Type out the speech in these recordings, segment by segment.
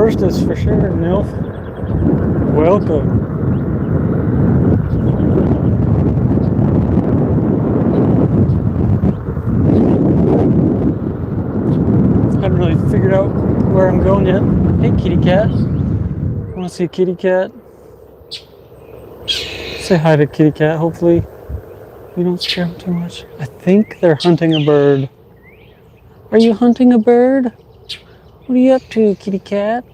first is for sure, Nilf. Welcome. Haven't really figured out where I'm going yet. Hey, kitty cat. Want to see a kitty cat? Say hi to kitty cat. Hopefully we don't scare them too much. I think they're hunting a bird. Are you hunting a bird? What are you up to, kitty cat?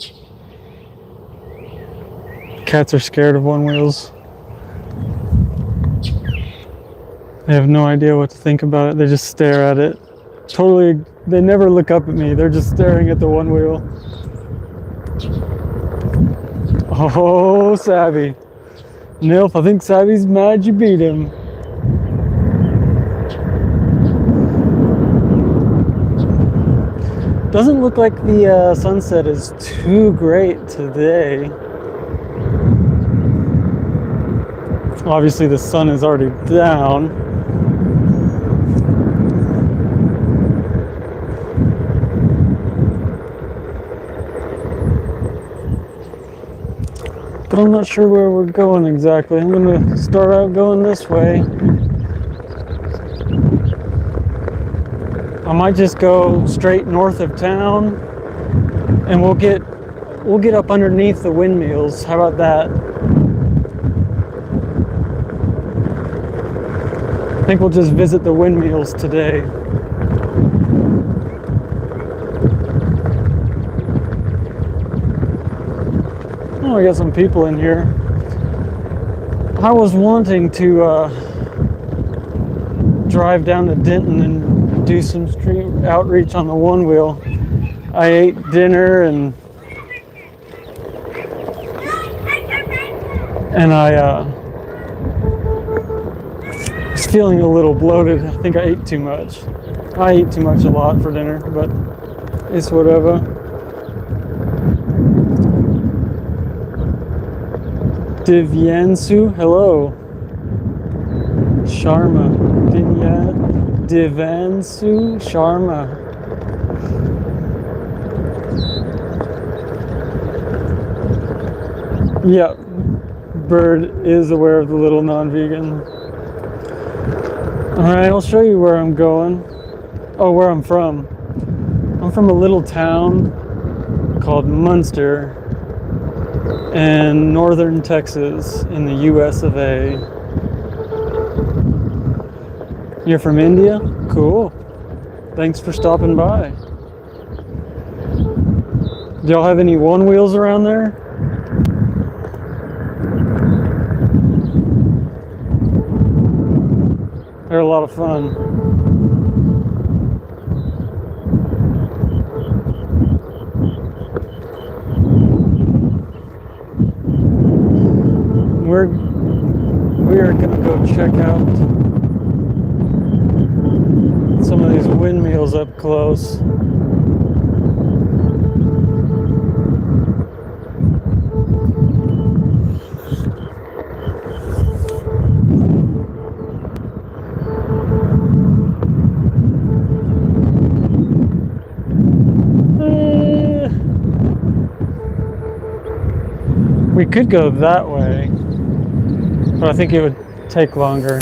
Cats are scared of one wheels. They have no idea what to think about it. They just stare at it. Totally, they never look up at me. They're just staring at the one wheel. Oh, Savvy. Nilf, I think Savvy's mad you beat him. Doesn't look like the sunset is too great today. Obviously the sun is already down. But I'm not sure where we're going exactly. I'm gonna start out going this way. I might just go straight north of town and we'll get up underneath the windmills. How about that? I think we'll just visit the windmills today. Oh, we got some people in here. I was wanting to drive down to Denton and do some street outreach on the one wheel. I ate dinner and I was feeling a little bloated. I think I ate too much. I eat too much a lot for dinner, but it's whatever. Divyansu, hello. Sharma, Divansu Sharma. Yeah, Bird is aware of the little non-vegan. Alright, I'll show you where I'm going. Oh, where I'm from. I'm from a little town called Munster in northern Texas in the US of A. You're from India? Cool. Thanks for stopping by. Do y'all have any one wheels around there? They're a lot of fun. We are gonna go check out some of these windmills up close. We could go that way, but I think it would take longer.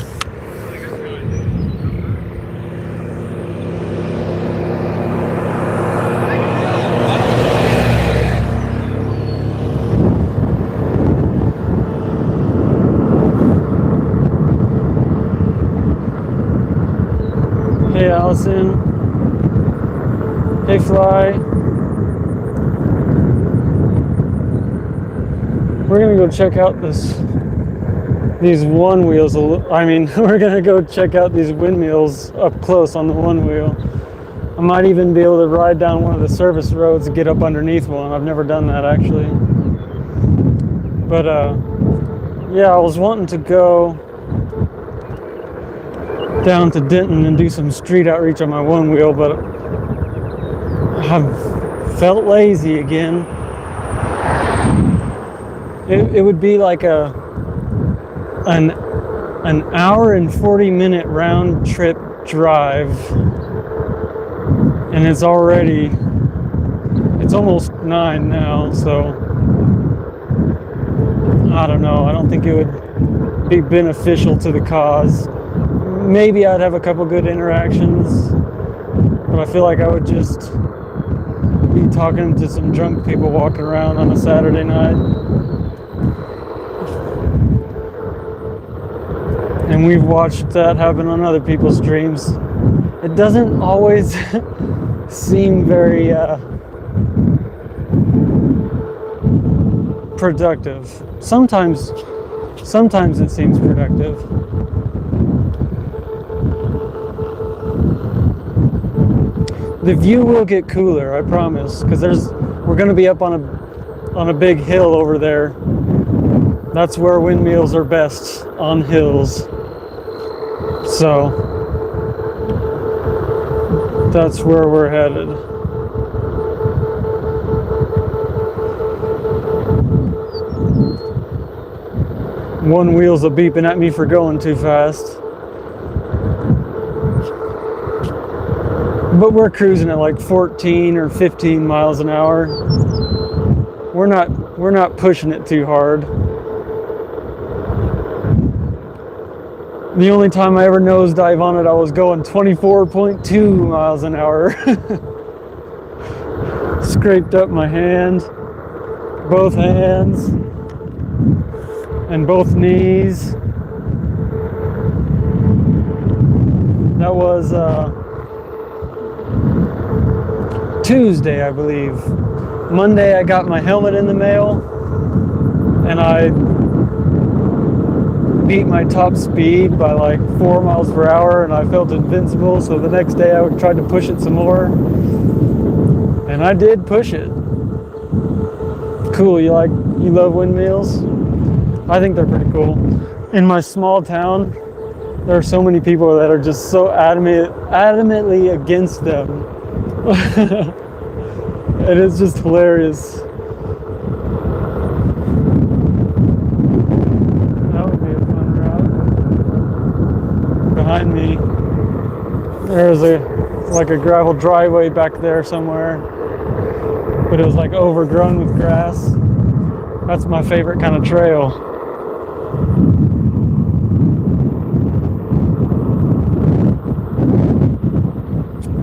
Hey Allison. Hey Fly. We're gonna go check out these one wheels. We're gonna go check out these windmills up close on the one wheel. I might even be able to ride down one of the service roads and get up underneath one. I've never done that actually. But yeah, I was wanting to go down to Denton and do some street outreach on my one wheel, but I've felt lazy again. It would be like an hour and 40-minute round trip drive, and it's already It's almost 9 now, so I don't know. I don't think it would be beneficial to the cause. Maybe I'd have a couple good interactions, but I feel like I would just be talking to some drunk people walking around on a Saturday night. And we've watched that happen on other people's streams. It doesn't always seem very productive. Sometimes it seems productive. The view will get cooler, I promise, because we're going to be up on a big hill over there. That's where windmills are best, on hills. So that's where we're headed. One wheel's a beeping at me for going too fast. But we're cruising at like 14 or 15 miles an hour. We're not pushing it too hard. The only time I ever nosedive on it, I was going 24.2 miles an hour. Scraped up my hand, both hands, and both knees. That was Tuesday, I believe. Monday, I got my helmet in the mail, and I beat my top speed by like 4 miles per hour, and I felt invincible. So the next day, I tried to push it some more, and I did push it. Cool. You love windmills? I think they're pretty cool. In my small town, there are so many people that are just so adamantly against them. And it's just hilarious. That would be a fun route. Behind me, there's a gravel driveway back there somewhere, but it was like overgrown with grass. That's my favorite kind of trail.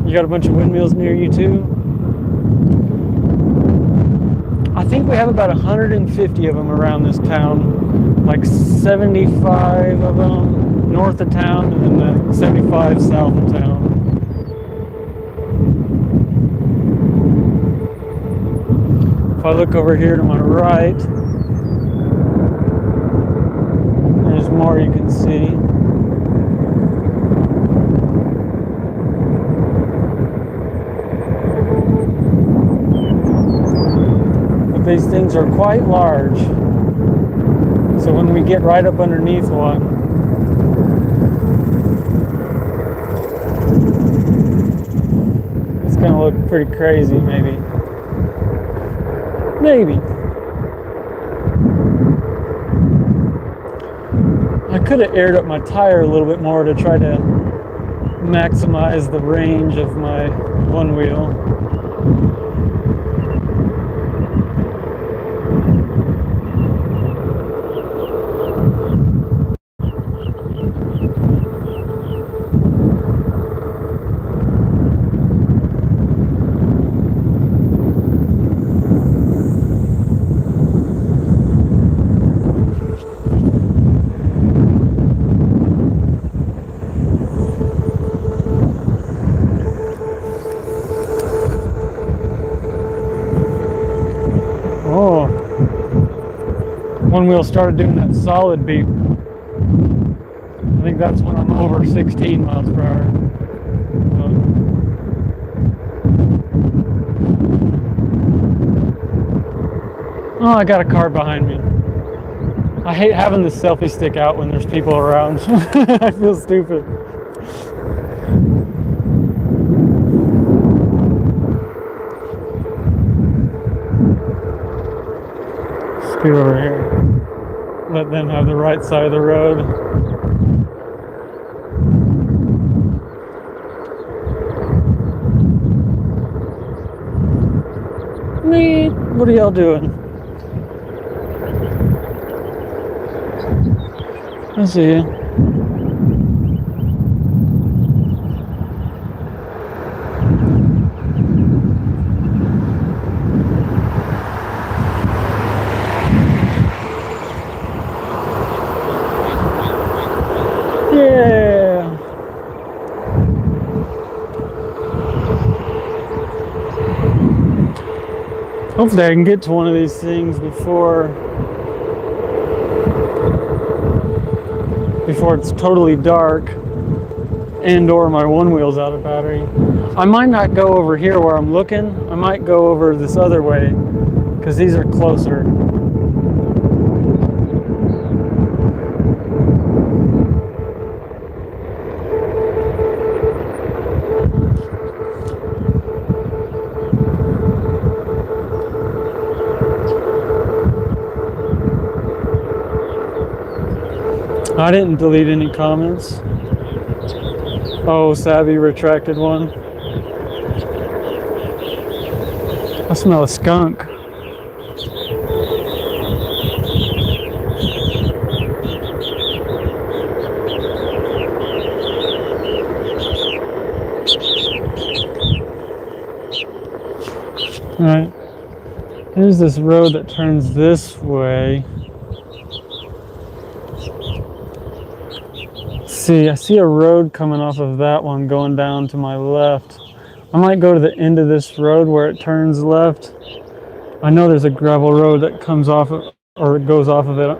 You got a bunch of windmills near you too? I think we have about 150 of them around this town. Like 75 of them north of town, and then 75 south of town. If I look over here to my right, there's more you can see. These things are quite large, so when we get right up underneath one, it's gonna look pretty crazy. Maybe I could have aired up my tire a little bit more to try to maximize the range of my one wheel. One wheel started doing that solid beep. I think that's when I'm over 16 miles per hour. Oh, I got a car behind me. I hate having the selfie stick out when there's people around. I feel stupid. Scoot over here. Let them have the right side of the road. Neat. What are y'all doing? I see you. Yeah. Hopefully I can get to one of these things before it's totally dark and or my one wheel's out of battery. I might not go over here where I'm looking. I might go over this other way because these are closer. I didn't delete any comments. Oh, Savvy retracted one. I smell a skunk. All right. Here's this road that turns this way. See, I see a road coming off of that one going down to my left. I might go to the end of this road where it turns left. I know there's a gravel road that comes off of, or it goes off of it.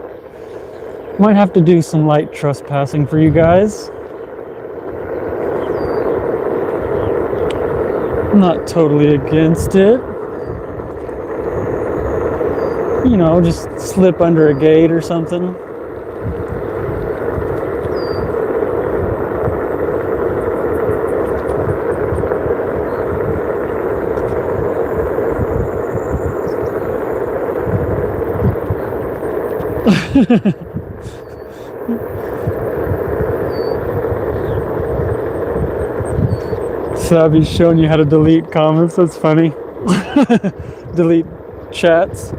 Might have to do some light trespassing for you guys. I'm not totally against it. You know, just slip under a gate or something. Savvy's showing you how to delete comments. That's funny. Delete chats.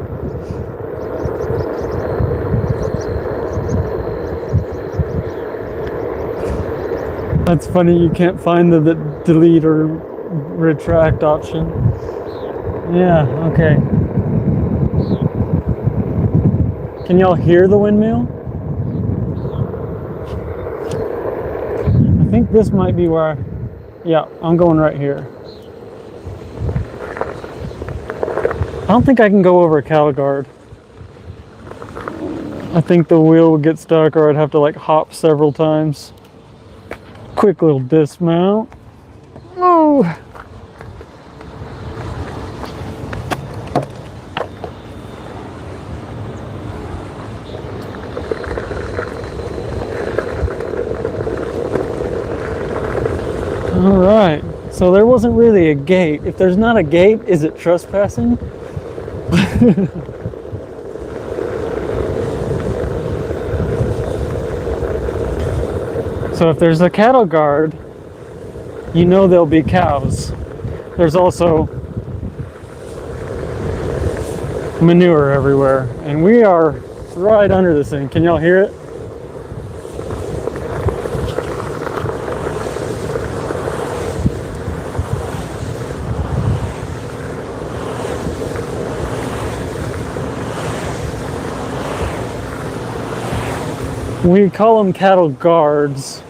That's funny. You can't find the delete or retract option. Yeah, okay. Can y'all hear the windmill? I think this might be where yeah, I'm going right here. I don't think I can go over a cattle guard. I think the wheel would get stuck or I'd have to like hop several times. Quick little dismount. Oh! All right, so there wasn't really a gate. If there's not a gate, is it trespassing? So if there's a cattle guard, you know there'll be cows. There's also manure everywhere, and we are right under this thing. Can y'all hear it? We call them cattle guards.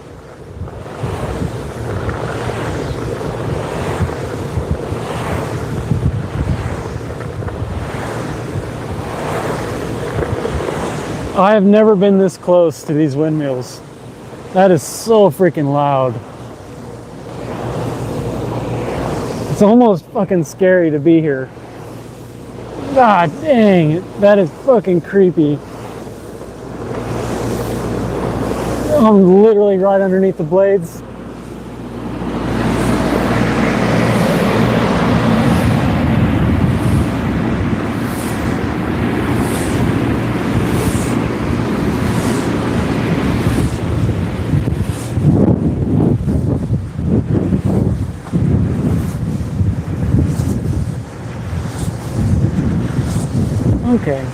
I have never been this close to these windmills. That is so freaking loud. It's almost fucking scary to be here. God dang, that is fucking creepy. I'm literally right underneath the blades. Okay.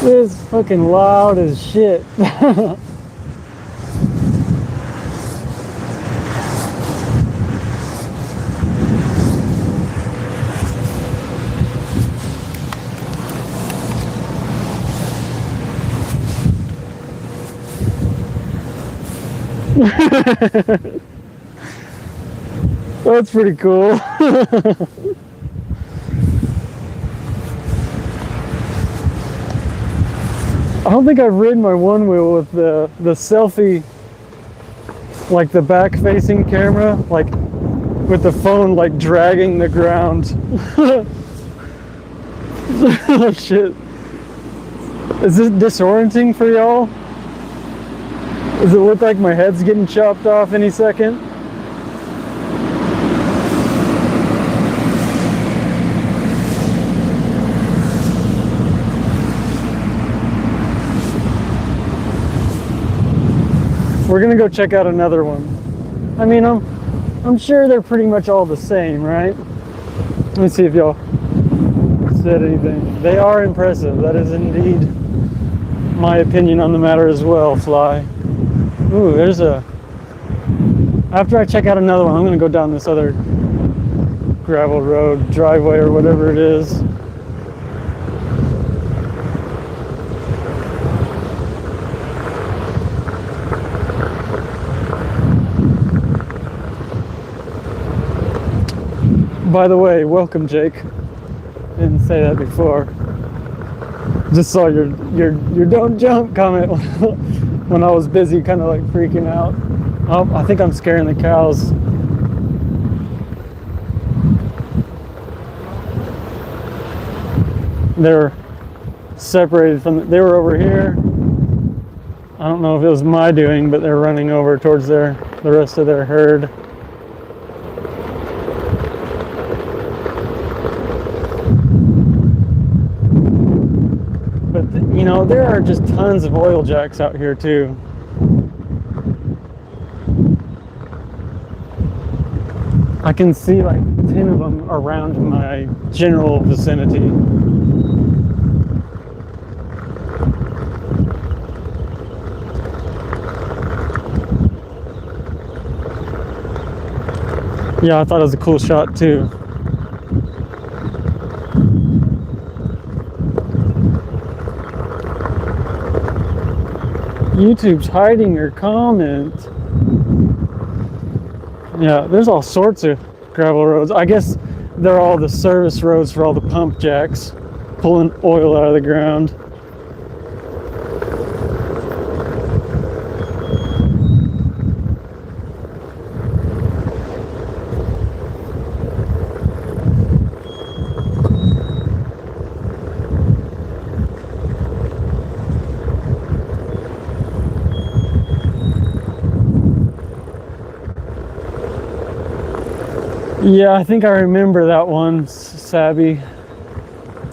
This is fucking loud as shit. That's pretty cool. I don't think I've ridden my one wheel with the selfie, like the back facing camera, like with the phone like dragging the ground. Oh shit. Is this disorienting for y'all? Does it look like my head's getting chopped off any second? We're gonna go check out another one. I mean, I'm sure they're pretty much all the same, right? Let me see if y'all said anything. They are impressive. That is indeed my opinion on the matter as well, Fly. Ooh, there's a... After I check out another one, I'm gonna go down this other gravel road, driveway, or whatever it is. By the way, welcome, Jake. Didn't say that before. Just saw your don't jump comment when I was busy, kind of like freaking out. Oh, I think I'm scaring the cows. They're separated from. They were over here. I don't know if it was my doing, but they're running over towards the rest of their herd. You know, there are just tons of oil jacks out here too. I can see like 10 of them around my general vicinity. Yeah, I thought it was a cool shot too. YouTube's hiding your comment. Yeah, there's all sorts of gravel roads. I guess they're all the service roads for all the pump jacks, pulling oil out of the ground. Yeah, I think I remember that one, Sabby.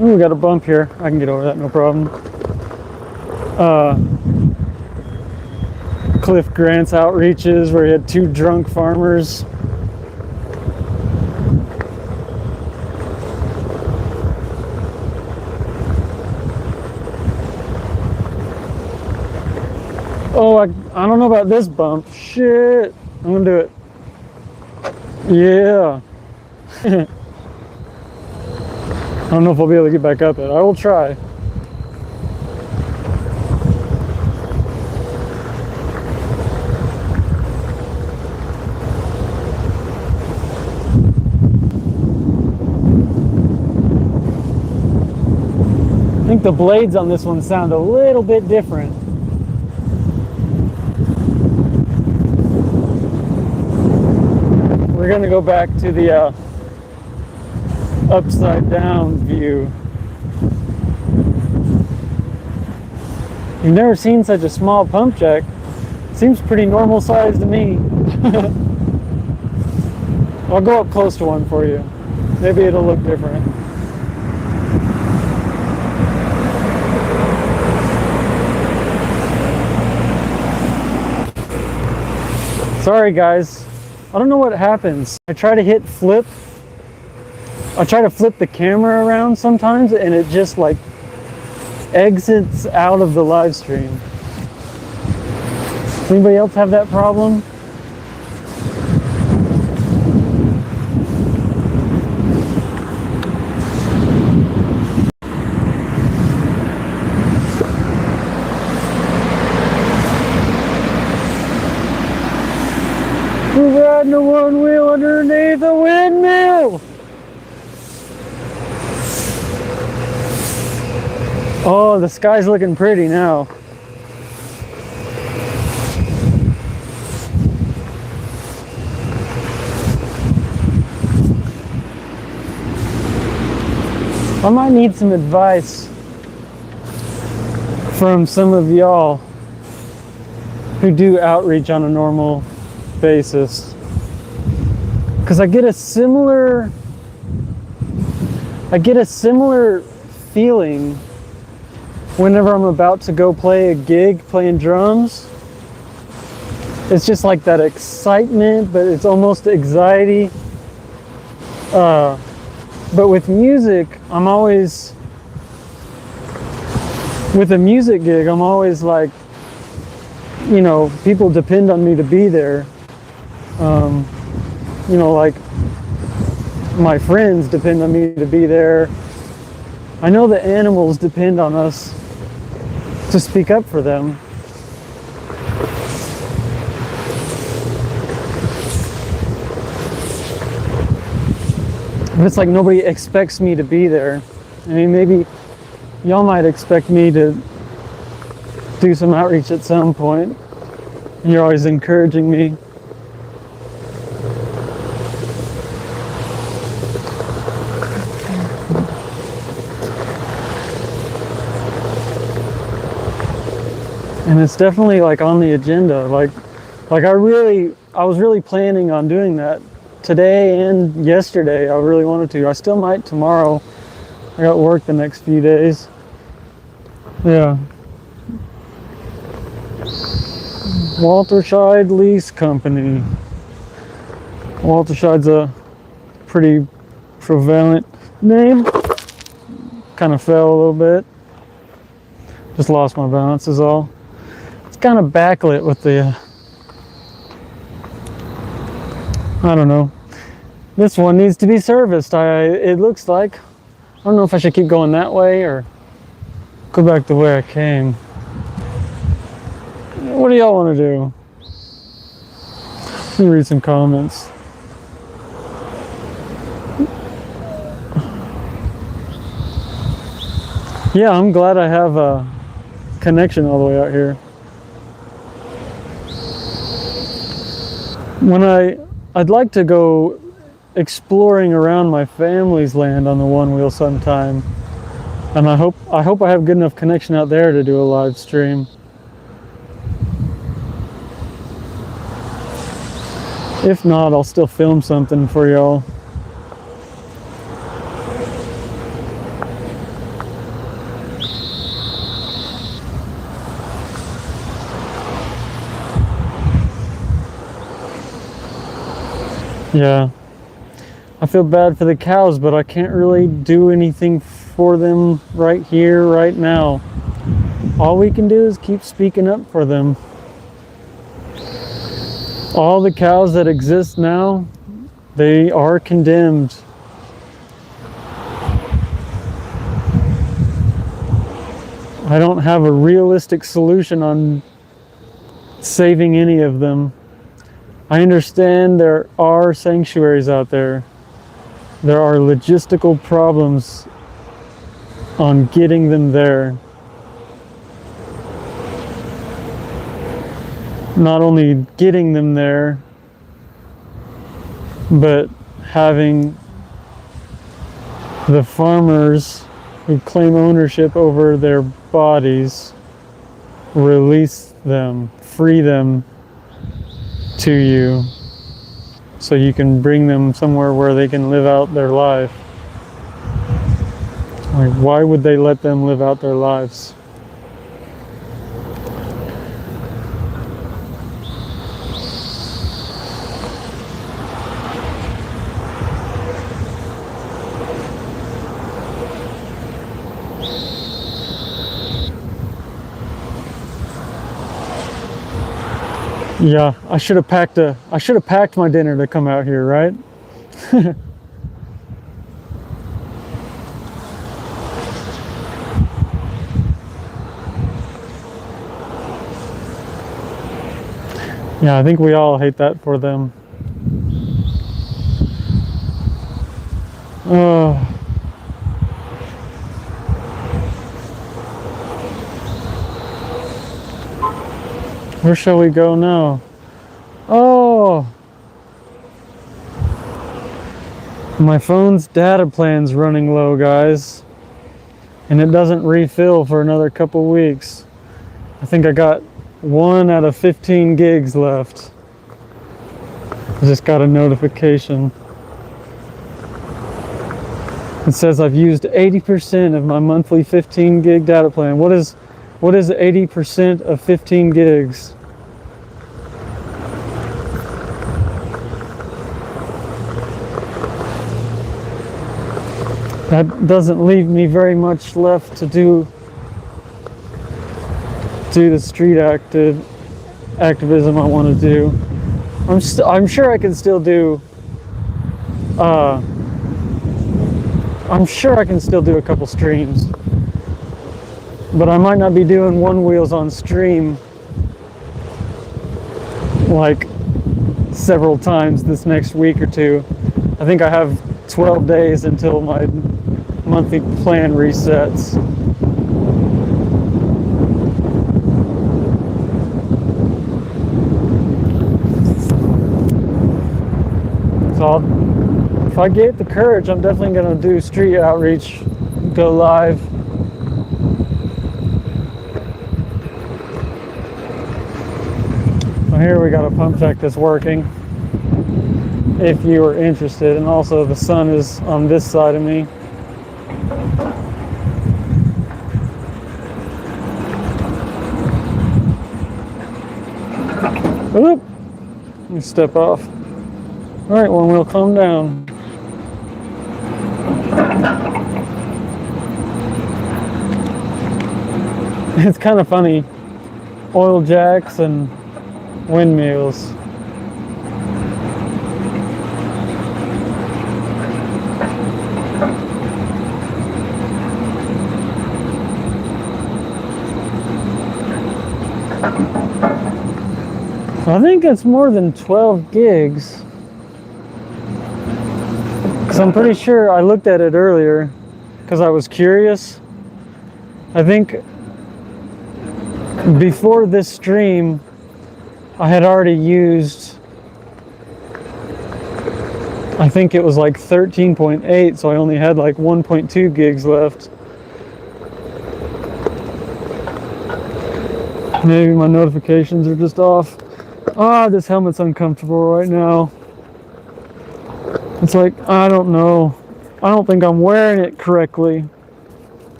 Ooh, we got a bump here. I can get over that, no problem. Cliff Grant's outreaches where he had two drunk farmers. Oh, I don't know about this bump. Shit. I'm gonna do it. Yeah. I don't know if I'll be able to get back up it. I will try. I think the blades on this one sound a little bit different. We're gonna go back to the upside down view. You've never seen such a small pump jack. Seems pretty normal size to me. I'll go up close to one for you. Maybe it'll look different. Sorry guys, I don't know what happens. I try to flip the camera around sometimes and it just like exits out of the live stream. Anybody else have that problem? We're riding a one wheel underneath a windmill. Oh, the sky's looking pretty now. I might need some advice from some of y'all who do outreach on a normal basis, because I get a similar feeling whenever I'm about to go play a gig playing drums. It's just like that excitement, but it's almost anxiety. But with music, with a music gig, I'm always like, you know, people depend on me to be there. You know, like my friends depend on me to be there. I know the animals depend on us to speak up for them. But it's like nobody expects me to be there. I mean, maybe y'all might expect me to do some outreach at some point. And you're always encouraging me. And it's definitely like on the agenda. Like I was really planning on doing that today and yesterday. I really wanted to. I still might tomorrow. I got work the next few days. Yeah. Walterscheid Lease Company. Walterscheid's a pretty prevalent name. Kind of fell a little bit. Just lost my balance is all. It's kind of backlit with the, I don't know. This one needs to be serviced. It looks like. I don't know if I should keep going that way or go back the way I came. What do y'all want to do? Let me read some comments. Yeah, I'm glad I have a connection all the way out here. I'd like to go exploring around my family's land on the one wheel sometime, and I hope I have good enough connection out there to do a live stream. If not, I'll still film something for y'all. Yeah, I feel bad for the cows, but I can't really do anything for them right here, right now. All we can do is keep speaking up for them. All the cows that exist now, they are condemned. I don't have a realistic solution on saving any of them. I understand there are sanctuaries out there. There are logistical problems on getting them there. Not only getting them there, but having the farmers who claim ownership over their bodies release them, free them to you, so you can bring them somewhere where they can live out their life. Like, why would they let them live out their lives? Yeah, I should have packed my dinner to come out here, right? Yeah, I think we all hate that for them. Oh. Where shall we go now? Oh, my phone's data plan's running low, guys. And it doesn't refill for another couple weeks. I think I got 1 out of 15 gigs left. I just got a notification. It says I've used 80% of my monthly 15 gig data plan. What is 80% of 15 gigs? That doesn't leave me very much left to do the street activism I want to do. I'm sure I can still do I'm sure I can still do a couple streams, but I might not be doing one wheels on stream like several times this next week or two. I think I have 12 days until my monthly plan resets. So if I get the courage, I'm definitely going to do street outreach, go live. Well, here we got a pump check that's working, if you are interested. And also the sun is on this side of me. Oop! Let me step off. All right, one wheel, calm down. It's kind of funny, oil jacks and windmills. I think it's more than 12 gigs. Because I'm pretty sure I looked at it earlier because I was curious. I think before this stream, I had already used, I think it was like 13.8, so I only had like 1.2 gigs left. Maybe my notifications are just off. Ah, this helmet's uncomfortable right now. It's like, I don't know. I don't think I'm wearing it correctly.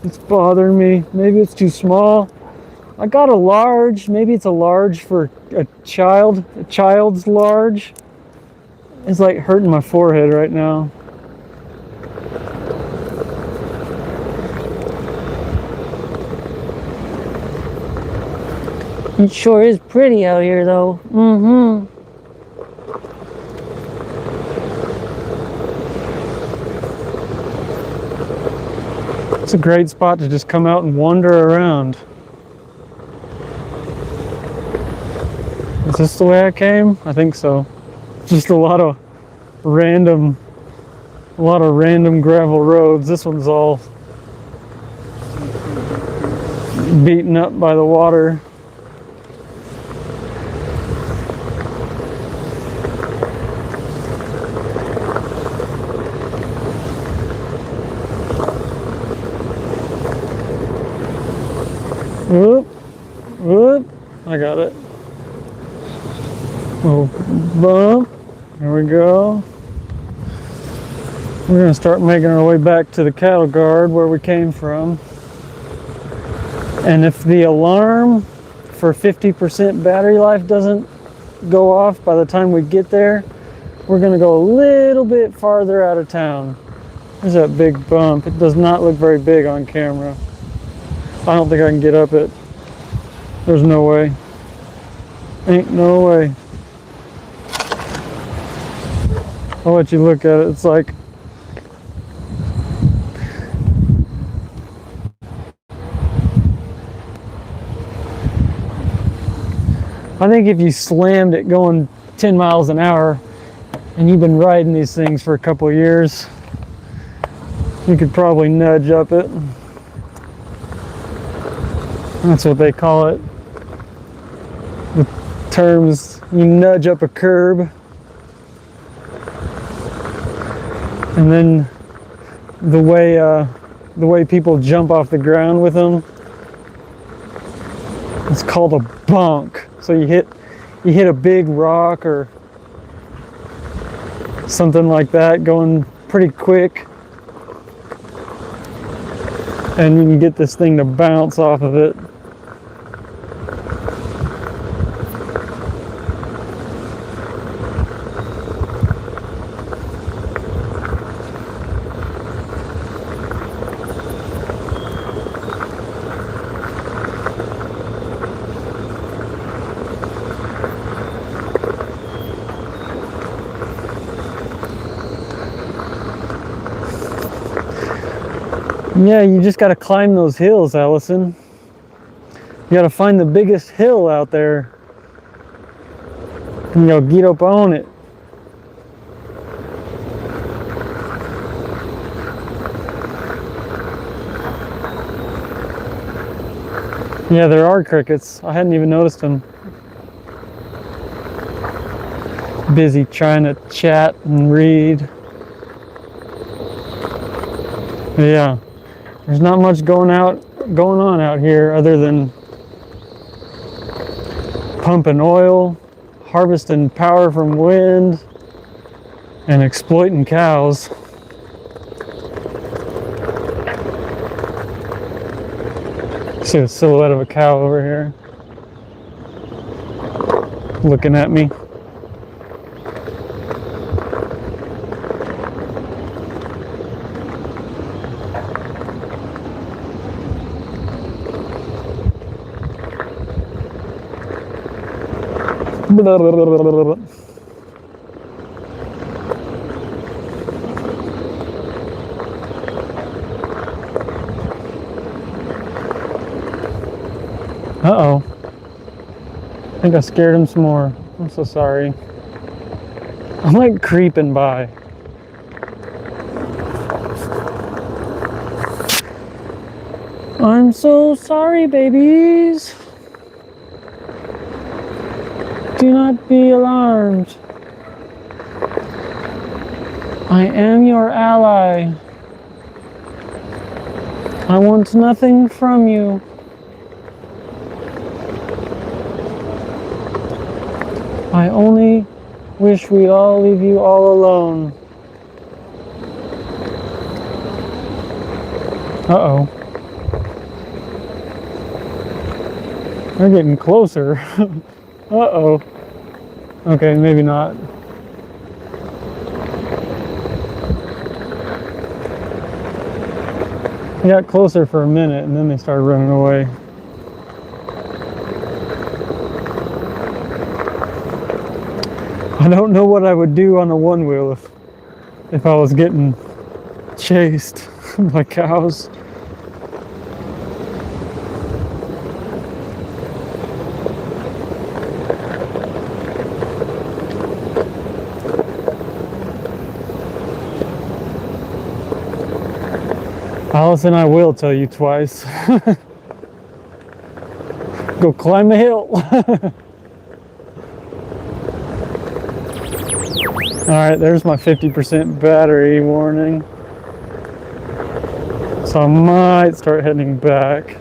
It's bothering me. Maybe it's too small. I got a large. Maybe it's a large for a child. A child's large. It's like hurting my forehead right now. It sure is pretty out here, though. Mm-hmm. It's a great spot to just come out and wander around. Is this the way I came? I think so. Just a lot of random gravel roads. This one's all beaten up by the water. Whoop, whoop, I got it. Oh, bump, there we go. We're gonna start making our way back to the cattle guard where we came from. And if the alarm for 50% battery life doesn't go off by the time we get there, we're gonna go a little bit farther out of town. There's that big bump. It does not look very big on camera. I don't think I can get up it. There's no way. Ain't no way. I'll let you look at it. It's like, I think if you slammed it going 10 miles an hour and you've been riding these things for a couple of years, you could probably nudge up it. That's what they call it. The terms, you nudge up a curb. And then the way people jump off the ground with them, it's called a bonk. So you hit a big rock or something like that going pretty quick, and you can get this thing to bounce off of it. Yeah, you just got to climb those hills, Allison. You got to find the biggest hill out there and get up on it. Yeah, there are crickets. I hadn't even noticed them. Busy trying to chat and read. Yeah, there's not much going on out here other than pumping oil, harvesting power from wind, and exploiting cows. See the silhouette of a cow over here looking at me. Uh-oh. I think I scared him some more. I'm so sorry. I'm like creeping by. I'm so sorry, babies. Do not be alarmed. I am your ally. I want nothing from you. I only wish we'd all leave you all alone. Uh-oh. They're getting closer. Uh-oh. Okay, maybe not. They got closer for a minute and then they started running away. I don't know what I would do on a one wheel if I was getting chased by cows. Allison, I will tell you twice. Go climb the hill. Alright, there's my 50% battery warning. So I might start heading back.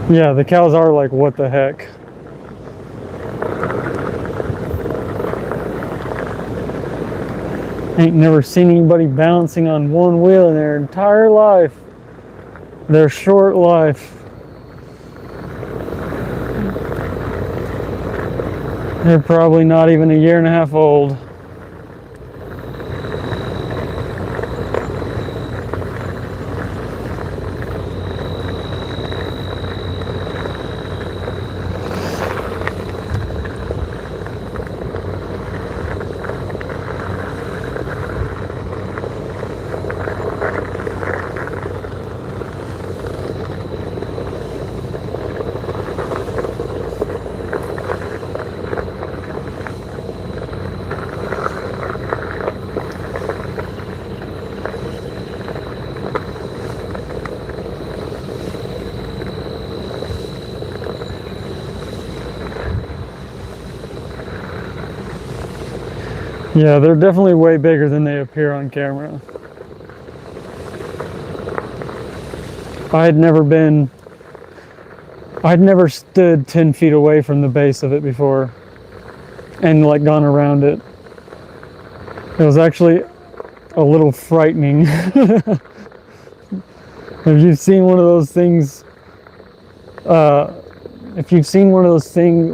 Yeah, the cows are like, what the heck? Ain't never seen anybody balancing on one wheel in their entire life. Their short life. They're probably not even a year and a half old. Yeah, they're definitely way bigger than they appear on camera. I'd never stood 10 feet away from the base of it before and like gone around it. It was actually a little frightening. If you've seen one of those things,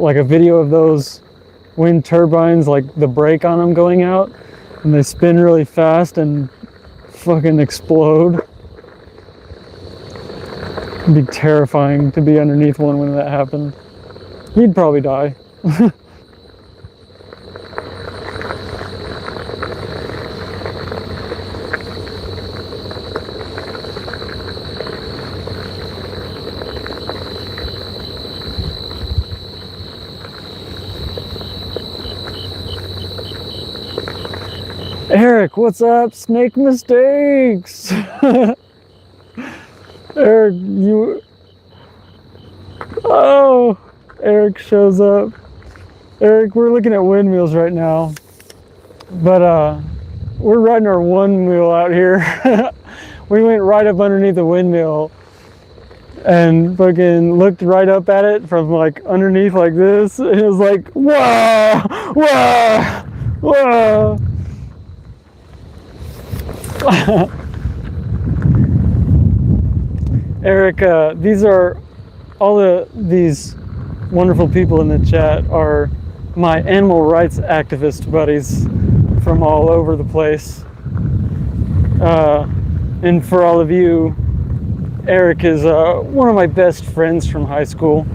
like a video of those wind turbines, like the brake on them going out, and they spin really fast and fucking explode. It'd be terrifying to be underneath one when that happened. You'd probably die. Eric, what's up? Snake mistakes. Eric, oh, Eric shows up. Eric, we're looking at windmills right now, but we're riding our one wheel out here. We went right up underneath the windmill and fucking looked right up at it from like underneath like this. And it was like, whoa, whoa, whoa. Eric, these wonderful people in the chat are my animal rights activist buddies from all over the place. And for all of you, Eric is one of my best friends from high school.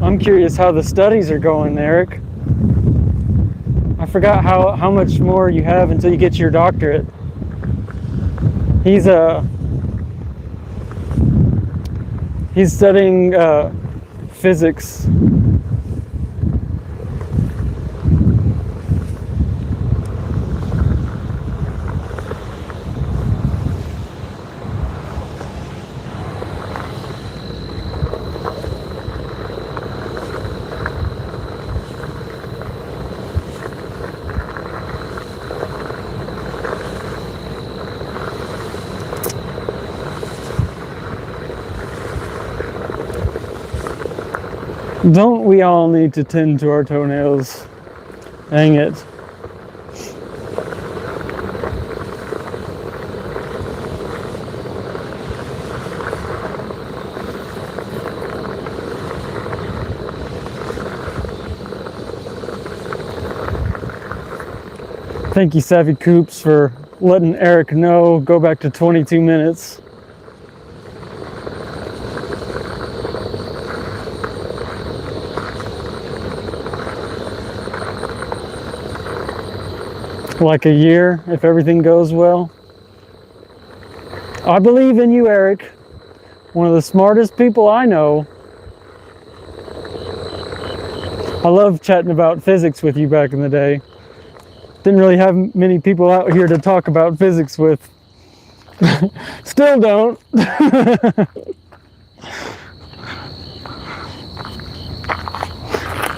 I'm curious how the studies are going, Eric. I forgot how much more you have until you get your doctorate. He's studying physics. Don't we all need to tend to our toenails? Dang it. Thank you, Savvy Coops, for letting Eric know. Go back to 22 minutes. Like a year, if everything goes well. I believe in you, Eric. One of the smartest people I know. I love chatting about physics with you back in the day. Didn't really have many people out here to talk about physics with. Still don't.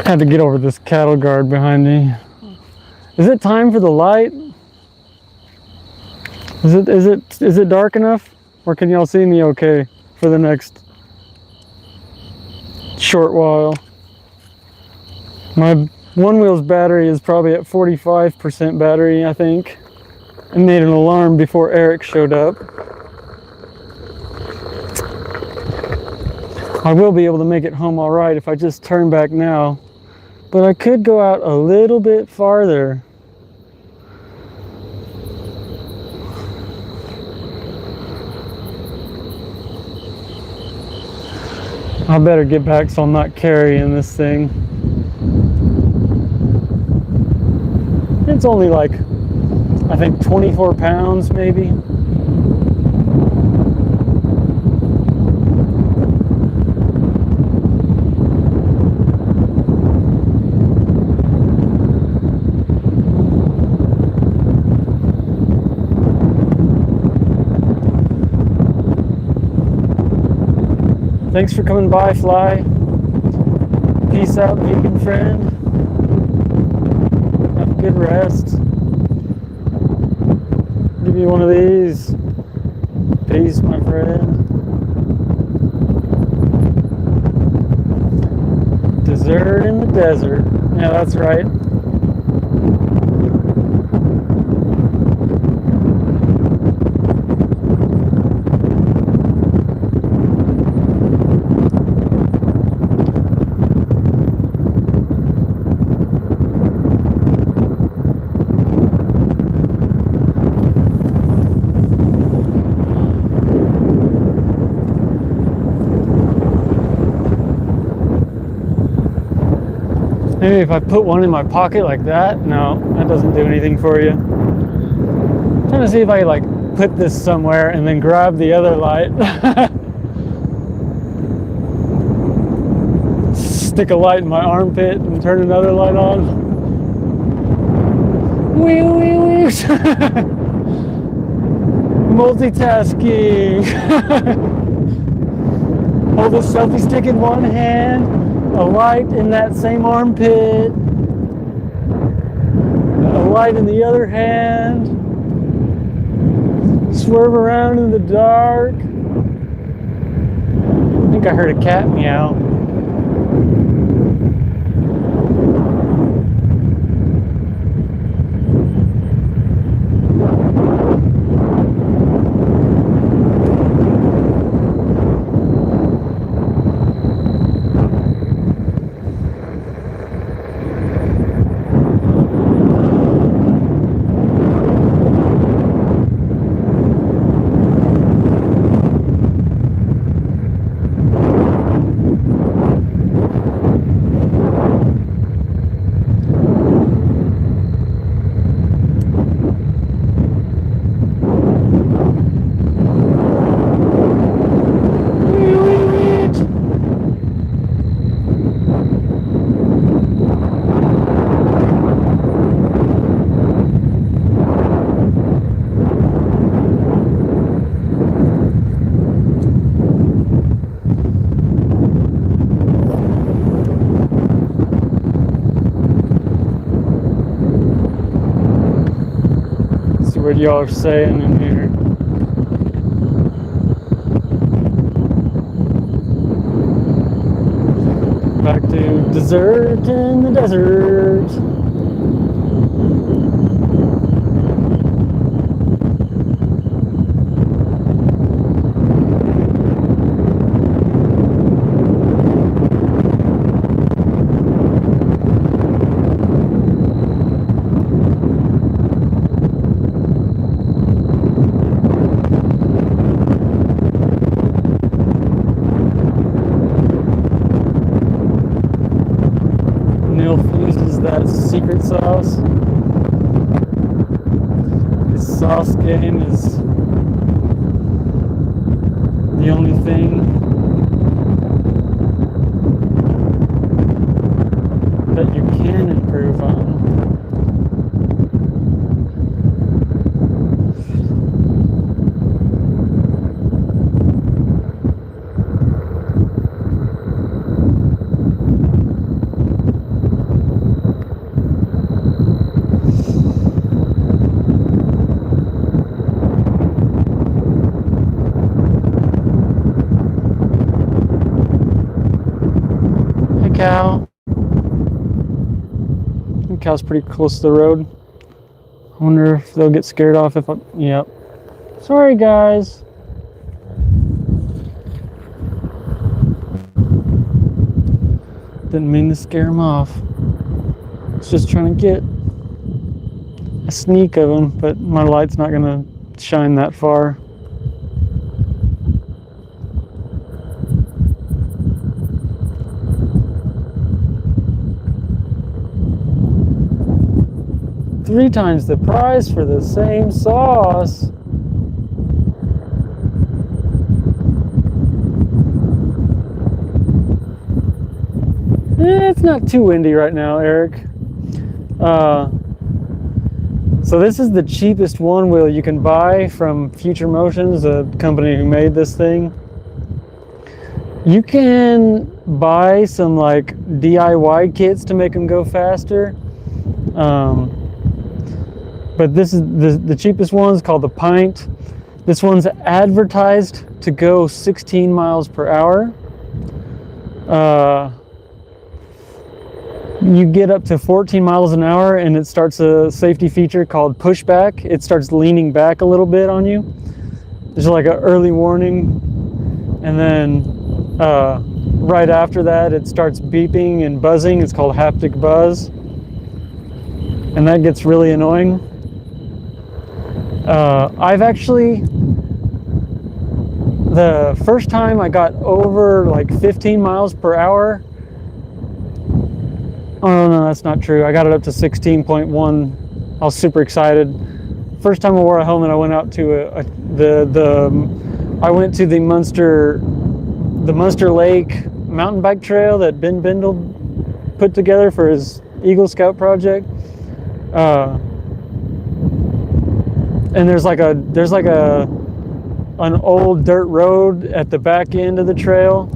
Had to get over this cattle guard behind me. Is it time for the light? Is it dark enough? Or can y'all see me okay for the next short while? My one wheel's battery is probably at 45% battery, I think. I made an alarm before Eric showed up. I will be able to make it home all right if I just turn back now. But I could go out a little bit farther. I better get back so I'm not carrying this thing. It's only like, I think 24 pounds maybe. Thanks for coming by, Fly. If Peace out, vegan friend. Have a good rest. Give you one of these. Peace, my friend. Dessert in the desert. Yeah, that's right. Maybe if I put one in my pocket like that. No, that doesn't do anything for you. I'm trying to see if I like put this somewhere and then grab the other light. Stick a light in my armpit and turn another light on. Wee wee wee. Multitasking. Hold a selfie stick in one hand, a light in that same armpit, a light in the other hand, swerve around in the dark. I think I heard a cat meow. What y'all are saying in here. Back to dessert in the desert. Uses that secret sauce. His sauce game is the only thing that you can improve on. Cow. The cow's pretty close to the road. I wonder if they'll get scared off if I... Yep. Sorry, guys. Didn't mean to scare them off. I was just trying to get a sneak of them, but my light's not going to shine that far. Three times the price for the same sauce. It's not too windy right now, Eric. So this is the cheapest one wheel you can buy from Future Motions, the company who made this thing. You can buy some like DIY kits to make them go faster. But this is the cheapest one is called the Pint. This one's advertised to go 16 miles per hour. You get up to 14 miles an hour and it starts a safety feature called pushback. It starts leaning back a little bit on you. There's like an early warning, and then right after that it starts beeping and buzzing. It's called haptic buzz, and that gets really annoying. I've actually, the first time I got over like 15 miles per hour, oh no, that's not true. I got it up to 16.1. I was super excited. First time I wore a helmet, I went out to I went to the Munster Lake mountain bike trail that Ben Bindle put together for his Eagle Scout project. And there's like an old dirt road at the back end of the trail.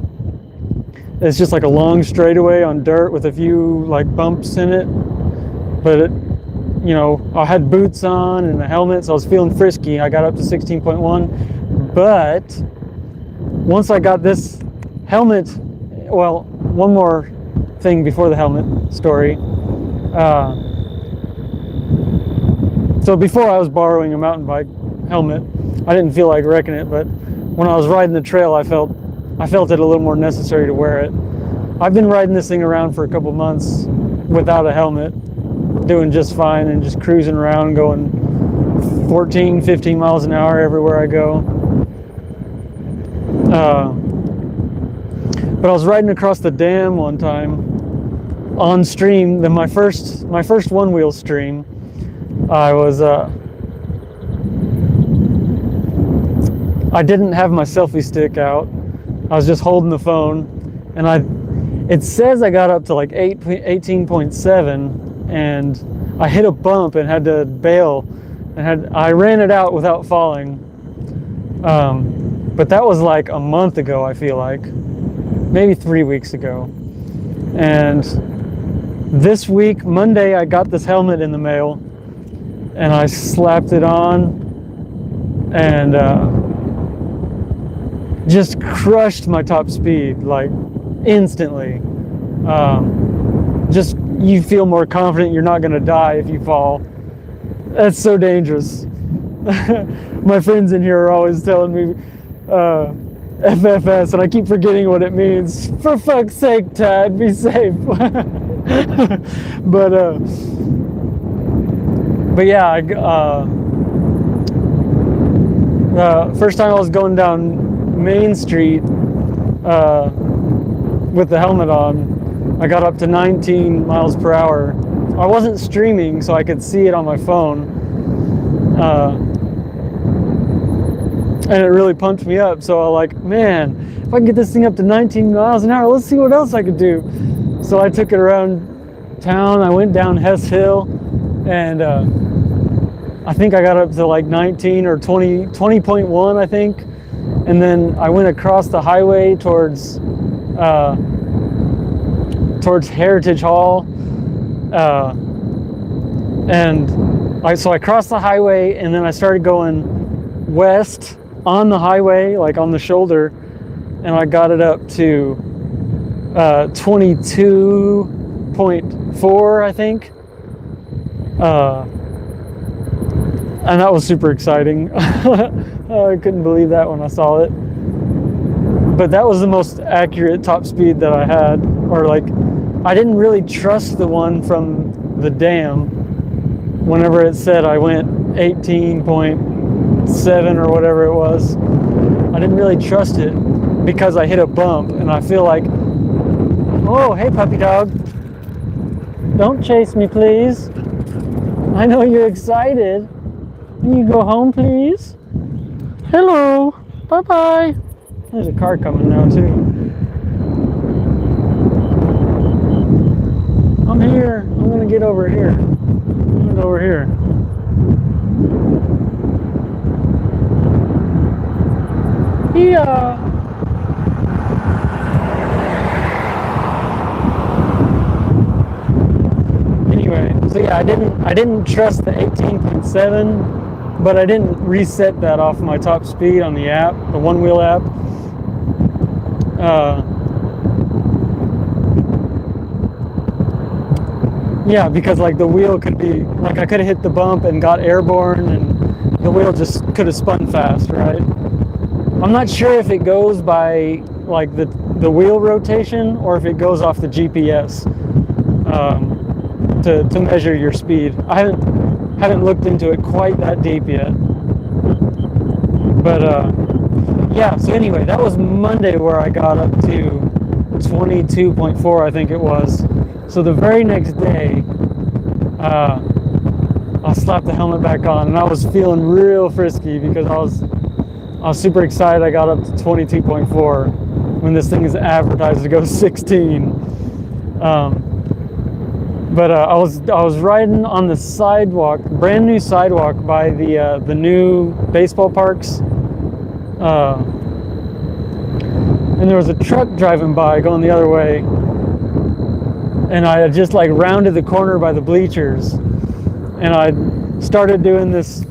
It's just like a long straightaway on dirt with a few like bumps in it. But it, you know, I had boots on and a helmet, so I was feeling frisky. I got up to 16.1. But once I got this helmet, well, one more thing before the helmet story. So before I was borrowing a mountain bike helmet, I didn't feel like wrecking it, but when I was riding the trail, I felt it a little more necessary to wear it. I've been riding this thing around for a couple months without a helmet, doing just fine and just cruising around, going 14, 15 miles an hour everywhere I go. But I was riding across the dam one time on stream, my first one-wheel stream. I didn't have my selfie stick out. I was just holding the phone, and it says I got up to like 18.7, and I hit a bump and had to bail, and I ran it out without falling. But that was like a month ago, I feel like, maybe 3 weeks ago. And this week, Monday, I got this helmet in the mail, and I slapped it on, and just crushed my top speed, like instantly. Just, you feel more confident you're not going to die if you fall. That's so dangerous. My friends in here are always telling me FFS, and I keep forgetting what it means. For fuck's sake, Tad, be safe. But yeah, first time I was going down Main Street with the helmet on, I got up to 19 miles per hour. I wasn't streaming, so I could see it on my phone. And it really pumped me up. So I'm like, man, if I can get this thing up to 19 miles an hour, let's see what else I could do. So I took it around town. I went down Hess Hill, and I think I got up to like 19 or 20.1, I think. And then I went across the highway towards Heritage Hall. So I crossed the highway, and then I started going west on the highway, like on the shoulder, and I got it up to 22.4, I think. And that was super exciting. I couldn't believe that when I saw it. But that was the most accurate top speed that I had. Or like, I didn't really trust the one from the dam. Whenever it said I went 18.7 or whatever it was, I didn't really trust it because I hit a bump, and I feel like, oh, hey puppy dog, don't chase me, please. I know you're excited. Can you go home, please? Hello. Bye-bye. There's a car coming now, too. I'm here. I'm going to get over here. I'm going over here. Yeah. So yeah, I didn't trust the 18.7, but I didn't reset that off my top speed on the app, the one wheel app. Yeah, because like the wheel could be like I could have hit the bump and got airborne, and the wheel just could have spun fast, right? I'm not sure if it goes by like the wheel rotation or if it goes off the GPS to measure your speed. I haven't looked into it quite that deep yet. But yeah, so anyway, that was Monday where I got up to 22.4, I think it was. So the very next day, I slapped the helmet back on, and I was feeling real frisky because I was super excited. I got up to 22.4 when this thing is advertised to go 16. But I was riding on the sidewalk, brand new sidewalk by the new baseball parks, and there was a truck driving by going the other way, and I had just like rounded the corner by the bleachers, and I started doing this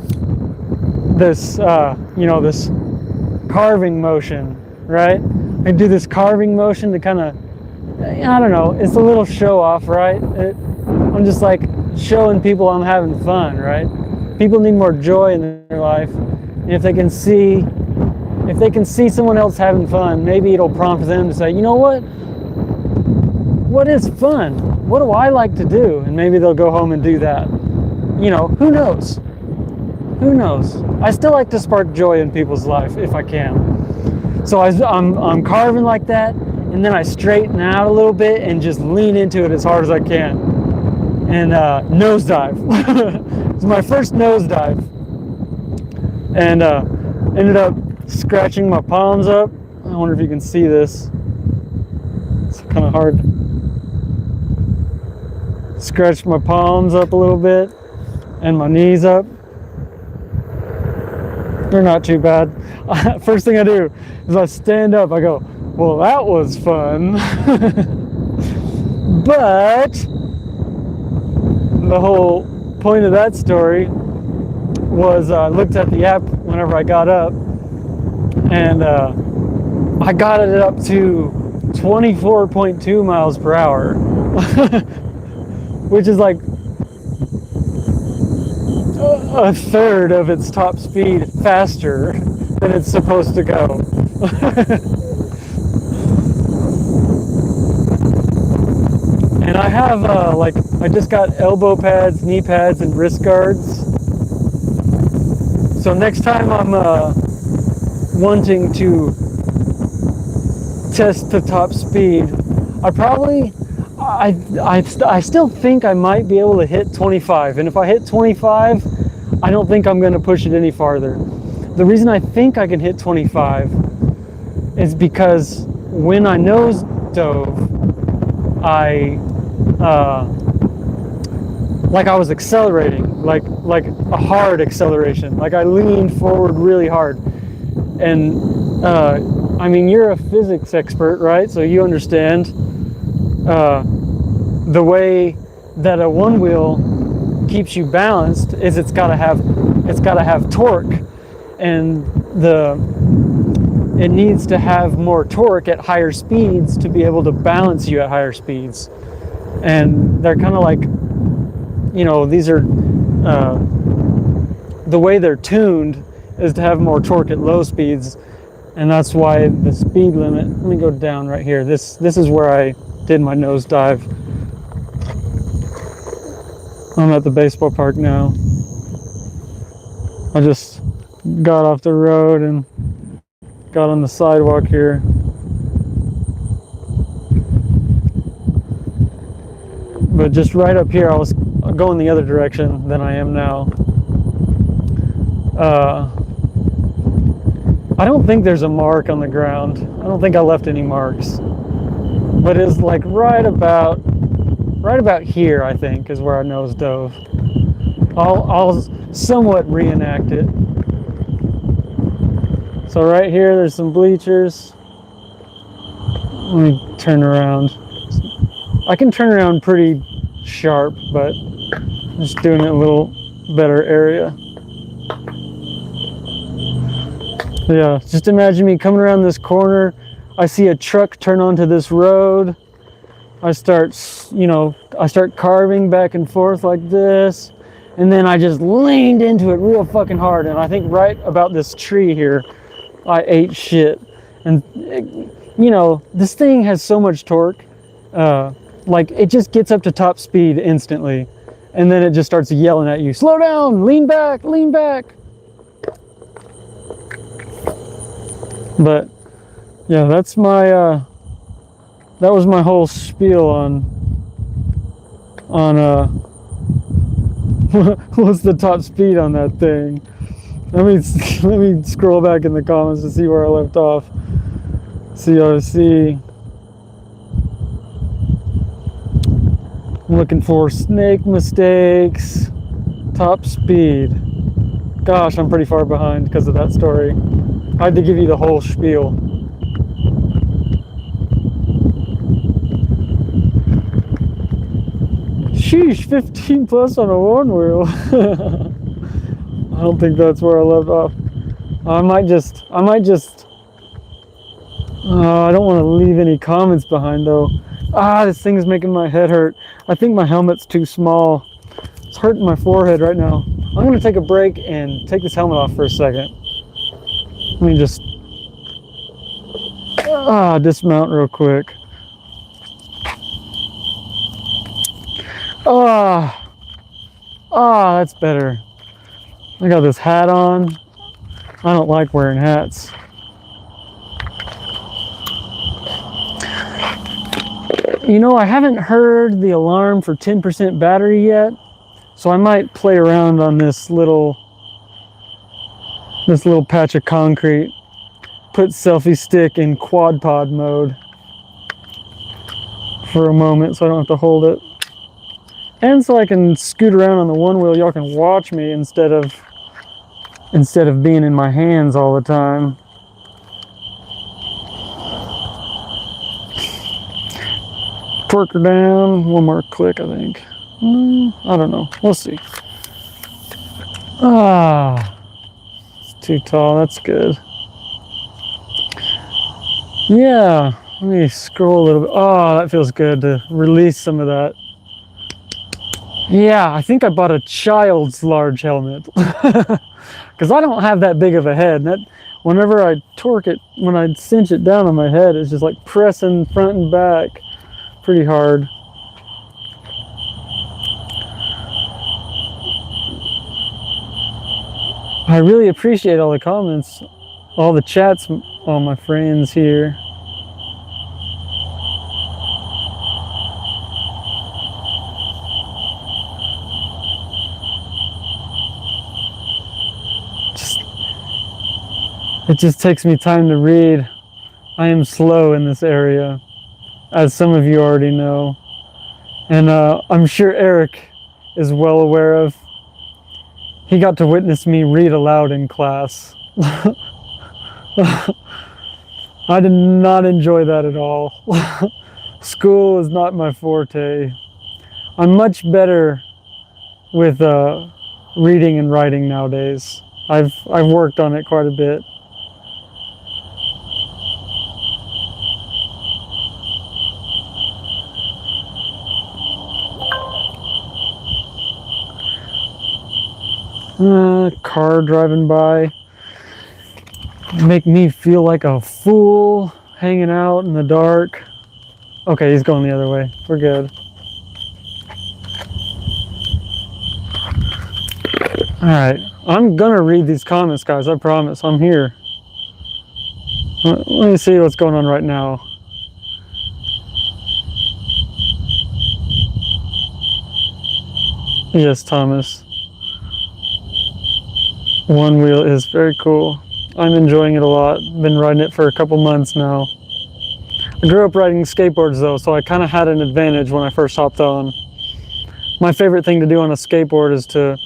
carving motion, right? I do this carving motion to kind of, I don't know, it's a little show off, right? I'm just like showing people I'm having fun, right? People need more joy in their life, and if they can see someone else having fun, maybe it'll prompt them to say, you know what is fun? What do I like to do? And maybe they'll go home and do that. You know, who knows? Who knows? I still like to spark joy in people's life if I can. So I'm carving like that, and then I straighten out a little bit and just lean into it as hard as I can. And nosedive. It's my first nosedive. And ended up scratching my palms up. I wonder if you can see this. It's kind of hard. Scratched my palms up a little bit and my knees up. They're not too bad. First thing I do is I stand up. I go, well, that was fun. But the whole point of that story was I looked at the app whenever I got up, and I got it up to 24.2 miles per hour, which is like a third of its top speed faster than it's supposed to go. And I have I just got elbow pads, knee pads, and wrist guards. So next time I'm wanting to test the top speed, I still think I might be able to hit 25. And if I hit 25, I don't think I'm going to push it any farther. The reason I think I can hit 25 is because when I nose dove, I was accelerating, like a hard acceleration. Like I leaned forward really hard. And I mean, you're a physics expert, right? So you understand the way that a one wheel keeps you balanced is it's got to have torque, and it needs to have more torque at higher speeds to be able to balance you at higher speeds. And they're kind of like, you know, these are the way they're tuned is to have more torque at low speeds, and that's why the speed limit. Let me go down right here. This is where I did my nosedive. I'm at the baseball park now. I just got off the road and got on the sidewalk here. But just right up here, I was going the other direction than I am now. I don't think there's a mark on the ground. I don't think I left any marks. But it's like right about here, I think, is where I nose dove. I'll somewhat reenact it. So right here, there's some bleachers. Let me turn around. I can turn around pretty sharp, but Just doing it a little better area. Yeah, just imagine me coming around this corner. I see a truck turn onto this road. I start carving back and forth like this. And then I just leaned into it real fucking hard. And I think right about this tree here, I ate shit. And, this thing has so much torque. Like, it just gets up to top speed instantly. And then it just starts yelling at you, slow down, lean back, lean back. But, yeah, that's my, that was my whole spiel on what's the top speed on that thing. Let me scroll back in the comments to see where I left off. CRC. I'm looking for snake mistakes. Top speed. Gosh, I'm pretty far behind because of that story. I had to give you the whole spiel. Sheesh, 15 plus on a one wheel. I don't think that's where I left off. I might just, I don't want to leave any comments behind though. This thing is making my head hurt. I think my helmet's too small. It's hurting my forehead right now. I'm going to take a break and take this helmet off for a second. Let me just dismount real quick. That's better. I got this hat on. I don't like wearing hats. I haven't heard the alarm for 10% battery yet, so I might play around on this little patch of concrete. Put selfie stick in quad pod mode for a moment so I don't have to hold it. And so I can scoot around on the one wheel. Y'all can watch me instead of being in my hands all the time. Torque her down. One more click, I think. I don't know. We'll see. It's too tall. That's good. Yeah. Let me scroll a little bit. That feels good to release some of that. Yeah, I think I bought a child's large helmet because I don't have that big of a head. That whenever I torque it, when I cinch it down on my head, it's just like pressing front and back pretty hard. I really appreciate all the comments, all the chats, all my friends here. It just takes me time to read. I am slow in this area, as some of you already know. And I'm sure Eric is well aware of. He got to witness me read aloud in class. I did not enjoy that at all. School is not my forte. I'm much better with reading and writing nowadays. I've worked on it quite a bit. Car driving by. Make me feel like a fool hanging out in the dark. Okay, he's going the other way. We're good. Alright, I'm gonna read these comments, guys. I promise. I'm here. Let me see what's going on right now. Yes, Thomas. One wheel is very cool. I'm enjoying it a lot. Been riding it for a couple months now. I grew up riding skateboards though, so I kind of had an advantage when I first hopped on. My favorite thing to do on a skateboard is to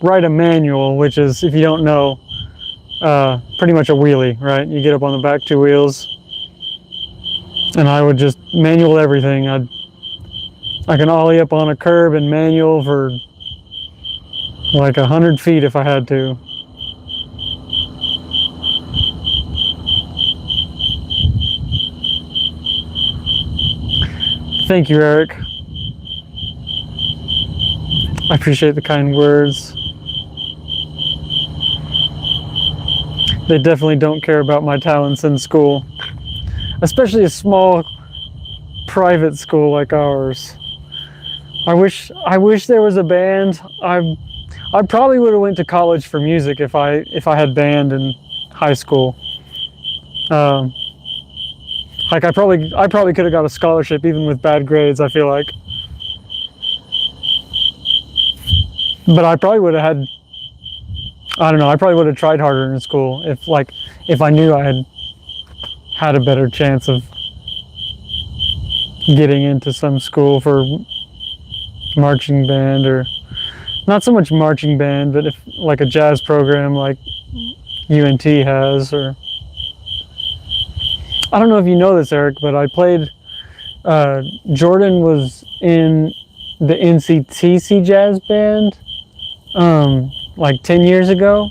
ride a manual, which is, if you don't know, pretty much a wheelie, right? You get up on the back two wheels, and I would just manual everything. I can ollie up on a curb and manual for like 100 feet if I had to. Thank you, Eric. I appreciate the kind words. They definitely don't care about my talents in school, especially a small private school like ours. I wish there was a band. I probably would have went to college for music if I had band in high school. Like I probably could have got a scholarship even with bad grades, I feel like. But I probably would have had, I don't know, I probably would have tried harder in school if I knew I had a better chance of getting into some school for marching band, or not so much marching band, but if like a jazz program like UNT has. Or I don't know if you know this, Eric, but I played, Jordan was in the NCTC jazz band like 10 years ago,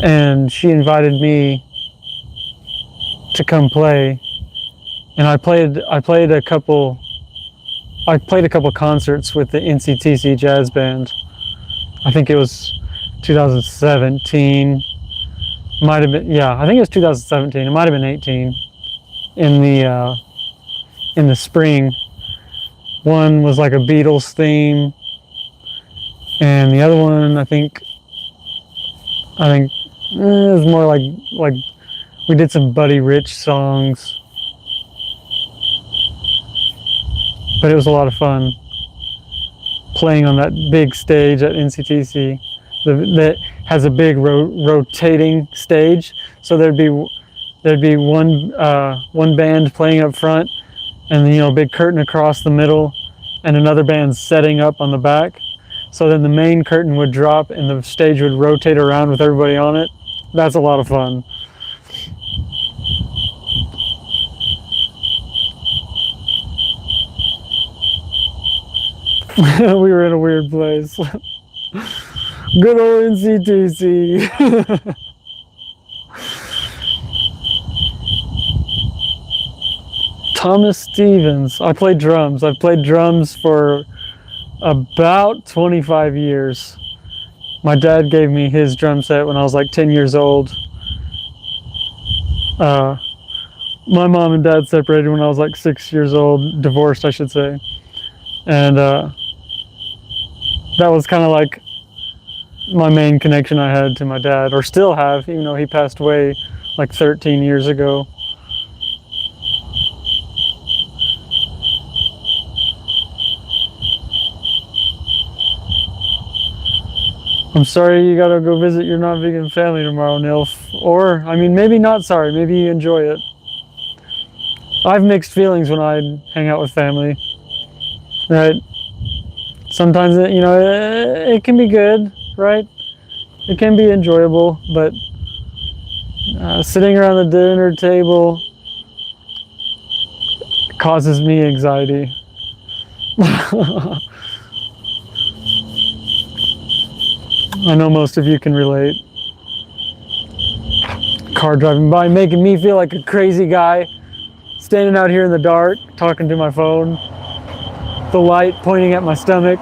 and she invited me to come play, and I played a couple concerts with the NCTC jazz band. I think it was 2017. Might have been, yeah, I think it was 2017. It might have been 18 in the spring. One was like a Beatles theme, and the other one I think it was more like we did some Buddy Rich songs, but it was a lot of fun playing on that big stage at NCTC that has a big rotating stage. So there'd be one band playing up front, and then, a big curtain across the middle, and another band setting up on the back. So then the main curtain would drop and the stage would rotate around with everybody on it. That's a lot of fun. We were in a weird place. Good old NCTC. Thomas Stevens. I played drums. I've played drums for about 25 years. My dad gave me his drum set when I was like 10 years old. My mom and dad separated when I was like 6 years old, divorced, I should say. And that was kind of like my main connection I had to my dad, or still have, even though he passed away like 13 years ago. I'm sorry you gotta go visit your non-vegan family tomorrow, Nilf. Or, I mean, maybe not sorry, maybe you enjoy it. I have mixed feelings when I hang out with family. Right? Sometimes, it can be good, right? It can be enjoyable, but sitting around the dinner table causes me anxiety. I know most of you can relate. Car driving by, making me feel like a crazy guy, standing out here in the dark, talking to my phone, the light pointing at my stomach.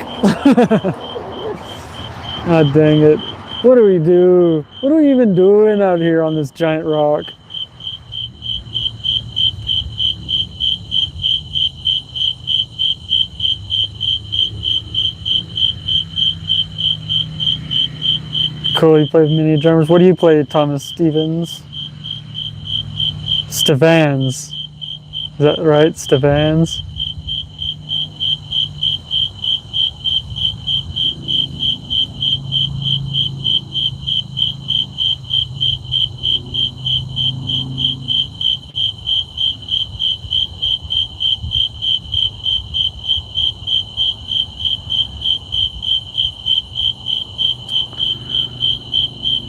God dang it. What do we do? What are we even doing out here on this giant rock? Cool, you play with mini drummers. What do you play, Thomas Stevens? Stevans. Is that right? Stevans?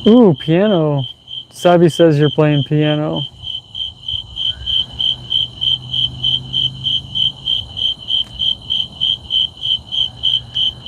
Ooh, piano. Sabi says you're playing piano.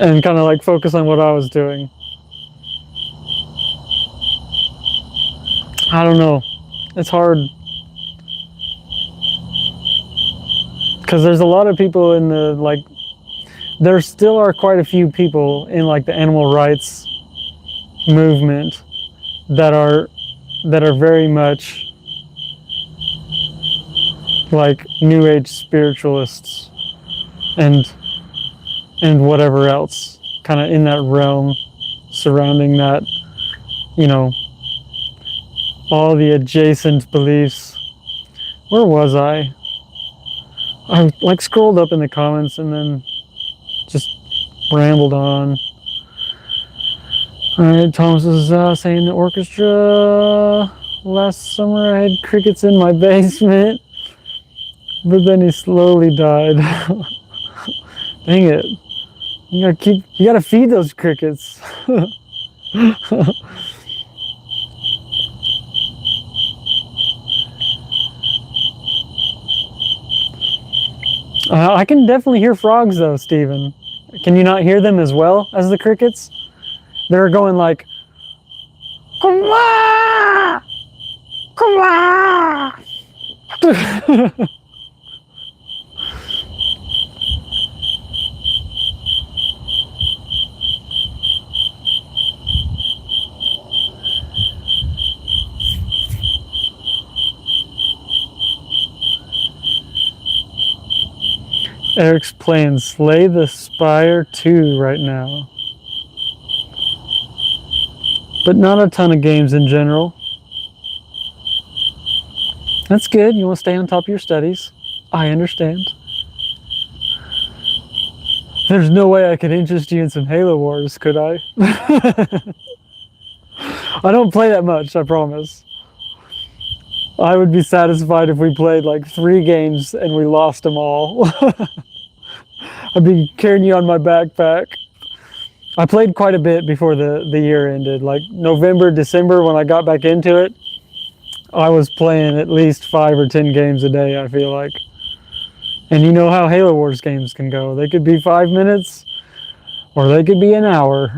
and kind of like focus on what I was doing. I don't know. It's hard because there's a lot of people in the like. There still are quite a few people in like the animal rights movement that are very much like new age spiritualists and whatever else kind of in that realm surrounding that, you know, all the adjacent beliefs. Where was I like scrolled up in the comments and then just rambled on. All right, Thomas is saying the orchestra. Last summer I had crickets in my basement, but then he slowly died. Dang it. You gotta feed those crickets. I can definitely hear frogs though, Steven. Can you not hear them as well as the crickets? They're going like, "Kwa! Kwa!" Eric's playing Slay the Spire 2 right now. But not a ton of games in general. That's good. You want to stay on top of your studies. I understand. There's no way I could interest you in some Halo Wars, could I? I don't play that much, I promise. I would be satisfied if we played like 3 games and we lost them all. I'd be carrying you on my backpack. I played quite a bit before the year ended. Like November, December, when I got back into it, I was playing at least 5 or 10 games a day, I feel like. And you know how Halo Wars games can go. They could be 5 minutes, or they could be an hour.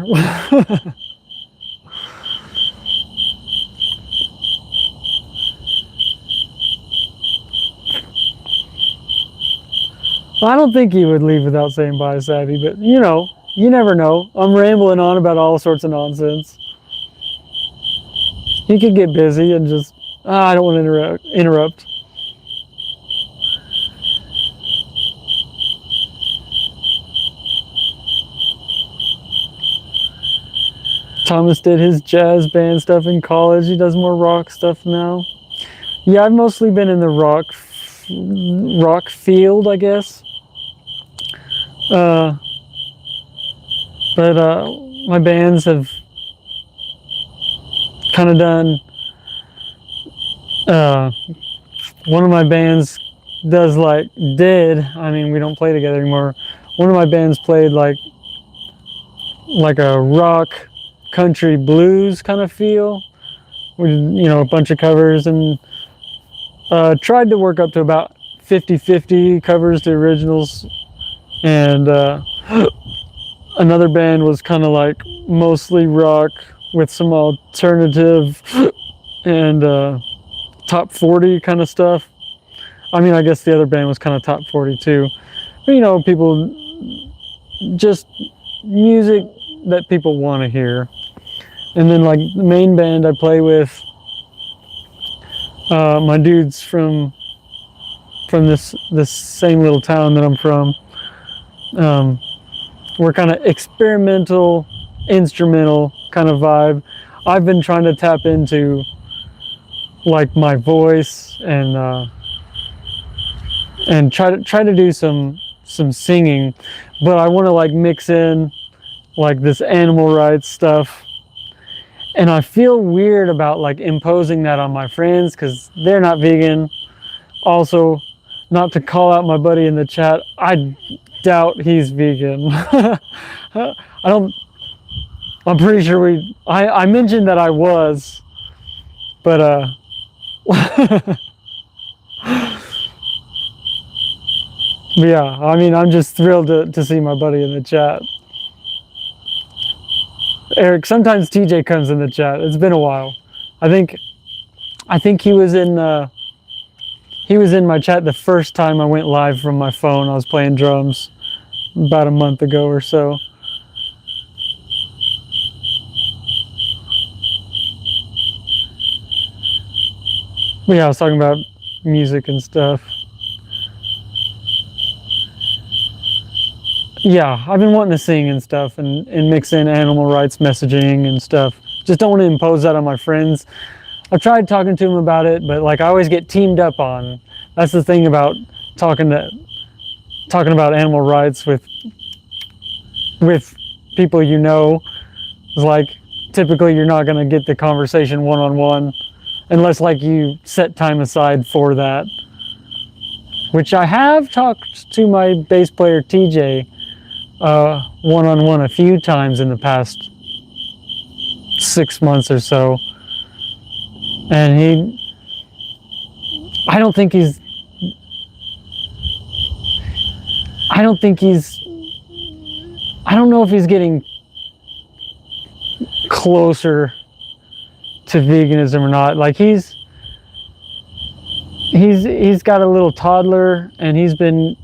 I don't think he would leave without saying bye, Savvy, but you know, you never know. I'm rambling on about all sorts of nonsense. He could get busy and just, I don't want to interrupt. Thomas did his jazz band stuff in college. He does more rock stuff now. Yeah, I've mostly been in the rock field, I guess. But my bands have kind of done. One of my bands does I mean, we don't play together anymore. One of my bands played like a rock country blues kind of feel. We did, you know, a bunch of covers and tried to work up to about 50-50 covers to originals. And another band was kind of like mostly rock with some alternative and top 40 kind of stuff. I mean, I guess the other band was kind of top 40 too. But you know, people, just music that people want to hear. And then like the main band I play with, my dudes from this same little town that I'm from. We're kind of experimental, instrumental kind of vibe. I've been trying to tap into like my voice and try to do some singing, but I want to like mix in like this animal rights stuff. And I feel weird about like imposing that on my friends because they're not vegan. Also, not to call out my buddy in the chat, I doubt he's vegan. I'm pretty sure I mentioned that I was, but yeah, I mean, I'm just thrilled to see my buddy in the chat. Eric, sometimes TJ comes in the chat. It's been a while. I think he was in my chat the first time I went live from my phone. I was playing drums about a month ago or so. But yeah, I was talking about music and stuff. Yeah, I've been wanting to sing and stuff and mix in animal rights messaging and stuff. Just don't want to impose that on my friends. I've tried talking to them about it, but like I always get teamed up on. That's the thing about talking about animal rights with people you know. Is like typically you're not going to get the conversation one-on-one unless like you set time aside for that. Which I have talked to my bass player TJ one-on-one a few times in the past 6 months or so, and I don't know if he's getting closer to veganism or not. Like he's got a little toddler, and he's been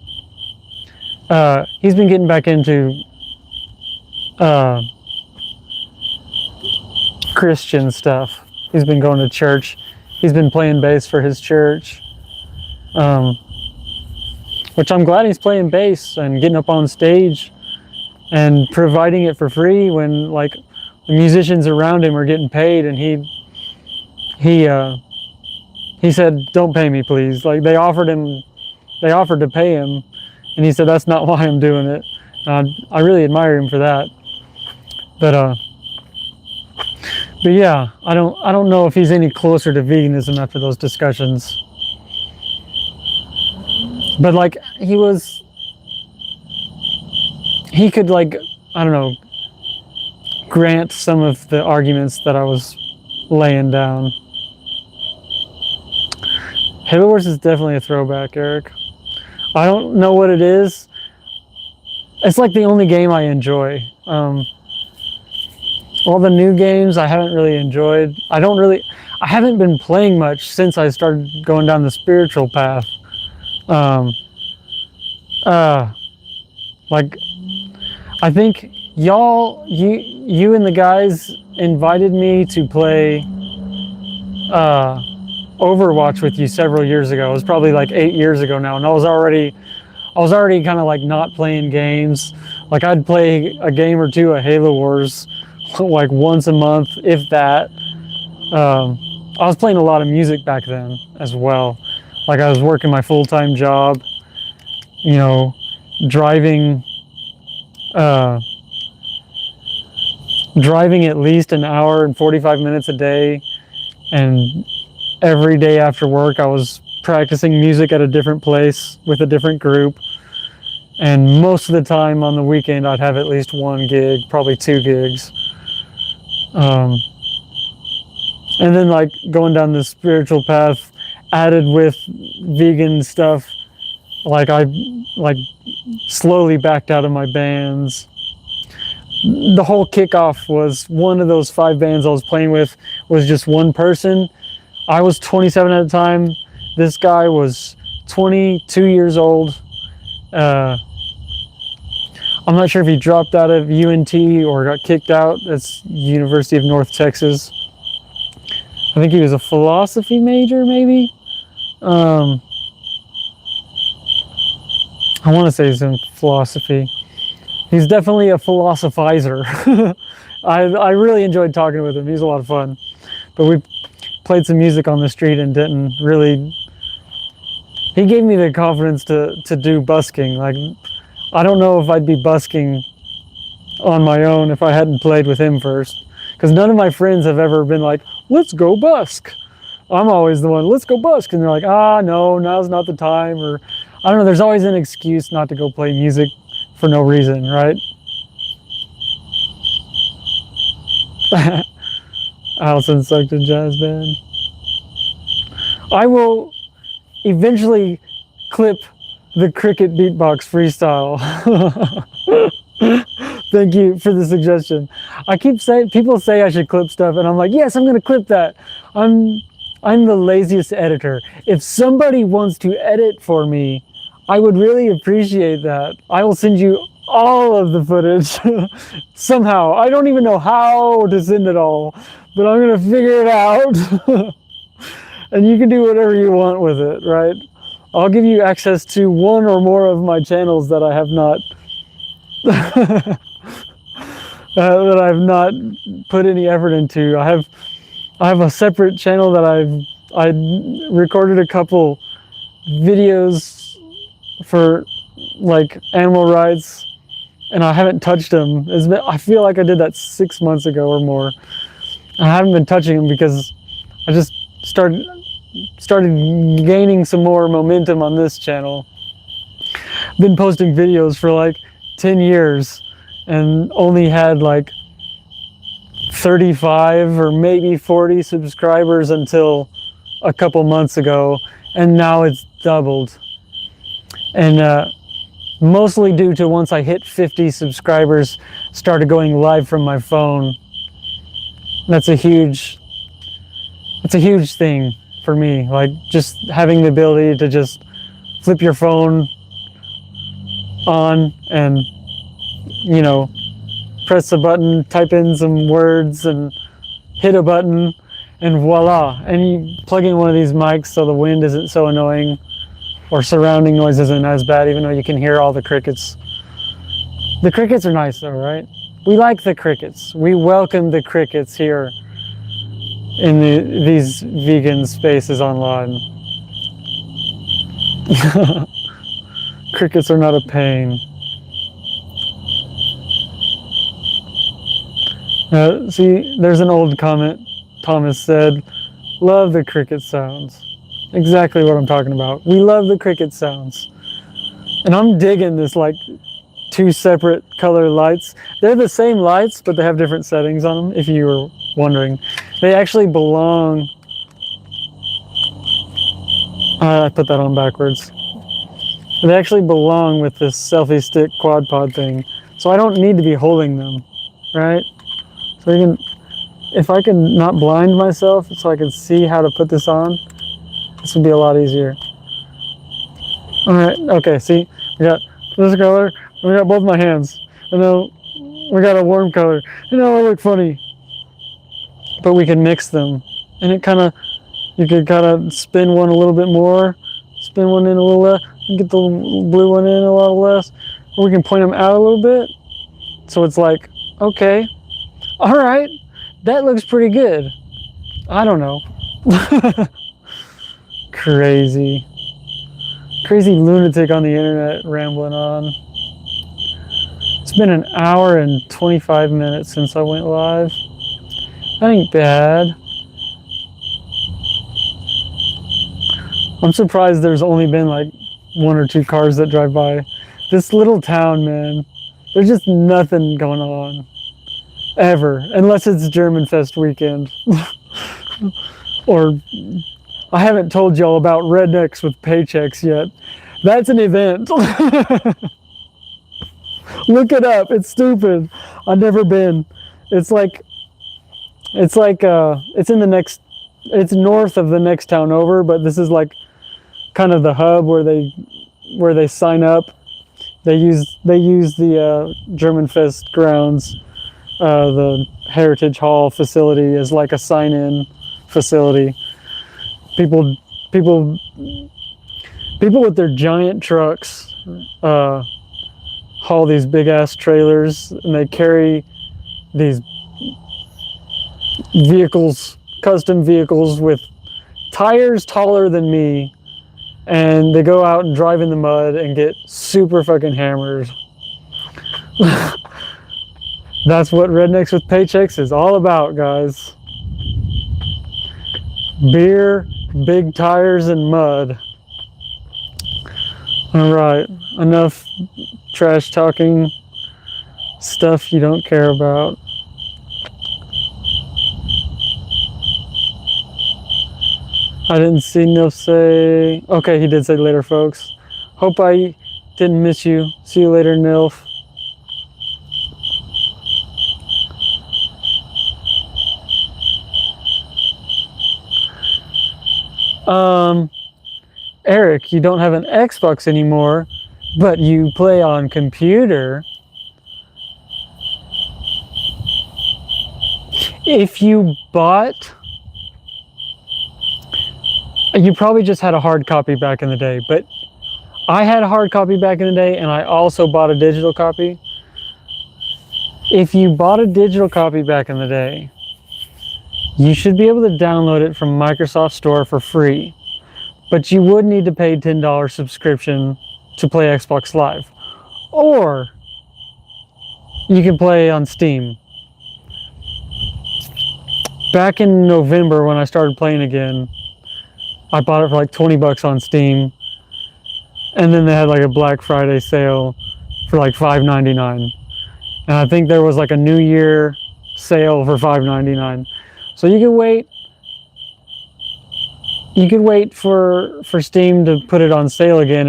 getting back into Christian stuff. He's been going to church. He's been playing bass for his church, which I'm glad he's playing bass and getting up on stage and providing it for free when like the musicians around him are getting paid, and he said, "Don't pay me, please." Like they offered to pay him, and he said, "That's not why I'm doing it." I really admire him for that. But yeah, I don't know if he's any closer to veganism after those discussions. But like he could like, I don't know, grant some of the arguments that I was laying down. Halo Wars is definitely a throwback, Eric. I don't know what it is. It's like the only game I enjoy. All the new games I haven't really enjoyed. I haven't been playing much since I started going down the spiritual path. Like, I think you and the guys invited me to play Overwatch with you several years ago. It was probably like 8 years ago now, and I was already kind of like not playing games. Like I'd play a game or two of Halo Wars like once a month, if that. I was playing a lot of music back then as well. Like I was working my full-time job, you know, driving at least an hour and 45 minutes a day, and every day after work I was practicing music at a different place with a different group, and most of the time on the weekend I'd have at least one gig, probably 2 gigs. And then like going down the spiritual path added with vegan stuff, like I like slowly backed out of my bands. The whole kickoff was one of those 5 bands I was playing with was just one person. I was 27 at the time. This guy was 22 years old. I'm not sure if he dropped out of UNT or got kicked out. That's University of North Texas. I think he was a philosophy major, maybe. I want to say he's in philosophy. He's definitely a philosophizer. I really enjoyed talking with him. He's a lot of fun. But we played some music on the street and didn't really... He gave me the confidence to do busking. Like, I don't know if I'd be busking on my own if I hadn't played with him first. Because none of my friends have ever been like, let's go busk. I'm always the one, let's go busk. And they're like, no, now's not the time. Or, I don't know, there's always an excuse not to go play music for no reason, right? Allison sucked a jazz band. I will eventually clip the cricket beatbox freestyle. Thank you for the suggestion. I keep saying, people say I should clip stuff, and I'm like, yes, I'm going to clip that. I'm the laziest editor. If somebody wants to edit for me, I would really appreciate that. I will send you all of the footage somehow. I don't even know how to send it all, but I'm going to figure it out. And you can do whatever you want with it, right? I'll give you access to one or more of my channels that I have not that I've not put any effort into. I have a separate channel that I recorded a couple videos for like animal rights, and I haven't touched them. I feel like I did that 6 months ago or more. I haven't been touching them because I just started gaining some more momentum on this channel. Been posting videos for like 10 years and only had like 35 or maybe 40 subscribers until a couple months ago, and now it's doubled. And mostly due to once I hit 50 subscribers, started going live from my phone. That's a huge thing for me, like just having the ability to just flip your phone on and, you know, press a button, type in some words and hit a button, and voila. And you plug in one of these mics so the wind isn't so annoying, or surrounding noise isn't as bad, even though you can hear all the crickets. The crickets are nice though, right? We like the crickets. We welcome the crickets here in these vegan spaces online. Crickets are not a pain. See, there's an old comment. Thomas said, love the cricket sounds. Exactly what I'm talking about. We love the cricket sounds. And I'm digging this like 2 separate color lights. They're the same lights, but they have different settings on them, if you were wondering. They actually belong... I put that on backwards. They actually belong with this selfie stick quad pod thing. So I don't need to be holding them, right? So you can, if I can not blind myself so I can see how to put this on, this would be a lot easier. All right, okay, see, we got this color, and we got both my hands, and then we got a warm color. You know, they look funny, but we can mix them, and it kind of, you could kind of spin one a little bit more, spin one in a little less, and get the blue one in a little less, or we can point them out a little bit, so it's like, okay, all right, that looks pretty good. I don't know. Crazy lunatic on the internet rambling on. It's been an hour and 25 minutes since I went live. That ain't bad. I'm surprised there's only been like 1 or 2 cars that drive by. This little town, man, there's just nothing going on. Ever. Unless it's German Fest weekend. Or... I haven't told y'all about rednecks with paychecks yet. That's an event. Look it up. It's stupid. I've never been. It's in the next, it's north of the next town over, but this is like kind of the hub where they sign up. They use the German Fest grounds, the Heritage Hall facility as like a sign-in facility. People with their giant trucks haul these big ass trailers, and they carry these vehicles, custom vehicles with tires taller than me, and they go out and drive in the mud and get super fucking hammered. That's what Rednecks with Paychecks is all about, guys. Beer, big tires, and mud. All right, enough trash talking stuff you don't care about. I didn't see Nilf say... Okay, he did say later, folks. Hope I didn't miss you. See you later, Nilf. Um, Eric, you don't have an Xbox anymore, but you play on computer. If you bought, you probably just had a hard copy back in the day, but I had a hard copy back in the day and I also bought a digital copy. If you bought a digital copy back in the day, you should be able to download it from Microsoft Store for free, but you would need to pay $10 subscription to play Xbox Live. Or you can play on Steam. Back in November when I started playing again, I bought it for like 20 bucks on Steam. And then they had like a Black Friday sale for like $5.99. And I think there was like a New Year sale for $5.99. So you could wait. You could wait for Steam to put it on sale again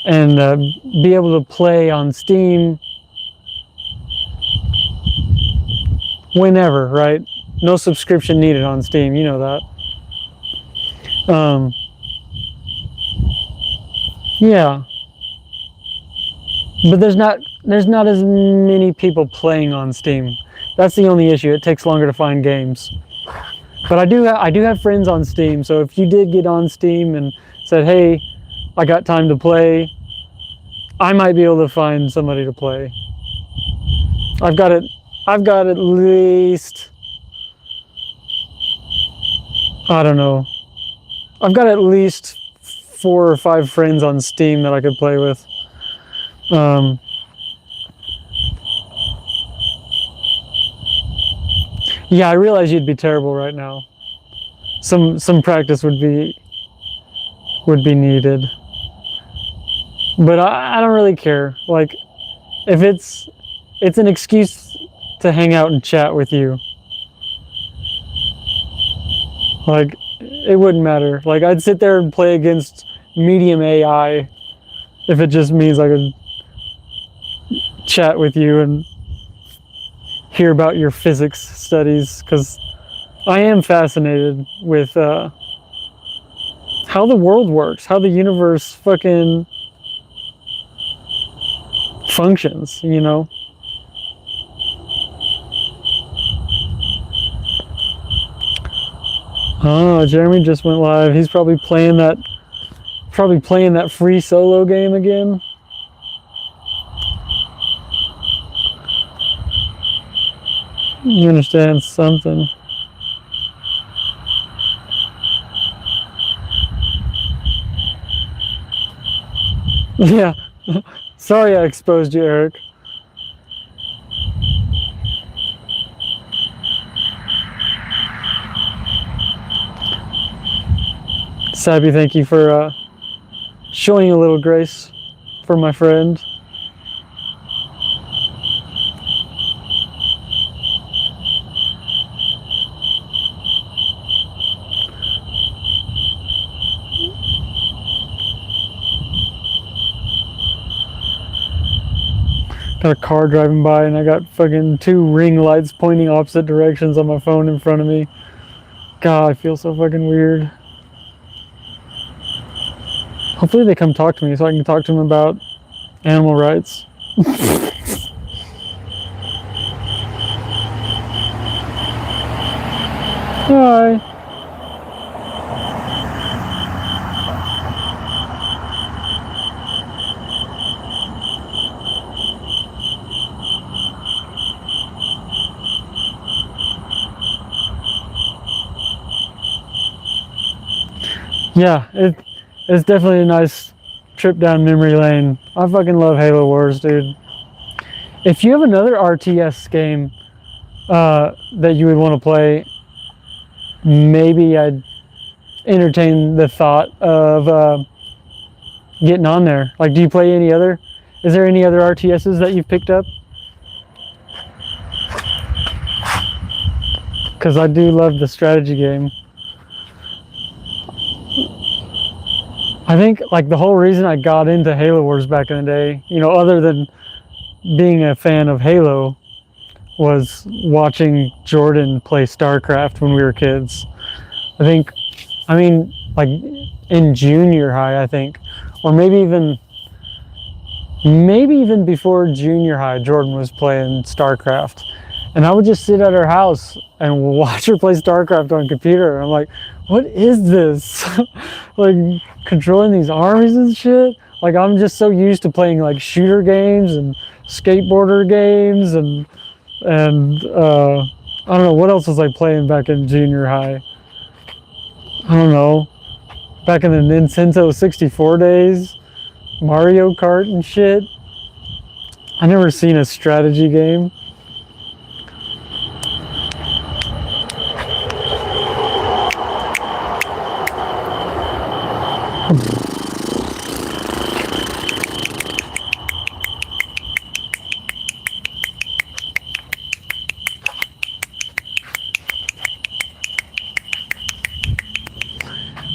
and be able to play on Steam whenever, right? No subscription needed on Steam, you know that. Yeah, but there's not as many people playing on Steam. That's the only issue. It takes longer to find games. But I do have friends on Steam. So if you did get on Steam and said, "Hey, I got time to play," I might be able to find somebody to play. I've got at least, I don't know. I've got at least 4 or 5 friends on Steam that I could play with. Yeah, I realize you'd be terrible right now. Some practice would be needed. But I don't really care. Like, if it's an excuse to hang out and chat with you. Like, it wouldn't matter. Like, I'd sit there and play against medium AI if it just means I could chat with you and hear about your physics studies, because I am fascinated with how the world works, how the universe fucking functions, you know? Oh, Jeremy just went live. He's probably playing that free solo game again. You understand something. Yeah. Sorry I exposed you, Eric. Sabby, thank you for showing a little grace for my friend. Got a car driving by and I got fucking 2 ring lights pointing opposite directions on my phone in front of me. God, I feel so fucking weird. Hopefully they come talk to me so I can talk to them about animal rights. Hi. Yeah, it's definitely a nice trip down memory lane. I fucking love Halo Wars, dude. If you have another RTS game that you would want to play, maybe I'd entertain the thought of getting on there. Like, do you play any other? Is there any other RTSs that you've picked up? Because I do love the strategy game. I think like the whole reason I got into Halo Wars back in the day, you know, other than being a fan of Halo, was watching Jordan play StarCraft when we were kids. I mean, like in junior high, I think, or maybe even before junior high. Jordan was playing StarCraft, and I would just sit at her house and watch her play StarCraft on computer. And I'm like, what is this? Like controlling these armies and shit. Like I'm just so used to playing like shooter games and skateboarder games and I don't know what else was I playing back in junior high. I don't know. Back in the Nintendo 64 days, Mario Kart and shit. I never seen a strategy game.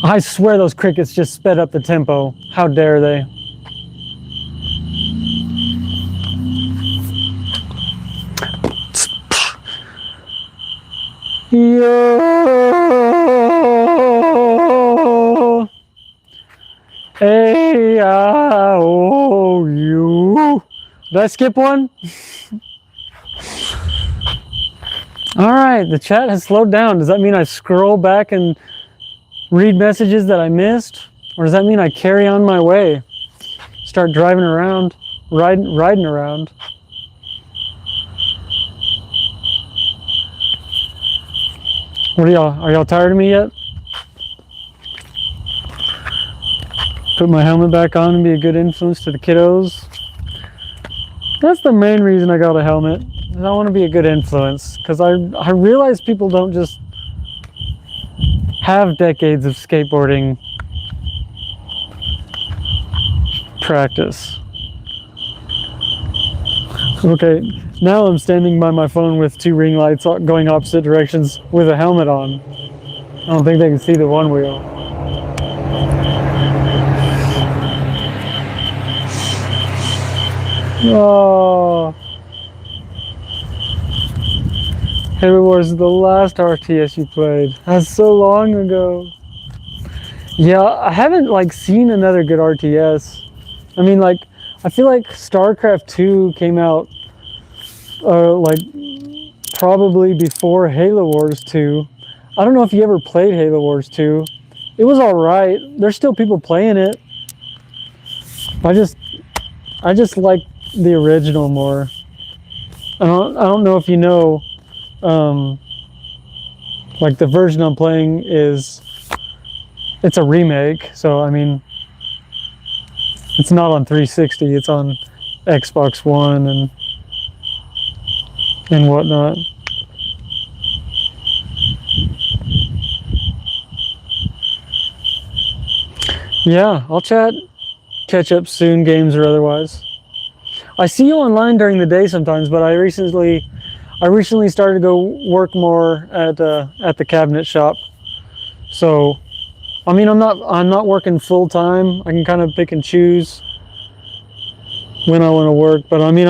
I swear those crickets just sped up the tempo. How dare they? Yo, hey, oh, you. Did I skip one? All right, the chat has slowed down. Does that mean I scroll back and read messages that I missed? Or does that mean I carry on my way? Start driving around, riding around. What are y'all tired of me yet? Put my helmet back on and be a good influence to the kiddos. That's the main reason I got a helmet. I want to be a good influence, because I realize people don't just have decades of skateboarding practice. Okay, now I'm standing by my phone with two ring lights going opposite directions with a helmet on. I don't think they can see the one wheel. Oh, Halo Wars is the last RTS you played. That's so long ago. Yeah, I haven't like seen another good RTS. I mean, like, I feel like StarCraft 2 came out like probably before Halo Wars 2. I don't know if you ever played Halo Wars 2. It was all right. There's still people playing it. I just like the original more. I don't know if you know, like the version I'm playing it's a remake. So I mean, it's not on 360. It's on Xbox One and whatnot. Yeah, I'll catch up soon, games or otherwise. I see you online during the day sometimes, but I recently started to go work more at the cabinet shop. So, I mean, I'm not working full time. I can kind of pick and choose when I want to work, but I mean,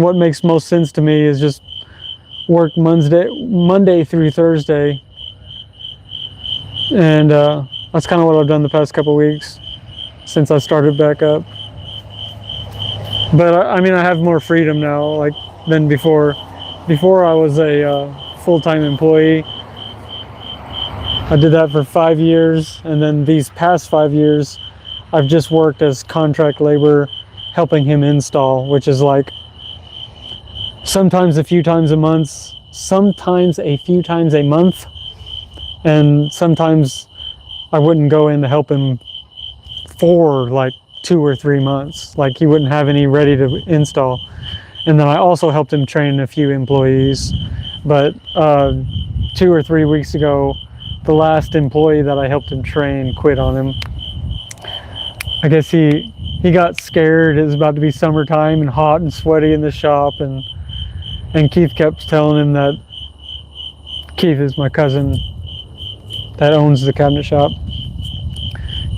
what makes most sense to me is just work Monday through Thursday, and that's kind of what I've done the past couple weeks since I started back up. But I mean, I have more freedom now, like, than before. Before I was a full-time employee. I did that for 5 years, and then these past 5 years, I've just worked as contract labor, helping him install, which is like sometimes a few times a month, and sometimes I wouldn't go in to help him for like 2 or 3 months. Like, he wouldn't have any ready to install. And then I also helped him train a few employees. But 2 or 3 weeks ago, the last employee that I helped him train quit on him. I guess he got scared. It was about to be summertime and hot and sweaty in the shop, and Keith kept telling him that, Keith is my cousin that owns the cabinet shop.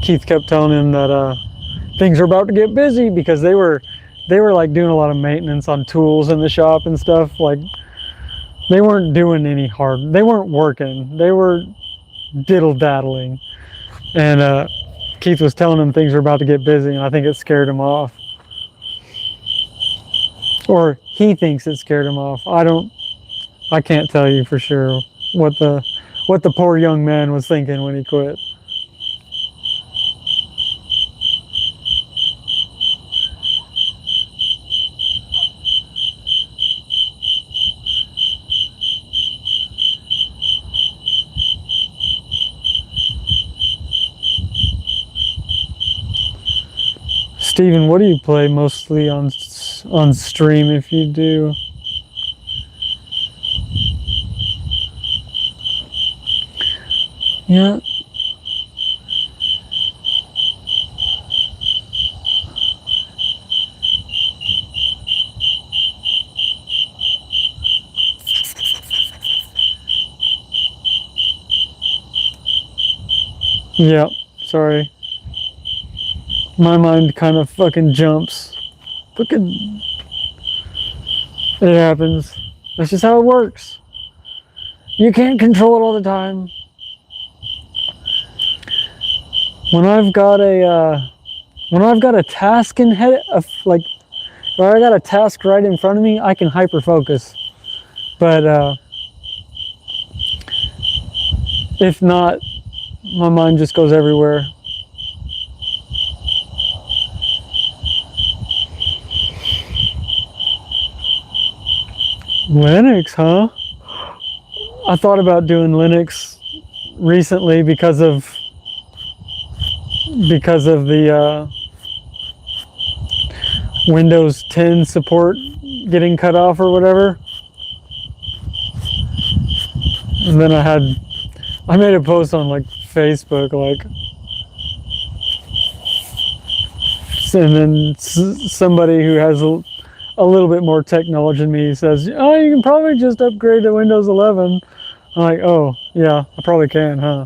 Keith kept telling him that things are about to get busy, because they were like doing a lot of maintenance on tools in the shop and stuff. Like, they weren't doing any they weren't working. They were diddle-daddling. And Keith was telling him things were about to get busy, and I think it scared him off. Or he thinks it scared him off. I can't tell you for sure what the poor young man was thinking when he quit. Steven, what do you play mostly on stream if you do? Yeah. Yeah, sorry. My mind kind of fucking jumps. Fucking, it happens. That's just how it works. You can't control it all the time. When I've got a task in head, like, or I got a task right in front of me, I can hyper focus. But if not, my mind just goes everywhere. Linux, huh? I thought about doing Linux recently because of the Windows 10 support getting cut off or whatever. And then I made a post on like Facebook, like, and then somebody who has a little bit more tech knowledge than me says, oh, you can probably just upgrade to Windows 11. I'm like, oh, yeah, I probably can, huh?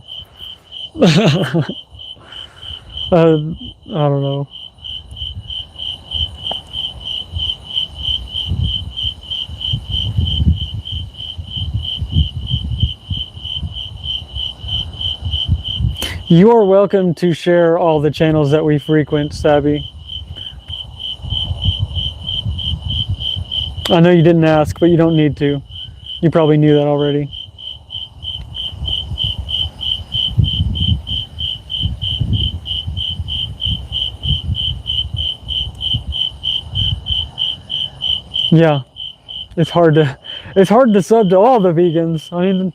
I don't know. You are welcome to share all the channels that we frequent, Sabby. I know you didn't ask, but you don't need to. You probably knew that already. Yeah, it's hard to sub to all the vegans. I mean,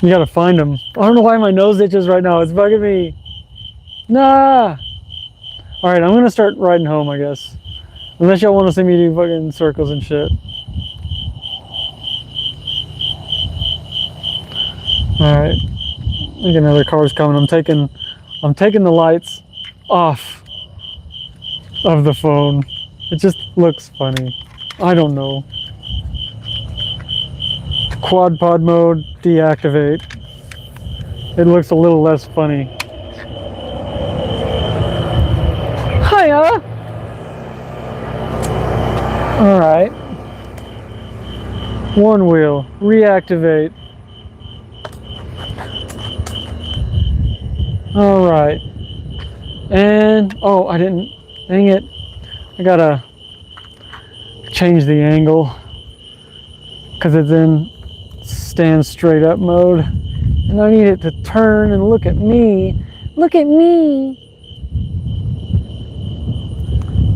you gotta find them. I don't know why my nose itches right now. It's bugging me. Nah. All right, I'm gonna start riding home, I guess. Unless y'all want to see me do fucking circles and shit. All right. I think another car's coming. I'm taking the lights off of the phone. It just looks funny. I don't know. Quad pod mode, deactivate. It looks a little less funny. Hiya! All right. One wheel, reactivate. All right. And, oh, I didn't, dang it. I gotta change the angle because it's in stand straight up mode. And I need it to turn and look at me. Look at me.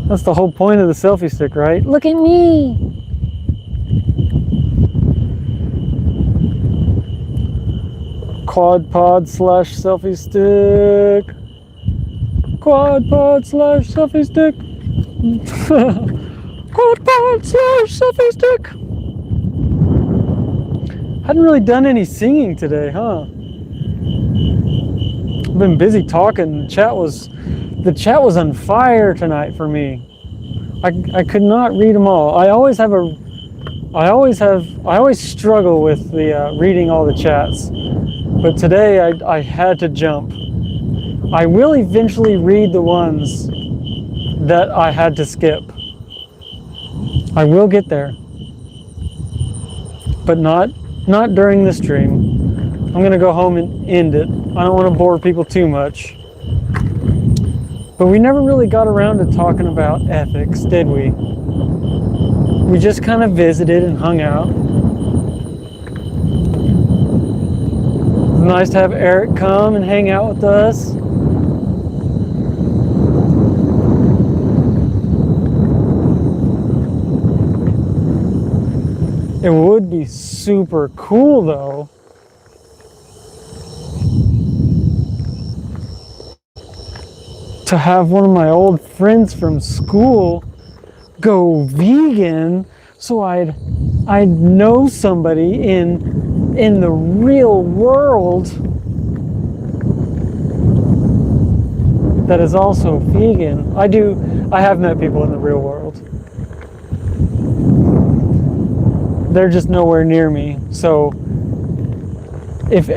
That's the whole point of the selfie stick, right? Look at me. Quad pod / selfie stick. Quad pod / selfie stick. Quad pod / selfie stick. Hadn't really done any singing today, huh? I've been busy talking. The chat was on fire tonight for me. I could not read them all. I always struggle with the reading all the chats. But today I had to jump. I will eventually read the ones that I had to skip. I will get there. But not during the stream. I'm gonna go home and end it. I don't want to bore people too much. But we never really got around to talking about ethics, did we? We just kind of visited and hung out. It's nice to have Eric come and hang out with us. It would be super cool though to have one of my old friends from school go vegan, so I'd know somebody in the real world that is also vegan. I have met people in the real world. They're just nowhere near me. So if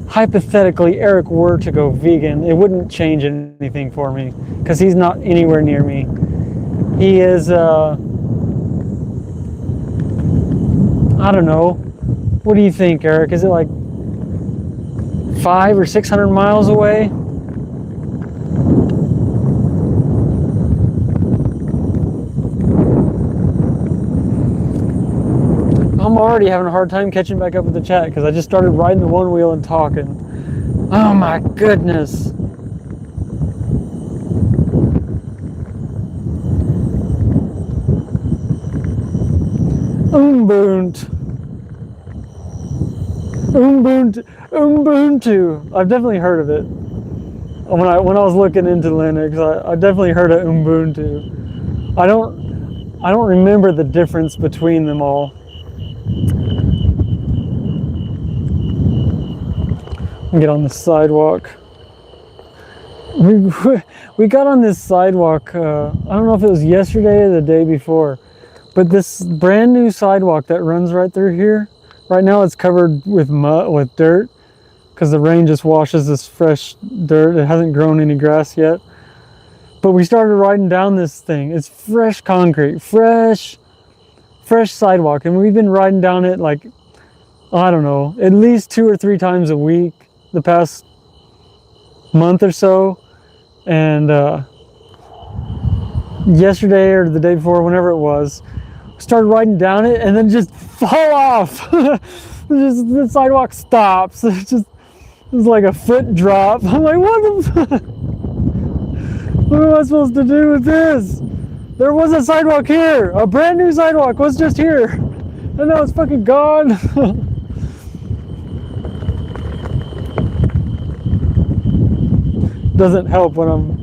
hypothetically Eric were to go vegan, it wouldn't change anything for me because he's not anywhere near me. He is, I don't know. What do you think, Eric? Is it like 500 or 600 miles away? I'm already having a hard time catching back up with the chat because I just started riding the one wheel and talking. Oh my goodness. Ubuntu. I've definitely heard of it. When I was looking into Linux, I definitely heard of Ubuntu. I don't remember the difference between them all. Get on the sidewalk. We got on this sidewalk, I don't know if it was yesterday or the day before, but this brand new sidewalk that runs right through here, right now it's covered with mud, with dirt, because the rain just washes this fresh dirt. It hasn't grown any grass yet. But we started riding down this thing. It's fresh concrete, fresh sidewalk, and we've been riding down it like, I don't know, at least 2 or 3 times a week the past month or so. And yesterday or the day before, whenever it was, started riding down it and then just fall off. The sidewalk stops. It's like a foot drop. I'm like, what am I supposed to do with this? There was a sidewalk here. A brand new sidewalk was just here. And now it's fucking gone. Doesn't help when I'm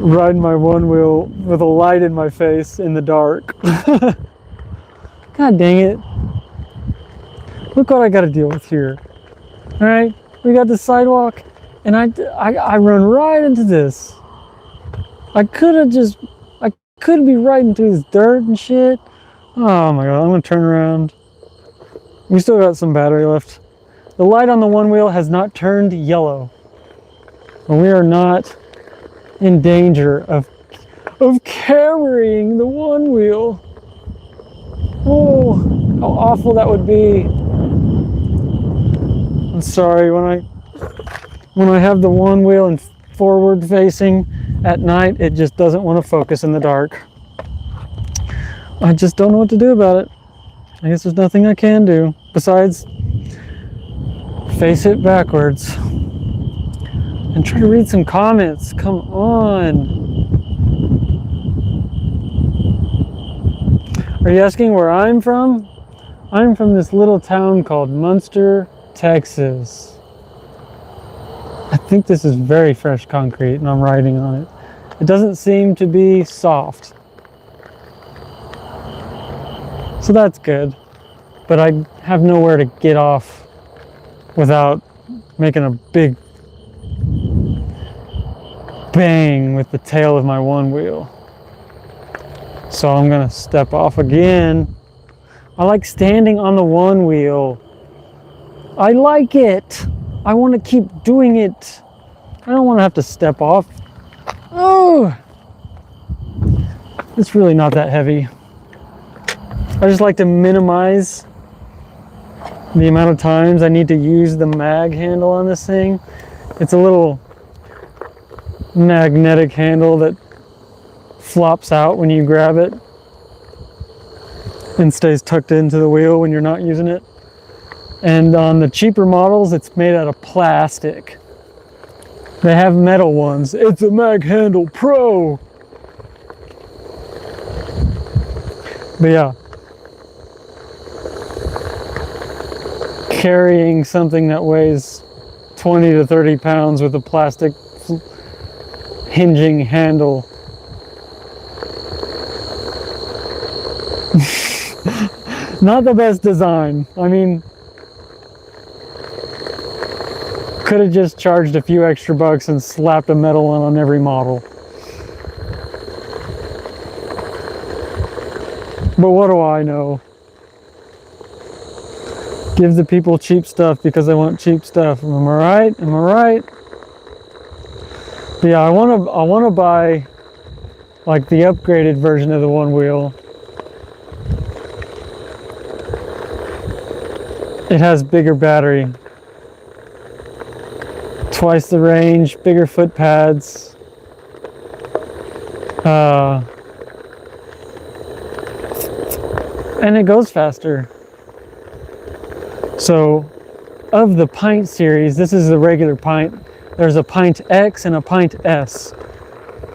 riding my one wheel with a light in my face in the dark. God dang it. Look what I gotta deal with here. Alright, we got the sidewalk and I run right into this. I could be right into this dirt and shit. Oh my god, I'm gonna turn around. We still got some battery left. The light on the one wheel has not turned yellow. And we are not in danger of carrying the one wheel. Oh, how awful that would be. I'm sorry, when I have the one wheel and forward facing at night, it just doesn't want to focus in the dark. I just don't know what to do about it. I guess there's nothing I can do besides face it backwards and try to read some comments. Come on. Are you asking where I'm from? I'm from this little town called Munster, Texas. I think this is very fresh concrete and I'm riding on it. It doesn't seem to be soft. So that's good. But I have nowhere to get off without making a big bang with the tail of my one wheel. So I'm gonna step off again. I like standing on the one wheel. I like it. I want to keep doing it. I don't want to have to step off. Oh, it's really not that heavy. I just like to minimize the amount of times I need to use the mag handle on this thing. It's a little magnetic handle that flops out when you grab it and stays tucked into the wheel when you're not using it. And on the cheaper models, it's made out of plastic. They have metal ones. It's a Mag Handle Pro. But yeah, carrying something that weighs 20 to 30 pounds with a plastic hinging handle. Not the best design. I mean, could have just charged a few extra bucks and slapped a metal one on every model. But what do I know? Give the people cheap stuff because they want cheap stuff. Am I right? Am I right? But yeah, I want to buy like the upgraded version of the one wheel. It has bigger battery, twice the range, bigger foot pads. And it goes faster. So, of the Pint series, this is the regular Pint. There's a Pint X and a Pint S.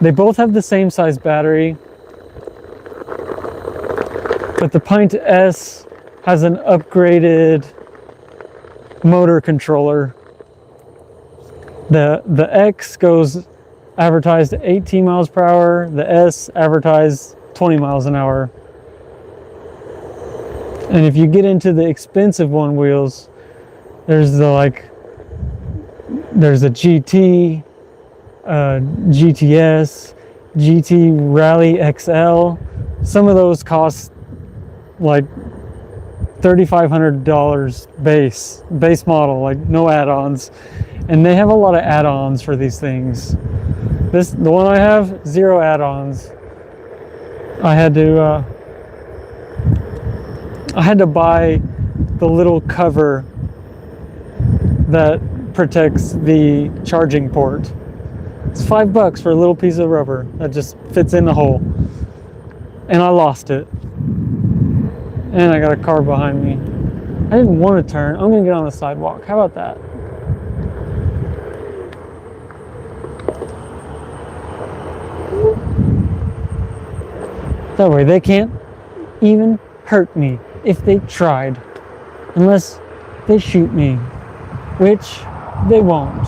They both have the same size battery, but the Pint S has an upgraded motor controller. The X goes advertised 18 miles per hour. The S advertised 20 miles an hour. And if you get into the expensive one wheels, there's the GT, GTS, GT Rally XL. Some of those cost like $3,500 base model, like no add-ons. And they have a lot of add-ons for these things. The one I have, 0 add-ons. I had to buy the little cover that protects the charging port. It's $5 for a little piece of rubber that just fits in the hole. And I lost it. And I got a car behind me. I didn't want to turn. I'm gonna get on the sidewalk. How about that? That way they can't even hurt me if they tried, unless they shoot me, which they won't.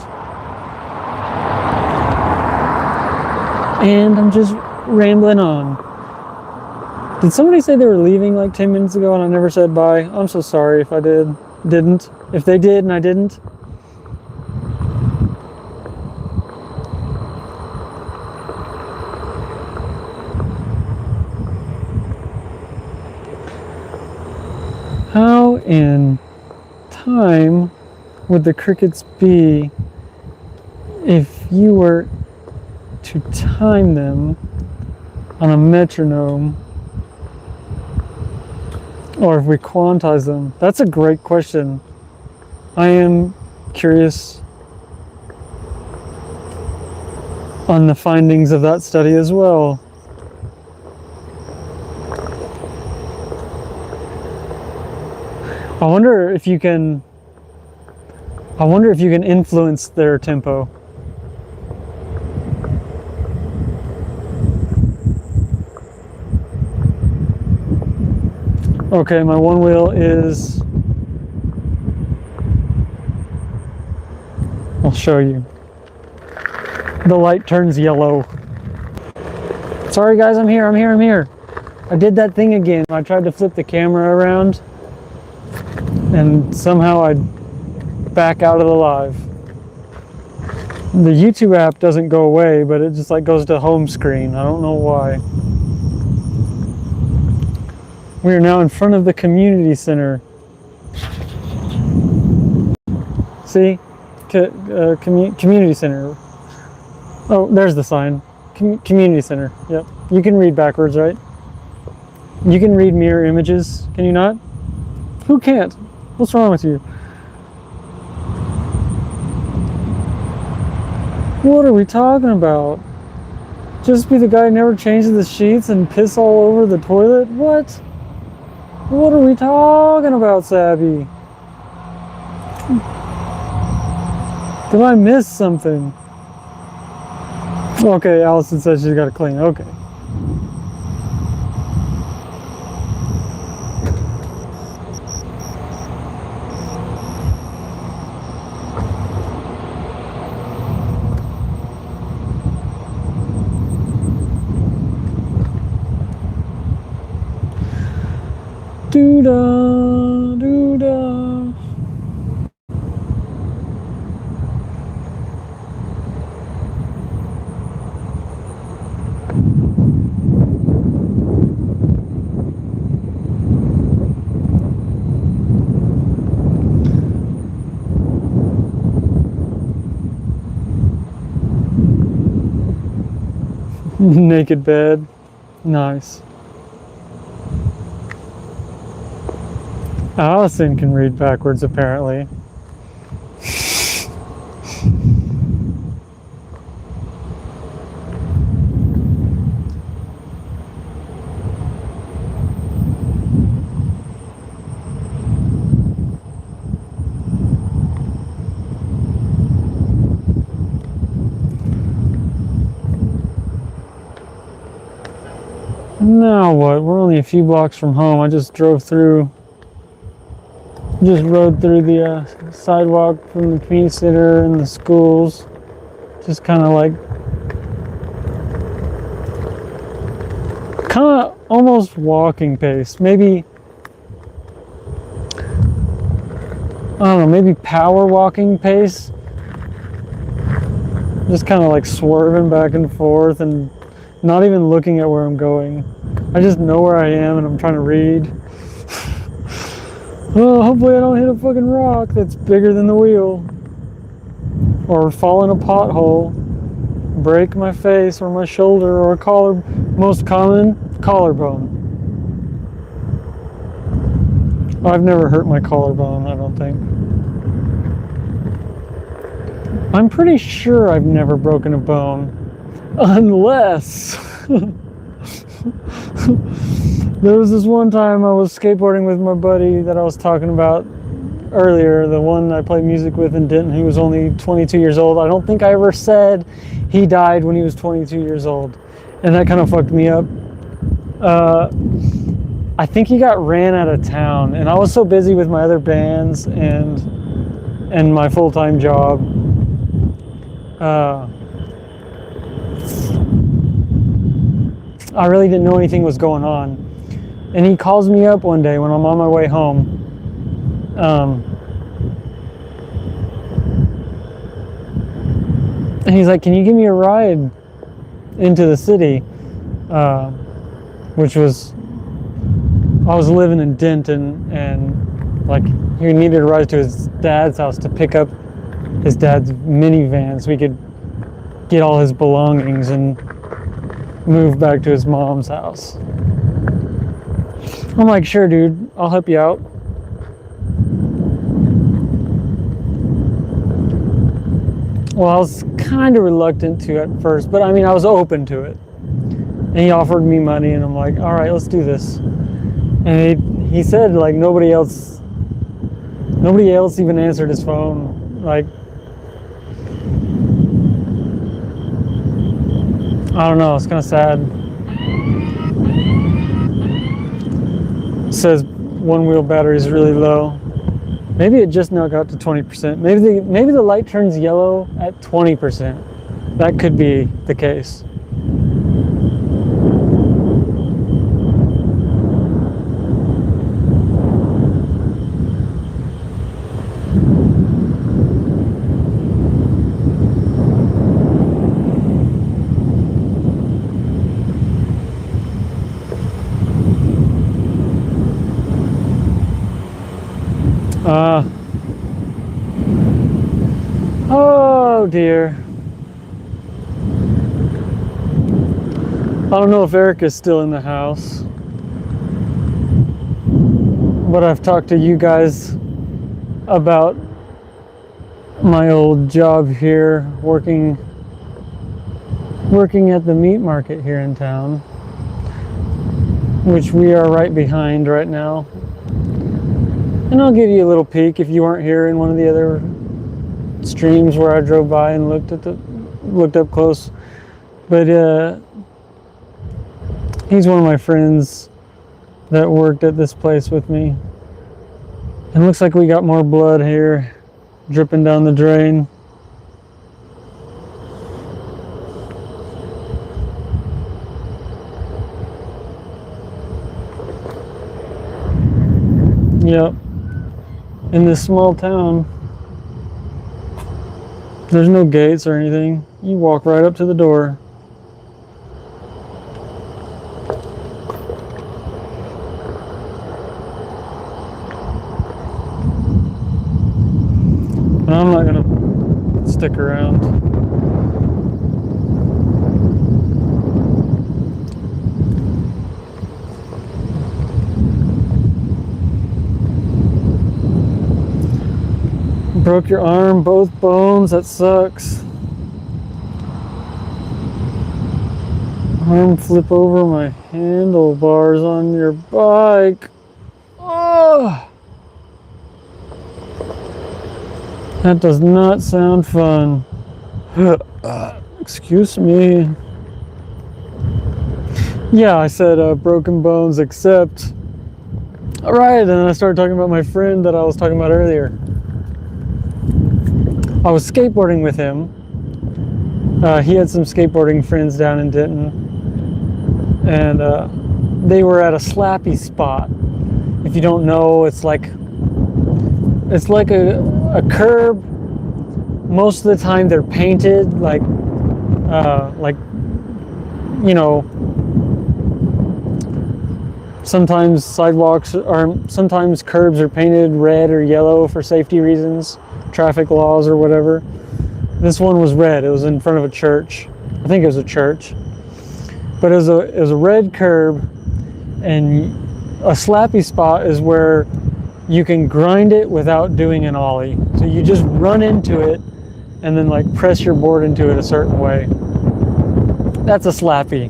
And I'm just rambling on. Did somebody say they were leaving like 10 minutes ago and I never said bye? I'm so sorry if I didn't. If they did and I didn't. How in time would the crickets be if you were to time them on a metronome, or if we quantize them? That's a great question. I am curious on the findings of that study as well. I wonder if you can influence their tempo. Okay, my one wheel is, I'll show you. The light turns yellow. Sorry guys, I'm here. I did that thing again. I tried to flip the camera around and somehow I'd back out of the live. The YouTube app doesn't go away, but it just like goes to home screen. I don't know why. We are now in front of the community center. See? Community center. Oh, there's the sign. Community center. Yep. You can read backwards, right? You can read mirror images, can you not? Who can't? What's wrong with you? What are we talking about? Just be the guy who never changes the sheets and piss all over the toilet? What? What are we talking about, Sabby? Did I miss something? Okay, Allison says she's got to clean. Okay. Doo-da, doo-da. Naked bed. Nice. Allison can read backwards, apparently. Now what? We're only a few blocks from home. I just rode through the sidewalk from the community center and the schools. Just kind of almost walking pace. Maybe, I don't know, maybe power walking pace. Just kind of like swerving back and forth and not even looking at where I'm going. I just know where I am and I'm trying to read. Oh, hopefully I don't hit a fucking rock that's bigger than the wheel. Or fall in a pothole, break my face or my shoulder or most common, collarbone. I've never hurt my collarbone, I don't think. I'm pretty sure I've never broken a bone. Unless... There was this one time I was skateboarding with my buddy that I was talking about earlier, the one I played music with in Denton, who was only 22 years old. I don't think I ever said he died when he was 22 years old, and that kind of fucked me up. I think he got ran out of town, and I was so busy with my other bands and my full-time job. I really didn't know anything was going on. And he calls me up one day when I'm on my way home. And he's like, can you give me a ride into the city? Which was, I was living in Denton, and like he needed a ride to his dad's house to pick up his dad's minivan so we could get all his belongings and move back to his mom's house. I'm like, sure, dude, I'll help you out. Well, I was kind of reluctant to at first, but I mean, I was open to it. And he offered me money, and I'm like, all right, let's do this. And he said, like, nobody else even answered his phone. Like, I don't know, it's kind of sad. It says one wheel battery is really low. Maybe it just now got to 20%. Maybe the light turns yellow at 20%. That could be the case. Oh dear. I don't know if Eric is still in the house. but I've talked to you guys about my old job here, working at the meat market here in town, which we are right behind right now. And I'll give you a little peek if you weren't here in one of the other streams where I drove by and looked up close. But he's one of my friends that worked at this place with me. And looks like we got more blood here dripping down the drain. Yep. In this small town, there's no gates or anything. You walk right up to the door. But I'm not gonna stick around. Broke your arm, both bones, that sucks. Arm flip over my handlebars on your bike. Oh, that does not sound fun. Excuse me. Yeah, I said broken bones except. All right, and then I started talking about my friend that I was talking about earlier. I was skateboarding with him. He had some skateboarding friends down in Denton, and they were at a slappy spot. If you don't know, it's like a curb. Most of the time they're painted like you know. Sometimes sometimes curbs are painted red or yellow for safety reasons, traffic laws or whatever. This one was red. It was in front of a church. I think it was a church. But it was a red curb, and a slappy spot is where you can grind it without doing an ollie. So you just run into it and then like press your board into it a certain way. That's a slappy,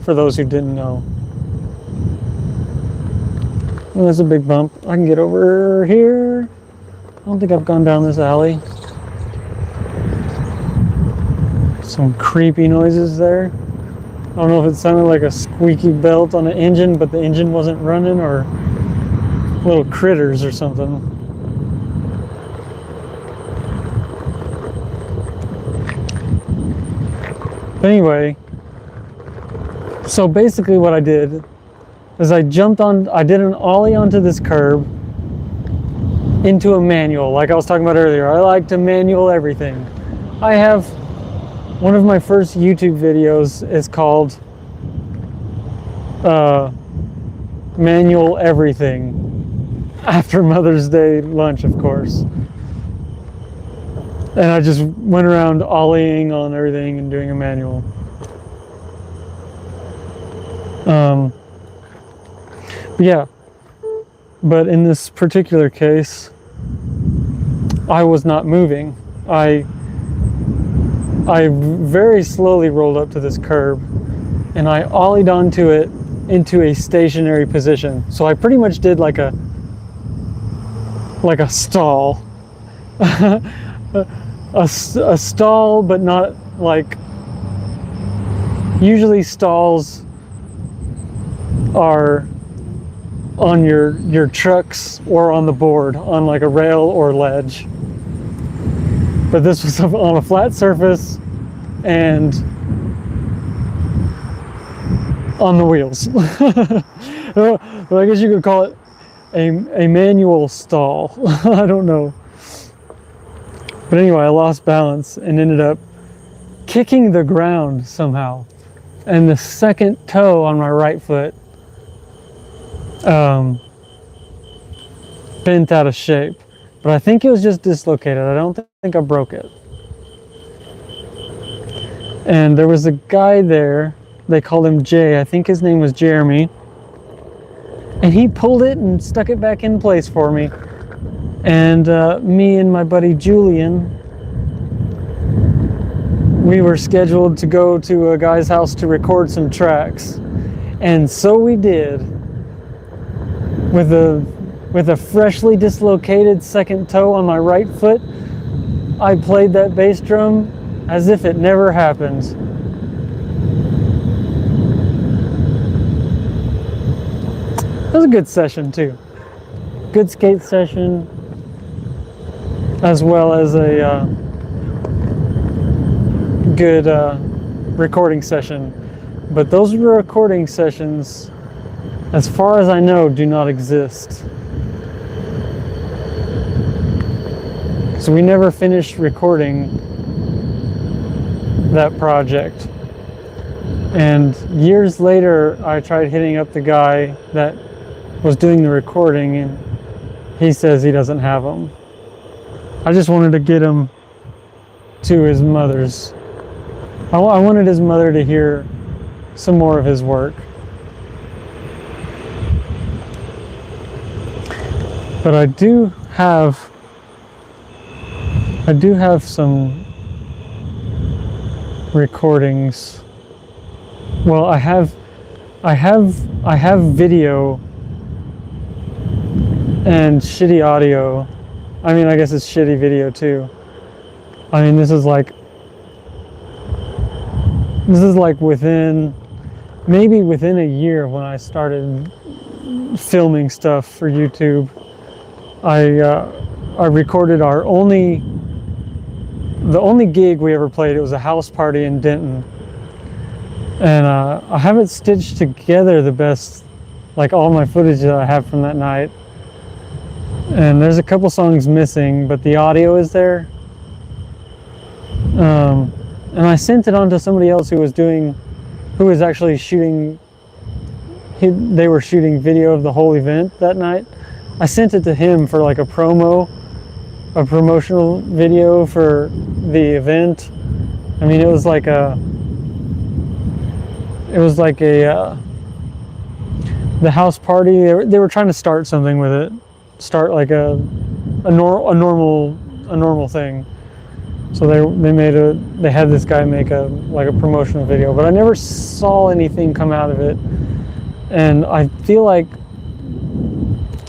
for those who didn't know. Well, that's a big bump. I can get over here. I don't think I've gone down this alley. Some creepy noises there. I don't know if it sounded like a squeaky belt on an engine, but the engine wasn't running, or little critters or something. But anyway, so basically what I did is I did an ollie onto this curb into a manual, like I was talking about earlier. I like to manual everything. I have one of my first YouTube videos is called Manual Everything, after Mother's Day lunch, of course. And I just went around ollieing on everything and doing a manual. Yeah, but in this particular case, I was not moving. I very slowly rolled up to this curb, and I ollied onto it into a stationary position. So I pretty much did like a stall, a stall, but not like. Usually stalls are on your trucks or on the board on like a rail or ledge, but this was on a flat surface and on the wheels. Well, I guess you could call it a manual stall. I don't know, but anyway, I lost balance and ended up kicking the ground somehow, and the second toe on my right foot bent out of shape, but I think it was just dislocated. I don't think I broke it. And there was a guy there, they called him Jay, I think his name was Jeremy, And he pulled it and stuck it back in place for me. And me and my buddy Julian, we were scheduled to go to a guy's house to record some tracks. And so we did. With a freshly dislocated second toe on my right foot, I played that bass drum as if it never happened. It was a good session too. Good skate session, as well as a good recording session. But those recording sessions, as far as I know, do not exist. So we never finished recording that project. And years later, I tried hitting up the guy that was doing the recording, and he says he doesn't have them. I just wanted to get him to his mother's. I wanted his mother to hear some more of his work. But I do have some recordings. Well, I have video and shitty audio. I mean, I guess it's shitty video too. I mean, this is like maybe within a year when I started filming stuff for YouTube. I recorded the only gig we ever played. It was a house party in Denton, and I haven't stitched together the best, like all my footage that I have from that night. And there's a couple songs missing, but the audio is there. And I sent it on to somebody else who was actually shooting. They were shooting video of the whole event that night. I sent it to him for like a promotional video for the event. I mean, it was like the house party. They were trying to start something with it, start like a normal thing. So they had this guy make a promotional video, but I never saw anything come out of it. And I feel like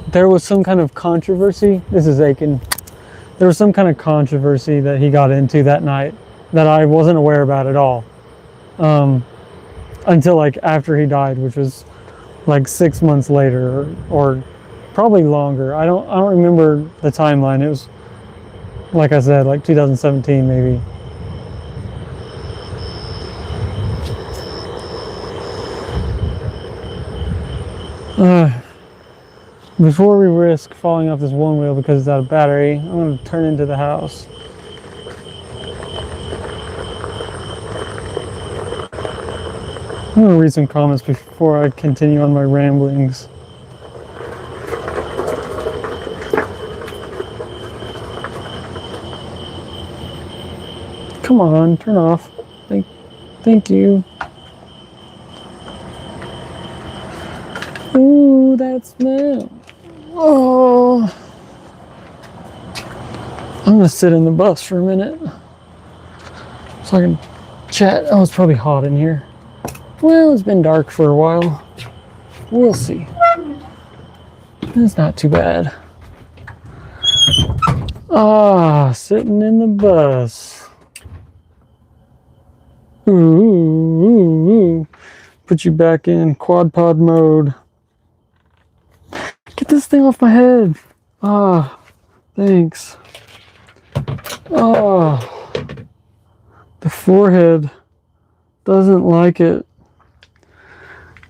there was some kind of controversy. This is Aiken. There was some kind of controversy that he got into that night that I wasn't aware about at all. Until like after he died, which was like 6 months later or probably longer. I don't remember the timeline. It was, like I said, like 2017 maybe. Before we risk falling off this one wheel because it's out of battery, I'm going to turn into the house. I'm going to read some comments before I continue on my ramblings. Come on, turn off. Thank you. Ooh, that smell. Oh. I'm gonna sit in the bus for a minute so I can chat. Oh, it's probably hot in here. Well, it's been dark for a while. We'll see. It's not too bad. Ah, sitting in the bus. Ooh. Put you back in quad pod mode. Get this thing off my head. Ah, thanks. Ah, the forehead doesn't like it.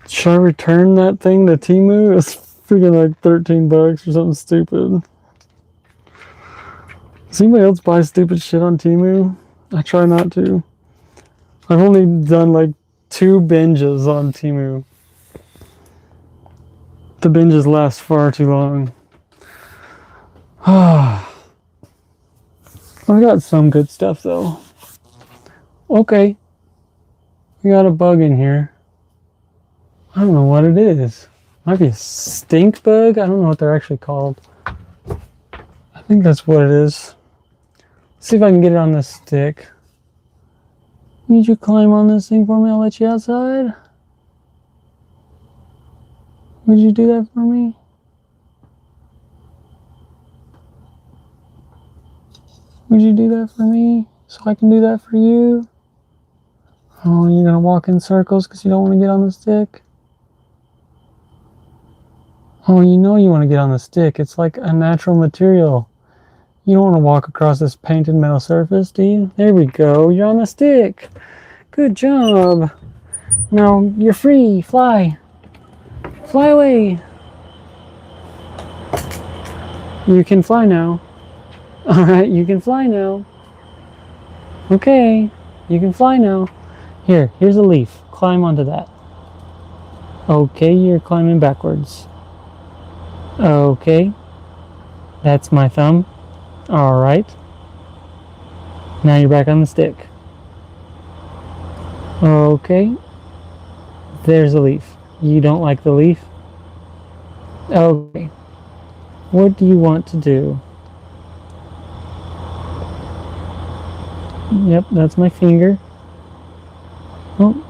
Should I return that thing to Temu? It's freaking like $13 or something stupid. Does anybody else buy stupid shit on Temu? I try not to. I've only done like 2 binges on Temu. The binges last far too long. I've got some good stuff though. Okay. We got a bug in here. I don't know what it is. Might be a stink bug. I don't know what they're actually called. I think that's what it is. Let's see if I can get it on this stick. Need you climb on this thing for me? I'll let you outside. Would you do that for me? Would you do that for me? So I can do that for you? Oh, you're gonna walk in circles because you don't want to get on the stick? Oh, you know you want to get on the stick. It's like a natural material. You don't want to walk across this painted metal surface, do you? There we go. You're on the stick. Good job. Now you're free. Fly. Fly away. You can fly now. All right, you can fly now. Okay, you can fly now. Here's a leaf. Climb onto that. Okay, you're climbing backwards. Okay, that's my thumb. All right. Now you're back on the stick. Okay, there's a leaf. You don't like the leaf? Okay. What do you want to do? Yep, that's my finger. Oh,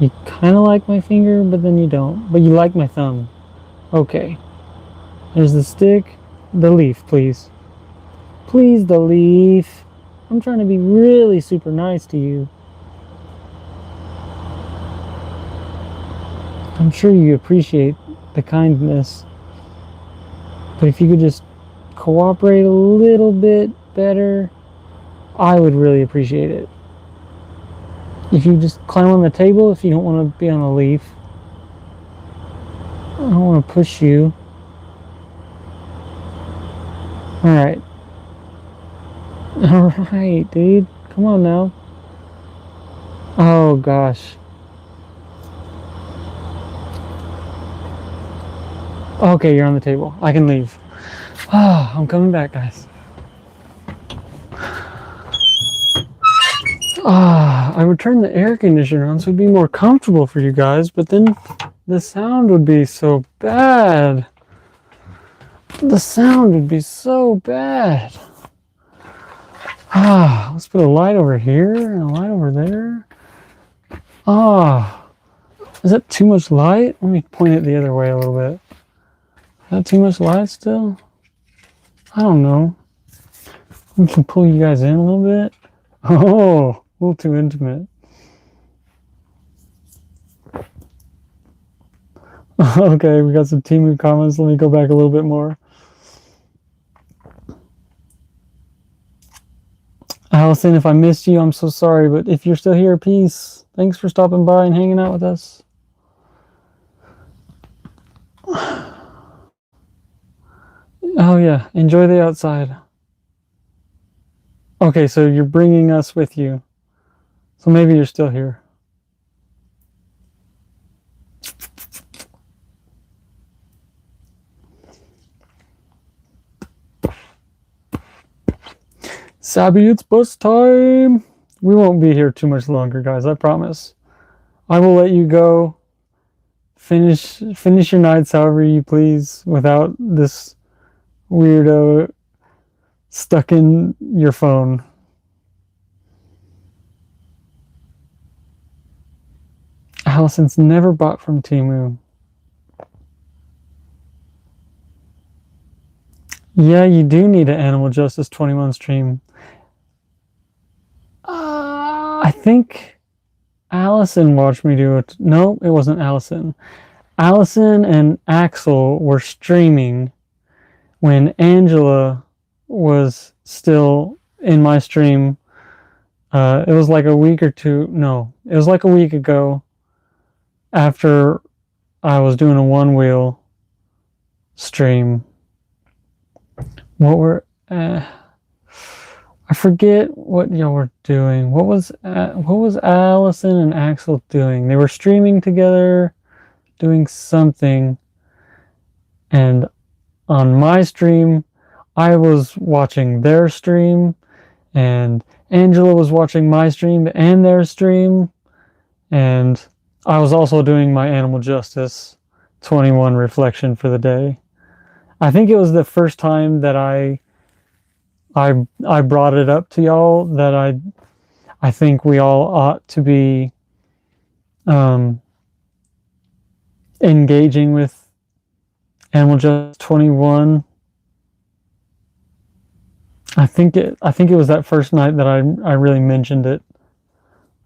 you kind of like my finger, but then you don't. But you like my thumb. Okay. There's the stick. The leaf, please. Please, the leaf. I'm trying to be really super nice to you. I'm sure you appreciate the kindness. But if you could just cooperate a little bit better, I would really appreciate it. If you just climb on the table, if you don't want to be on the leaf. I don't want to push you. Alright. Alright, dude. Come on now. Oh, gosh. Okay, you're on the table. I can leave. Ah, I'm coming back, guys. I would turn the air conditioner on so it'd be more comfortable for you guys, but then the sound would be so bad. The sound would be so bad. Let's put a light over here and a light over there. Is that too much light? Let me point it the other way a little bit. Is that too much light still? I don't know. We can pull you guys in a little bit. Oh, a little too intimate. Okay, we got some Temu comments. Let me go back a little bit more. Allison, if I missed you, I'm so sorry, but if you're still here, peace. Thanks for stopping by and hanging out with us. Oh yeah, enjoy the outside. Okay, so you're bringing us with you. So maybe you're still here. Sabby, it's bus time. We won't be here too much longer, guys, I promise. I will let you go. Finish your nights however you please without this weirdo stuck in your phone. Allison's never bought from Temu. Yeah, you do need an Animal Justice 21 stream. I think Allison watched me do it. No, it wasn't Allison. Allison and Axel were streaming when Angela was still in my stream. It was like a week or two. No, it was like a week ago after I was doing a one wheel stream. What were I forget what y'all were doing. What was Allison and Axel doing? They were streaming together, doing something, and on my stream, I was watching their stream, and Angela was watching my stream and their stream, and I was also doing my Animal Justice 21 reflection for the day. I think it was the first time that I brought it up to y'all that I think we all ought to be engaging with Animal Justice 21. I think it was that first night that I really mentioned it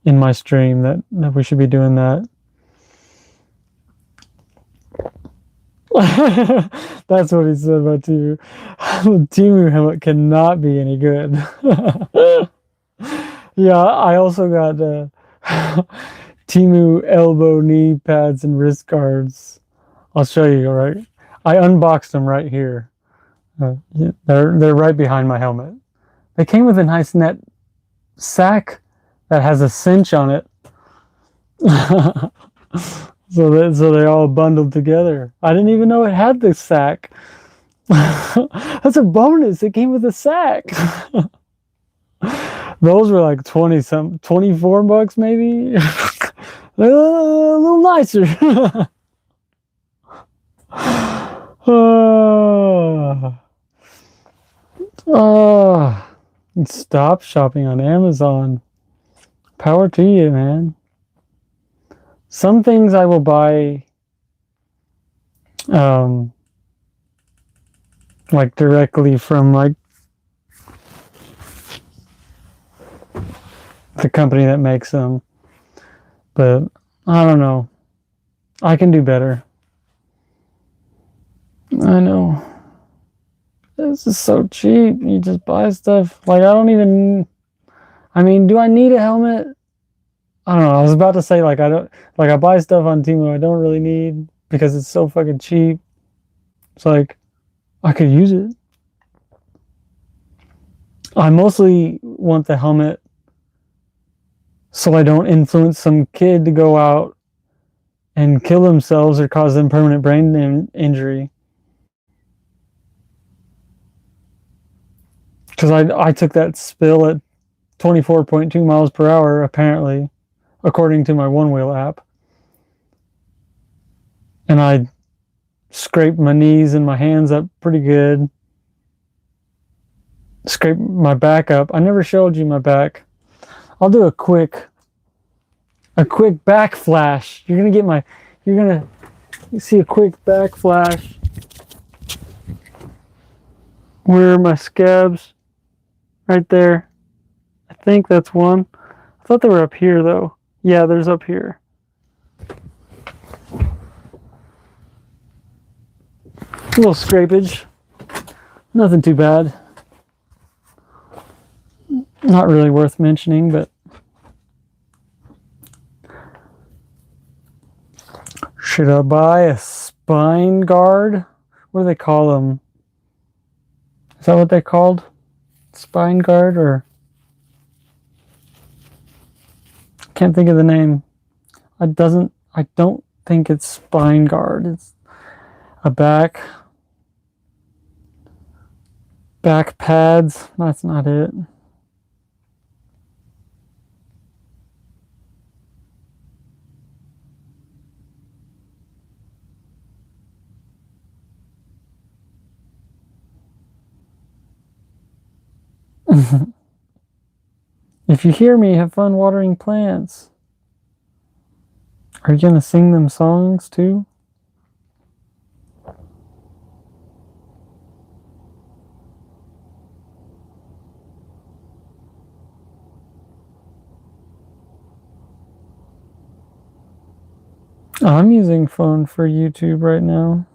in my stream that we should be doing that. That's what he said about Timu. Timu helmet cannot be any good. Yeah, I also got Timu elbow, knee pads, and wrist guards. I'll show you. All right, I unboxed them right here. Yeah, they're right behind my helmet. They came with a nice net sack that has a cinch on it. So they're all bundled together. I didn't even know it had the sack. That's a bonus. It came with a sack. Those were like 24 bucks maybe. A little nicer. Stop shopping on Amazon. Power to you, man. Some things I will buy like directly from like the company that makes them. But I don't know. I can do better. I know. This is so cheap. You just buy stuff. Like, I mean, do I need a helmet? I don't know. I was about to say, like, I buy stuff on Temu I don't really need because it's so fucking cheap. It's like, I could use it. I mostly want the helmet so I don't influence some kid to go out and kill themselves or cause them permanent brain injury. Because I took that spill at 24.2 miles per hour, apparently, according to my One Wheel app. And I scraped my knees and my hands up pretty good. Scraped my back up. I never showed you my back. I'll do a quick back flash. You're gonna see a quick back flash. Where are my scabs? Right there. I think that's one. I thought they were up here though. Yeah, there's up here. A little scrapage. Nothing too bad. Not really worth mentioning, but should I buy a spine guard? What do they call them? Is that what they called? Spine guard, or can't think of the name. I don't think it's spine guard. It's a back pads. That's not it. If you hear me, have fun watering plants. Are you gonna sing them songs too? I'm using phone for YouTube right now.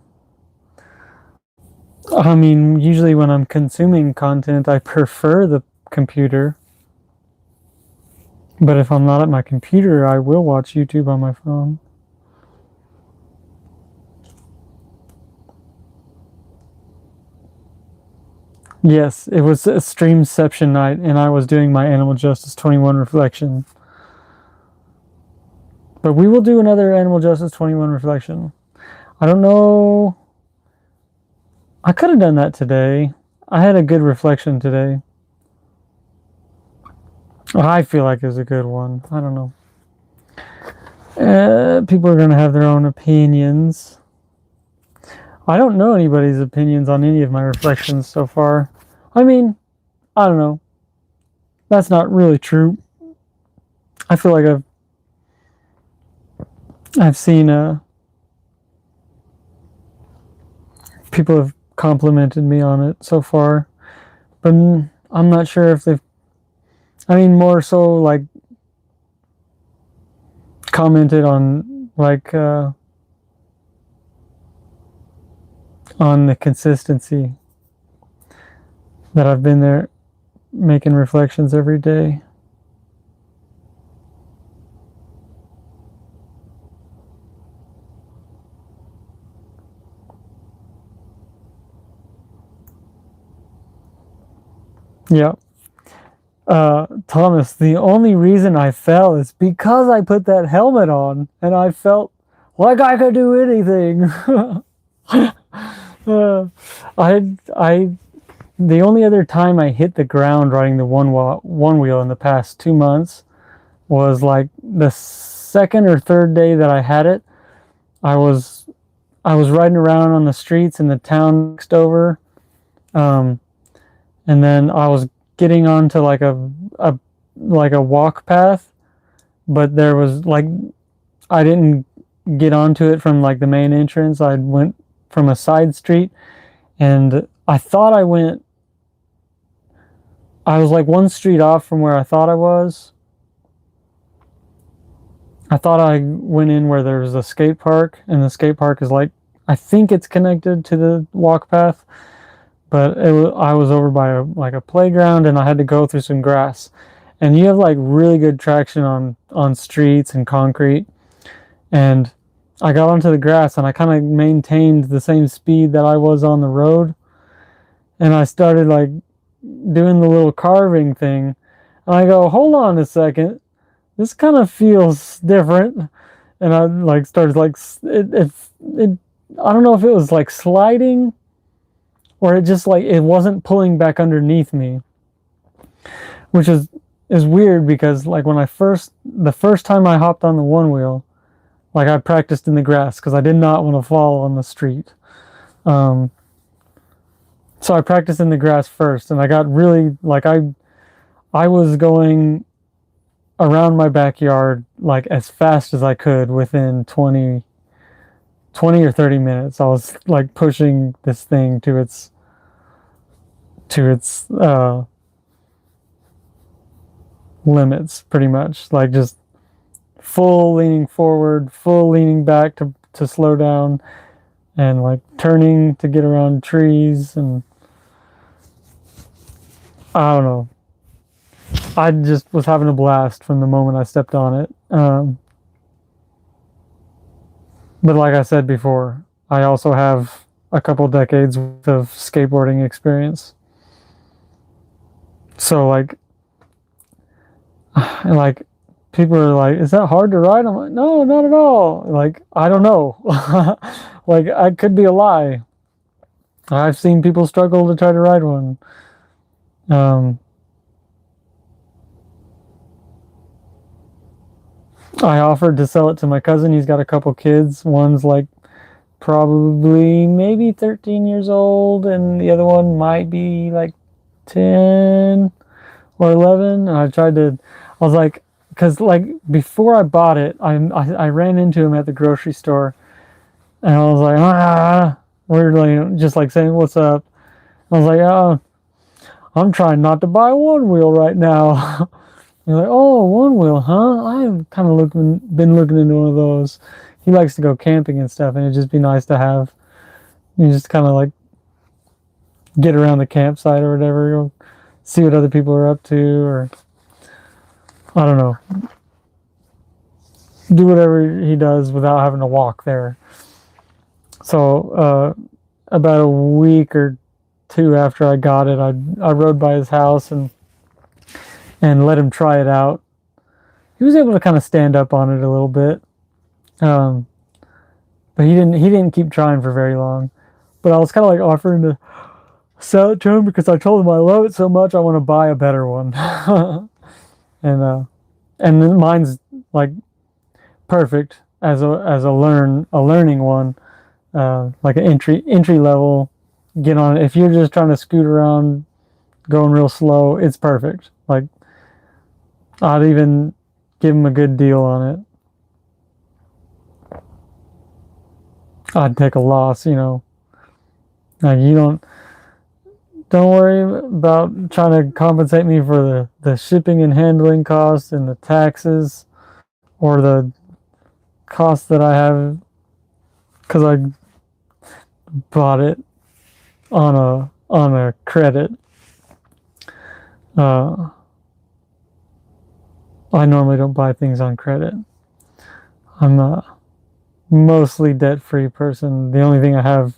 I mean, usually when I'm consuming content, I prefer the computer. But if I'm not at my computer, I will watch YouTube on my phone. Yes, it was a streamception night, and I was doing my Animal Justice 21 reflection. But we will do another Animal Justice 21 reflection. I don't know. I could have done that today. I had a good reflection today. I feel like it was a good one. I don't know. People are going to have their own opinions. I don't know anybody's opinions on any of my reflections so far. I mean, I don't know. That's not really true. I feel like I've seen people have complimented me on it so far, but I'm not sure if they've. I mean, more so like commented on like on the consistency that I've been there making reflections every day. Yeah. Thomas, the only reason I fell is because I put that helmet on and I felt like I could do anything. I the only other time I hit the ground riding the one wheel in the past 2 months was like the second or third day that I had it. I was riding around on the streets in the town next over, and then I was getting onto like a walk path, but there was like I didn't get onto it from like the main entrance. I went from a side street, and I was like one street off from where I thought I was. I thought I went in where there's a skate park, and the skate park is like, I think it's connected to the walk path, but I was over by a playground, and I had to go through some grass. And you have like really good traction on streets and concrete. And I got onto the grass, and I kind of maintained the same speed that I was on the road. And I started like doing the little carving thing. And I go, hold on a second. This kind of feels different. And I like started like, I don't know if it was like sliding or it just like, it wasn't pulling back underneath me, which is weird because like the first time I hopped on the one wheel, like I practiced in the grass because I did not want to fall on the street. So I practiced in the grass first, and I got really like I was going around my backyard like as fast as I could within 20 or 30 minutes. I was like pushing this thing to its limits pretty much, like just full leaning forward, full leaning back to slow down, and like turning to get around trees. And I don't know, I just was having a blast from the moment I stepped on it. But like I said before, I also have a couple decades of skateboarding experience. So like people are like, is that hard to ride? I'm like, no, not at all. Like, I don't know. Like, I could be a lie. I've seen people struggle to try to ride one. I offered to sell it to my cousin. He's got a couple kids. One's like probably maybe 13 years old, and the other one might be like 10 or 11. And I was like, because like before I bought it, I ran into him at the grocery store, and I was like, we're like just like saying what's up. I was like, oh, I'm trying not to buy one wheel right now. He's like, oh, one wheel, huh? I've kind of been looking into one of those. He likes to go camping and stuff, and it'd just be nice to have. You just kind of like get around the campsite or whatever, go see what other people are up to, or I don't know, do whatever he does without having to walk there. So about a week or two after I got it, I rode by his house and let him try it out. He was able to kind of stand up on it a little bit, but he didn't keep trying for very long. But I was kind of like offering to sell it to him because I told him I love it so much I want to buy a better one. And then mine's like perfect as a learning one, like an entry level. Get on it. If you're just trying to scoot around, going real slow, it's perfect. Like I'd even give them a good deal on it. I'd take a loss, you know. Like you don't worry about trying to compensate me for the shipping and handling costs and the taxes or the costs that I have because I bought it on a credit. I normally don't buy things on credit. I'm a mostly debt-free person. The only thing I have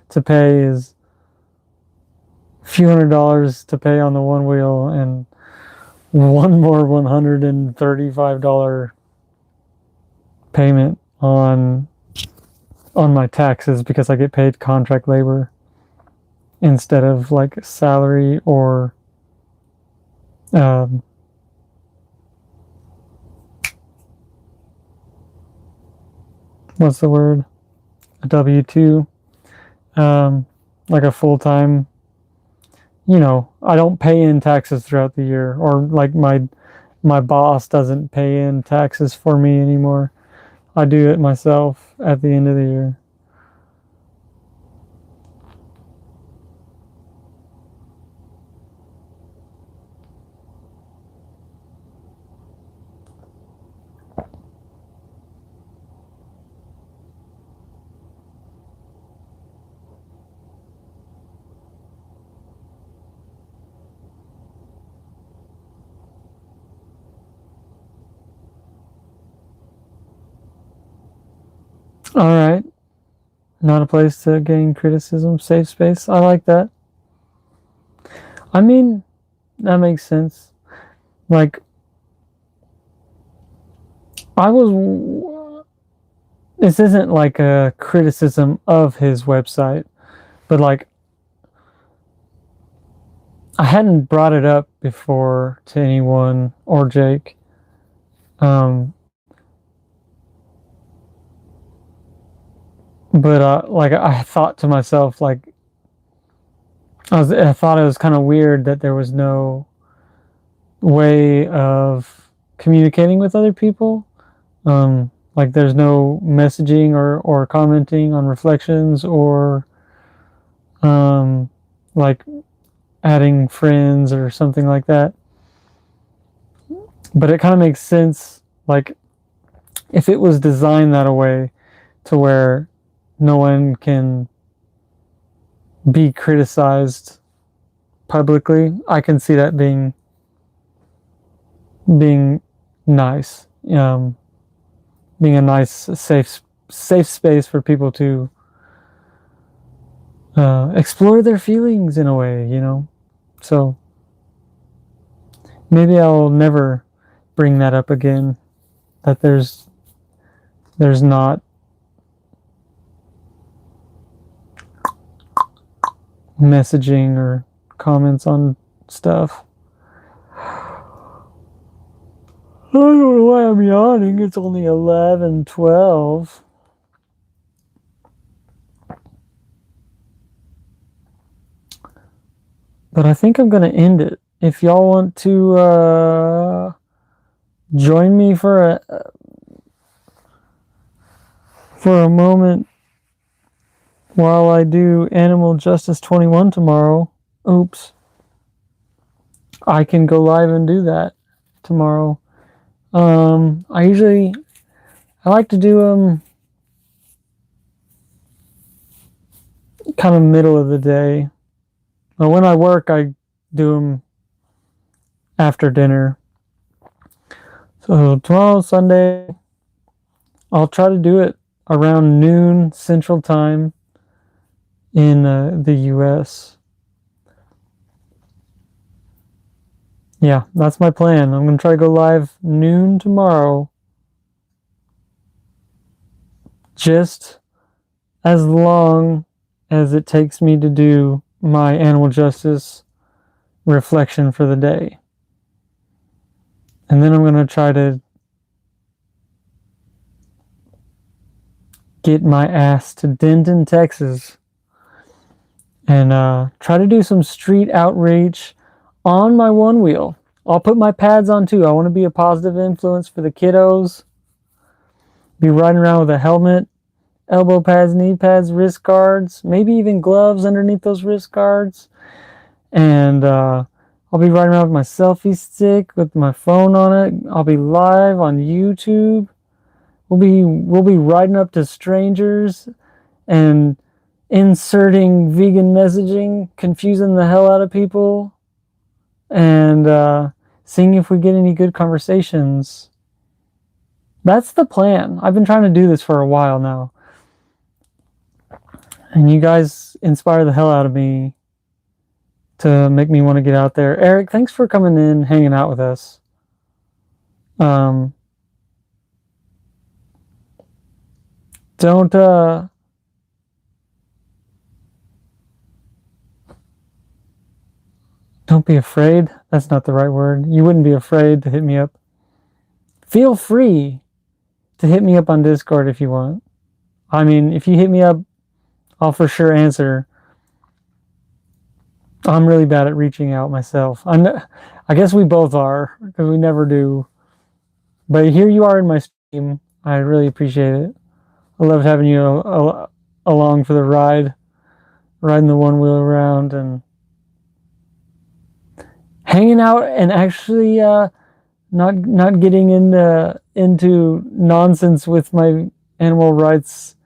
to pay is a few $100s to pay on the one wheel and one more $135 payment on my taxes because I get paid contract labor instead of like salary or what's the word? A W-2, like a full-time. You know, I don't pay in taxes throughout the year, or like my boss doesn't pay in taxes for me anymore. I do it myself at the end of the year. All right. Not a place to gain criticism, safe space. I like that. I mean, that makes sense. Like, this isn't like a criticism of his website, but like, I hadn't brought it up before to anyone or Jake. But like, I thought to myself, like, I thought it was kind of weird that there was no way of communicating with other people. Like there's no messaging or commenting on reflections or like adding friends or something like that. But it kind of makes sense, like if it was designed that way to where no one can be criticized publicly, I can see that being nice. Being a nice safe space for people to explore their feelings in a way, you know. So maybe I'll never bring that up again, that there's not messaging or comments on stuff. I don't know why I'm yawning. It's only 11:12. But I think I'm going to end it. If y'all want to join me for a moment while I do Animal Justice 21 tomorrow, oops, I can go live and do that tomorrow. I like to do them kind of middle of the day. But when I work, I do them after dinner. So tomorrow, Sunday, I'll try to do it around noon Central Time in the US. Yeah, that's my plan. I'm going to try to go live noon tomorrow. Just as long as it takes me to do my animal justice reflection for the day. And then I'm going to try to get my ass to Denton, Texas, and try to do some street outreach on my one wheel. I'll put my pads on too. I want to be a positive influence for the kiddos. Be riding around with a helmet, elbow pads, knee pads, wrist guards, maybe even gloves underneath those wrist guards. And I'll be riding around with my selfie stick with my phone on it. I'll be live on YouTube. We'll be riding up to strangers and inserting vegan messaging, confusing the hell out of people, and seeing if we get any good conversations. That's the plan. I've been trying to do this for a while now. And you guys inspire the hell out of me to make me want to get out there. Eric, thanks for coming in, hanging out with us. Don't be afraid. That's not the right word. You wouldn't be afraid to hit me up. Feel free to hit me up on Discord if you want. I mean, if you hit me up, I'll for sure answer. I'm really bad at reaching out myself. I guess we both are, because we never do. But here you are in my stream. I really appreciate it. I love having you along for the ride, riding the one wheel around and hanging out, and actually not getting into nonsense with my animal rights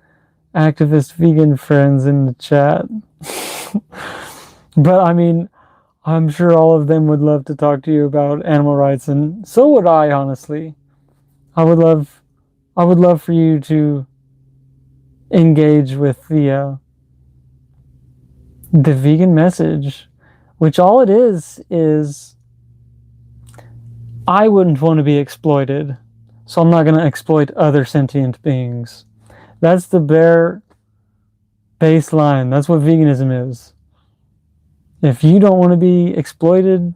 activist vegan friends in the chat. But I mean, I'm sure all of them would love to talk to you about animal rights, and so would I, honestly. I would love for you to engage with the vegan message, which all it is I wouldn't want to be exploited, so I'm not going to exploit other sentient beings. That's the bare baseline. That's what veganism is. If you don't want to be exploited,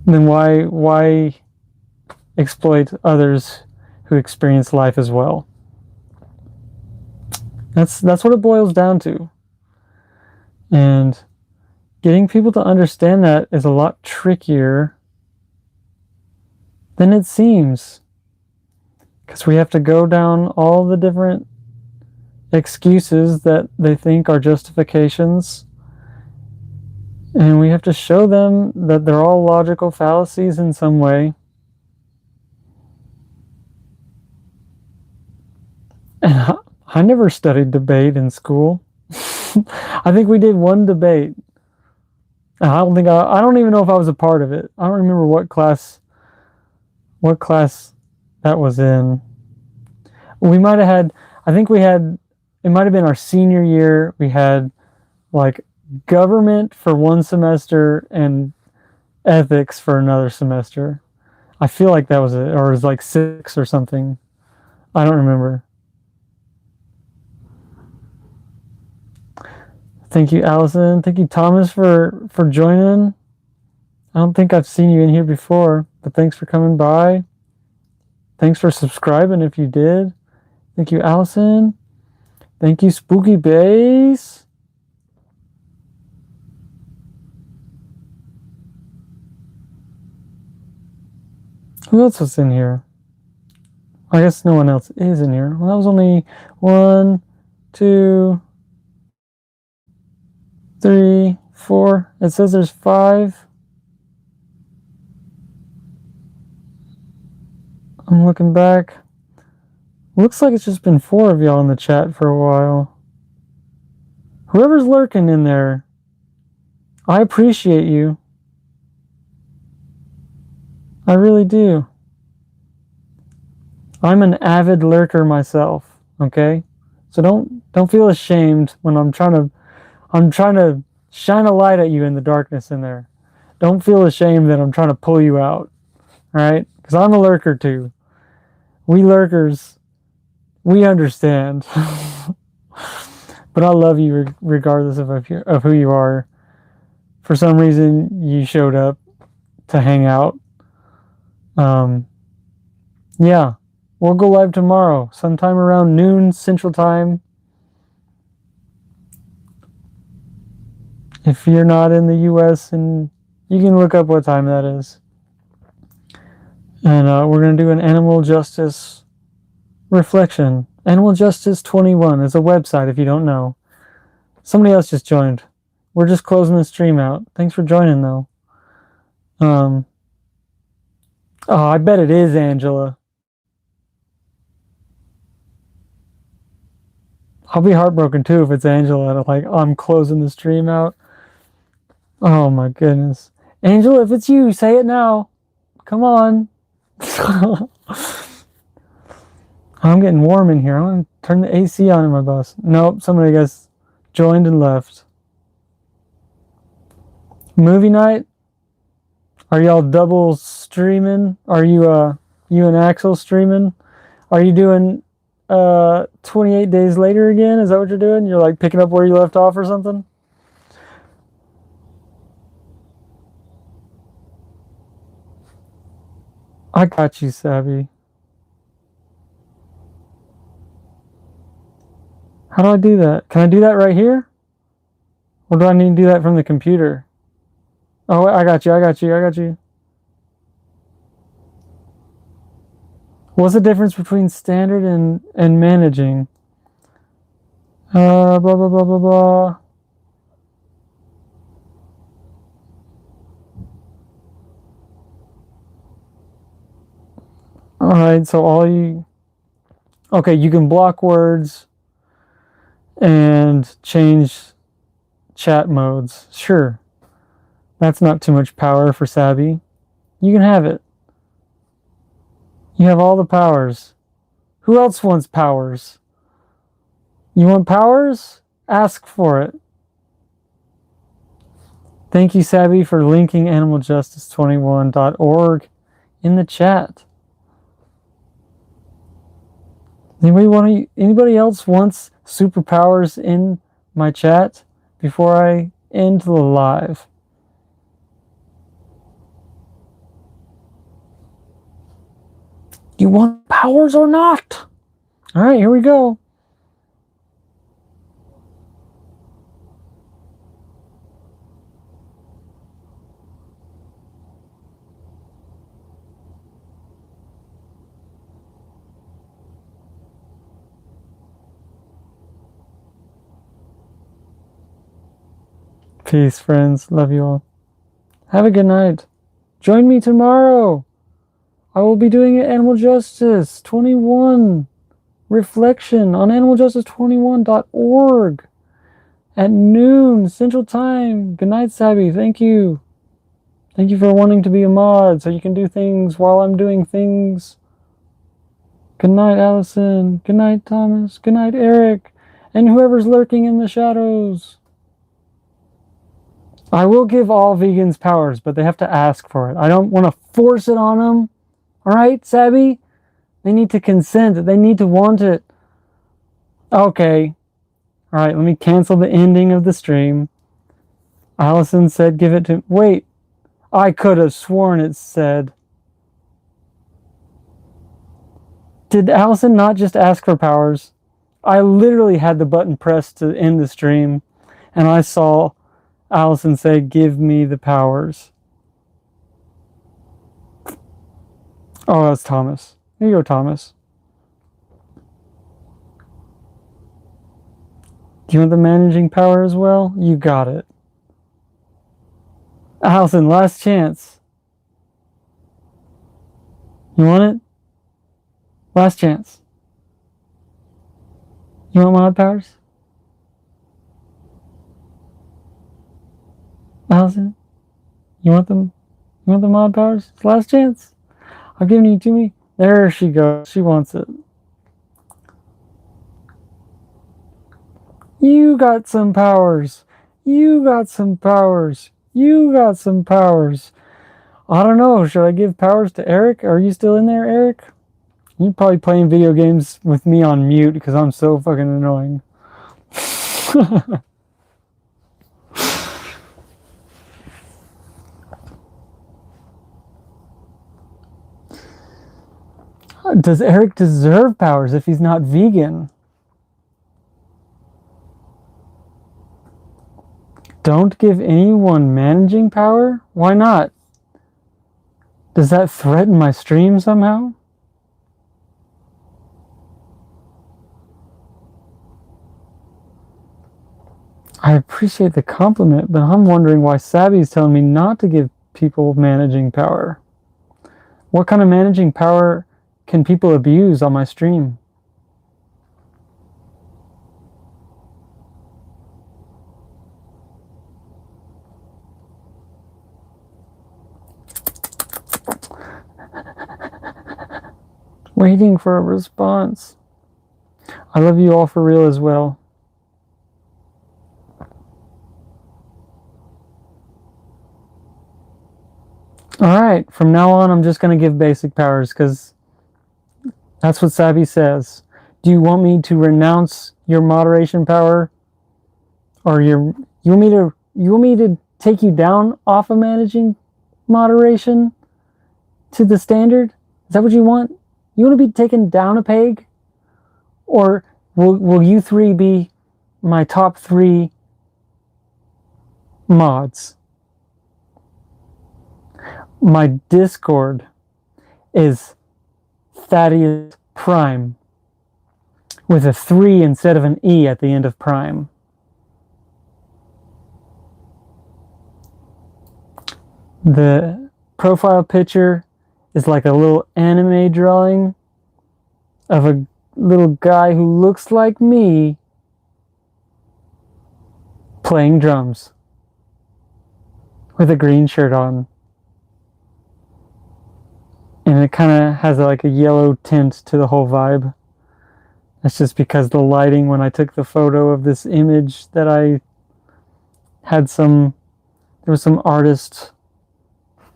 then why exploit others who experience life as well? That's what it boils down to. And getting people to understand that is a lot trickier than it seems, because we have to go down all the different excuses that they think are justifications, and we have to show them that they're all logical fallacies in some way. And I never studied debate in school. I think we did one debate. I don't even know if I was a part of it. I don't remember what class that was in. We might have had, I think we had, it might have been our senior year. We had like government for one semester and ethics for another semester. I feel like that was it, or it was like 6 or something. I don't remember. Thank you, Allison. Thank you, Thomas, for joining. I don't think I've seen you in here before, but thanks for coming by. Thanks for subscribing if you did. Thank you, Allison. Thank you, Spooky Base. Who else was in here? I guess no one else is in here. Well, that was only 1, 2, 3, 4. It says there's 5. I'm looking back. Looks like it's just been 4 of y'all in the chat for a while. Whoever's lurking in there, I appreciate you. I really do. I'm an avid lurker myself, okay? So don't feel ashamed when I'm trying to shine a light at you in the darkness in there. Don't feel ashamed that I'm trying to pull you out, all right? Because I'm a lurker too. We lurkers, we understand. But I love you regardless of who you are. For some reason, you showed up to hang out. Yeah. We'll go live tomorrow, sometime around noon Central Time. If you're not in the US, and you can look up what time that is. And we're going to do an animal justice reflection. Animal Justice 21 is a website if you don't know. Somebody else just joined. We're just closing the stream out. Thanks for joining, though. Oh, I bet it is Angela. I'll be heartbroken too if it's Angela. Like, I'm closing the stream out. Oh my goodness. Angela, if it's you, say it now. Come on. I'm getting warm in here. I'm going to turn the AC on in my bus. Nope, somebody guys joined and left. Movie night? Are y'all double streaming? Are you you and Axel streaming? Are you doing 28 days later again? Is that what you're doing? You're like picking up where you left off or something? I got you, Savvy. How do I do that? Can I do that right here? Or do I need to do that from the computer? Oh, I got you, I got you, I got you. What's the difference between standard and managing? Blah, blah, blah, blah, blah. All right, so okay, you can block words and change chat modes. Sure. That's not too much power for Savvy. You can have it. You have all the powers. Who else wants powers? You want powers? Ask for it. Thank you, Savvy, for linking animaljustice21.org in the chat. Anybody else wants superpowers in my chat before I end the live? You want powers or not? All right, here we go. Peace, friends. Love you all. Have a good night. Join me tomorrow. I will be doing an Animal Justice 21 reflection on animaljustice21.org at noon Central Time. Good night, Sabby. Thank you. Thank you for wanting to be a mod so you can do things while I'm doing things. Good night, Allison. Good night, Thomas. Good night, Eric. And whoever's lurking in the shadows. I will give all vegans powers, but they have to ask for it. I don't want to force it on them. All right, Sabby? They need to consent. They need to want it. Okay. All right, let me cancel the ending of the stream. Allison said give it to... Wait. I could have sworn it said... Did Allison not just ask for powers? I literally had the button pressed to end the stream, and I saw Allison say, give me the powers. Oh, that's Thomas. Here you go, Thomas. Do you want the managing power as well? You got it. Allison, last chance. You want it? Last chance. You want mod powers? Allison? You want them? You want the mod powers? It's last chance. I've given you to me. There she goes. She wants it. You got some powers. You got some powers. You got some powers. I don't know. Should I give powers to Eric? Are you still in there, Eric? You're probably playing video games with me on mute because I'm so fucking annoying. Does Eric deserve powers if he's not vegan? Don't give anyone managing power? Why not? Does that threaten my stream somehow? I appreciate the compliment, but I'm wondering why Sabby's telling me not to give people managing power. What kind of managing power can people abuse on my stream? Waiting for a response. I love you all for real as well. Alright, from now on I'm just going to give basic powers because that's what Sabby says. Do you want me to renounce your moderation power? Or you want me to take you down off of managing moderation to the standard? Is that what you want? You want to be taken down a peg? Or will you three be my top 3 mods? My Discord is Thaddeus Prime with a 3 instead of an E at the end of Prime. The profile picture is like a little anime drawing of a little guy who looks like me playing drums with a green shirt on. And it kind of has like a yellow tint to the whole vibe. That's just because the lighting when I took the photo of this image that I had there was some artist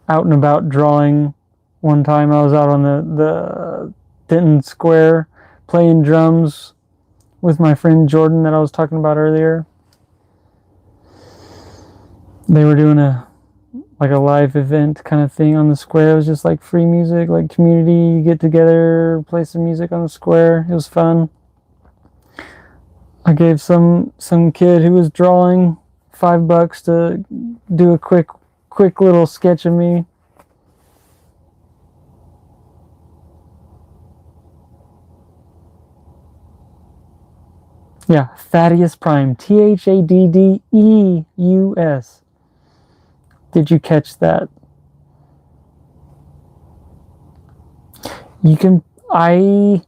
out and about drawing one time. I was out on the Denton Square playing drums with my friend Jordan that I was talking about earlier. They were doing a live event kind of thing on the square. It was just like free music, like community, get together, play some music on the square. It was fun. I gave some kid who was drawing $5 to do a quick little sketch of me. Yeah, Thaddeus Prime, Thaddeus. Did you catch that? You can. I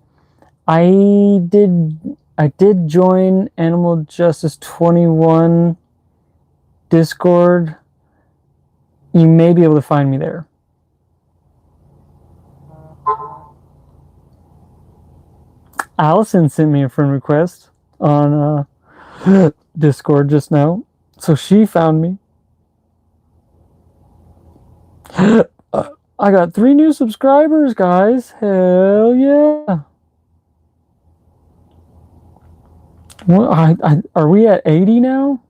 did join Animal Justice 21 Discord. You may be able to find me there. Allison sent me a friend request on Discord just now, so she found me. I got 3 new subscribers, guys. Hell yeah. What, are we at 80 now?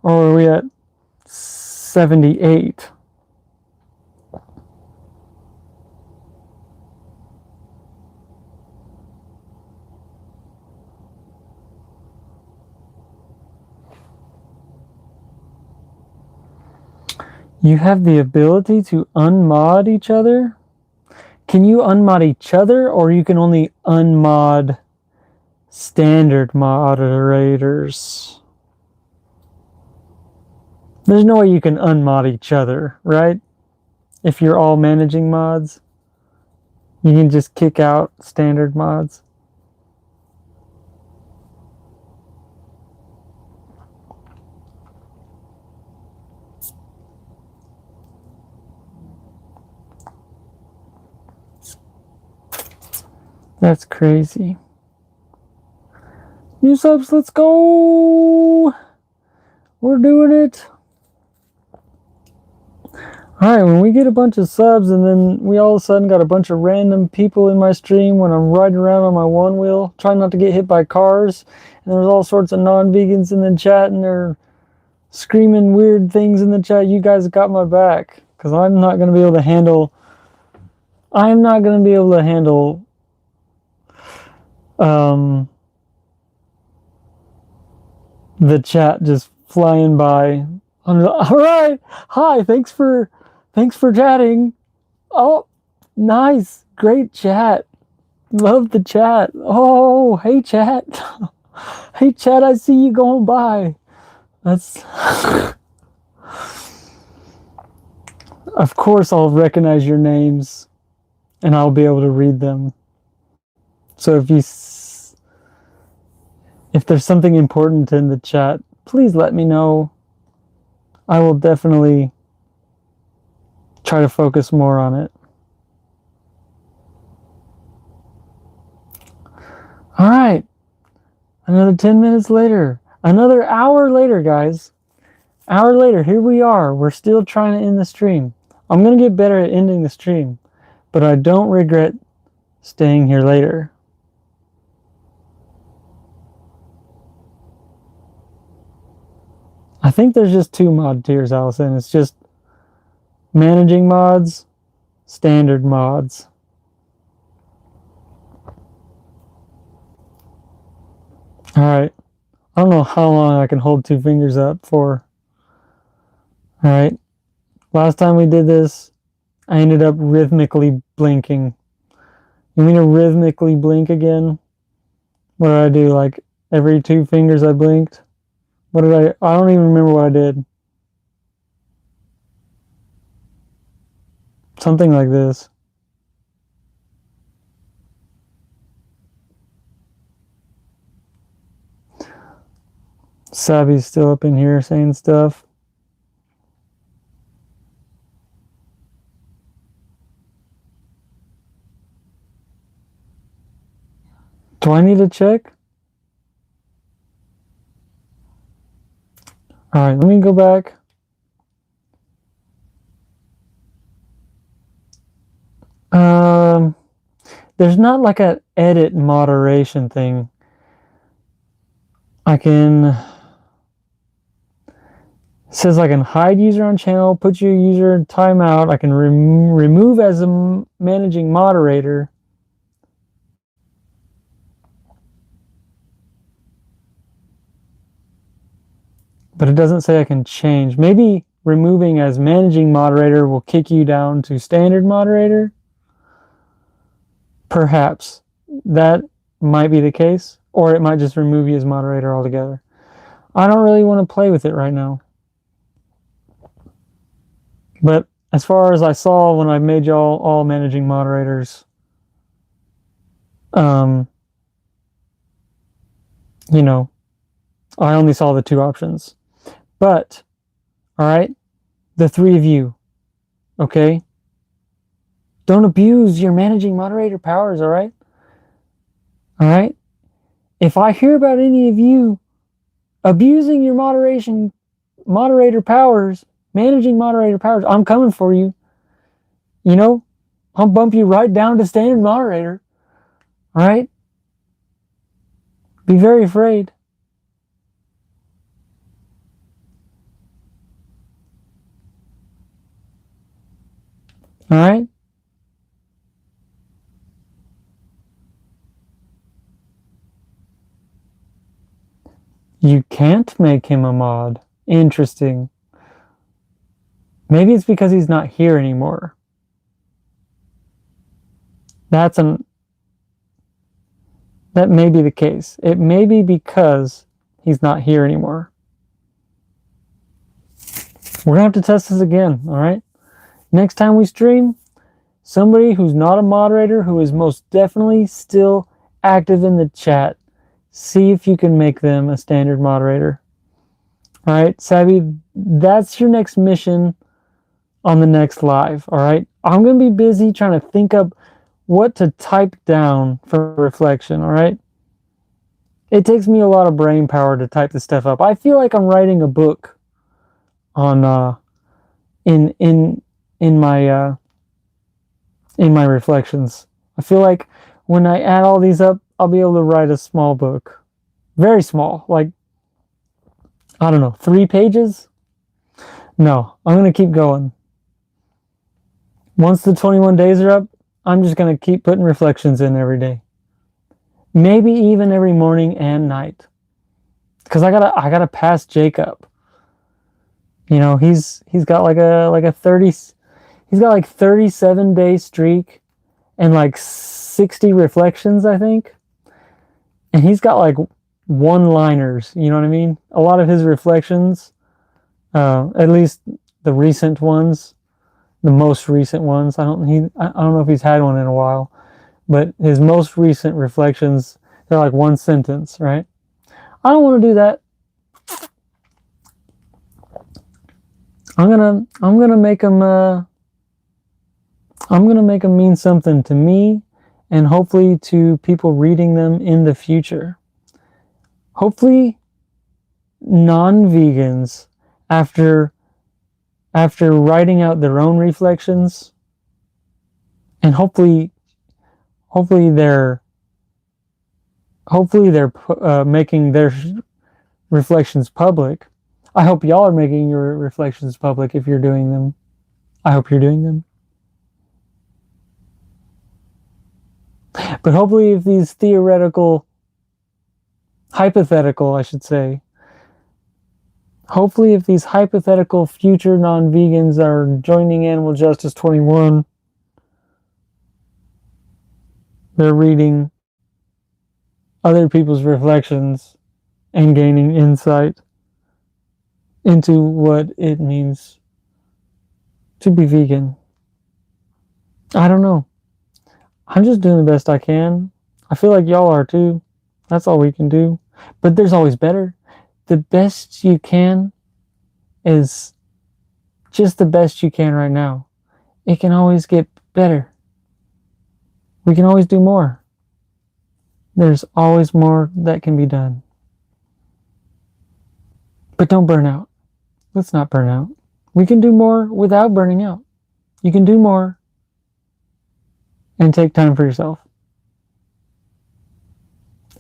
Or are we at 78? You have the ability to unmod each other? Can you unmod each other, or you can only unmod standard moderators? There's no way you can unmod each other, right? If you're all managing mods, you can just kick out standard mods. That's crazy. New subs, let's go! We're doing it. Alright, when we get a bunch of subs and then we all of a sudden got a bunch of random people in my stream when I'm riding around on my one wheel, trying not to get hit by cars, and there's all sorts of non-vegans in the chat and they're screaming weird things in the chat, you guys got my back. Because I'm not going to be able to handle the chat just flying by. All right. Hi, thanks for chatting. Oh, nice. Great chat. Love the chat. Oh, hey chat. Hey chat, I see you going by. That's Of course I'll recognize your names and I'll be able to read them. So if there's something important in the chat, please let me know. I will definitely try to focus more on it. All right. Another 10 minutes later. Another hour later, guys. Hour later, here we are. We're still trying to end the stream. I'm going to get better at ending the stream, but I don't regret staying here later. I think there's just 2 mod tiers, Allison. It's just managing mods, standard mods. All right. I don't know how long I can hold 2 fingers up for. All right. Last time we did this, I ended up rhythmically blinking. You mean to rhythmically blink again? What did I do? Like every 2 fingers I blinked? What did I don't even remember what I did. Something like this. Savvy's still up in here saying stuff. Do I need to check? All right, let me go back. There's not like an edit moderation thing. It says I can hide user on channel, put your user in timeout. I can remove as a managing moderator. But it doesn't say I can change. Maybe removing as managing moderator will kick you down to standard moderator. Perhaps. That might be the case. Or it might just remove you as moderator altogether. I don't really want to play with it right now. But as far as I saw when I made y'all all managing moderators, you know, I only saw the 2 options. But, all right, the 3 of you, okay? Don't abuse your managing moderator powers, all right? All right? If I hear about any of you abusing your moderator powers, managing moderator powers, I'm coming for you. You know, I'll bump you right down to standard moderator. All right? Be very afraid. All right? You can't make him a mod. Interesting. Maybe it's because he's not here anymore. That may be the case. It may be because he's not here anymore. We're going to have to test this again, all right? Next time we stream, somebody who's not a moderator, who is most definitely still active in the chat, see if you can make them a standard moderator. All right, Savvy, that's your next mission on the next live, all right? I'm going to be busy trying to think up what to type down for reflection, all right? It takes me a lot of brain power to type this stuff up. I feel like I'm writing a book on in my reflections. I feel like when I add all these up, I'll be able to write a small book. Very small, like, I don't know, 3 pages? No, I'm going to keep going. Once the 21 days are up, I'm just going to keep putting reflections in every day. maybe even every morning and night. Because I gotta pass Jacob. You know, he's got like a 30, he's got like 37-day streak and like 60 reflections, I think. And he's got like one-liners, you know what I mean? A lot of his reflections, at least the recent ones, the most recent ones. I don't know if he's had one in a while, but his most recent reflections, they're like one sentence, right? I don't want to do that. I'm gonna make them I'm gonna make them mean something to me, and hopefully to people reading them in the future. Hopefully, non-vegans, after writing out their own reflections, and hopefully they're making their reflections public. I hope y'all are making your reflections public if you're doing them. I hope you're doing them. But hopefully if these hypothetical, I should say, hopefully if these hypothetical future non-vegans are joining Animal Justice 21, they're reading other people's reflections and gaining insight into what it means to be vegan. I don't know. I'm just doing the best I can. I feel like y'all are too. That's all we can do. But there's always better. The best you can is just the best you can right now. It can always get better. We can always do more. There's always more that can be done. But don't burn out. Let's not burn out. We can do more without burning out. You can do more and take time for yourself.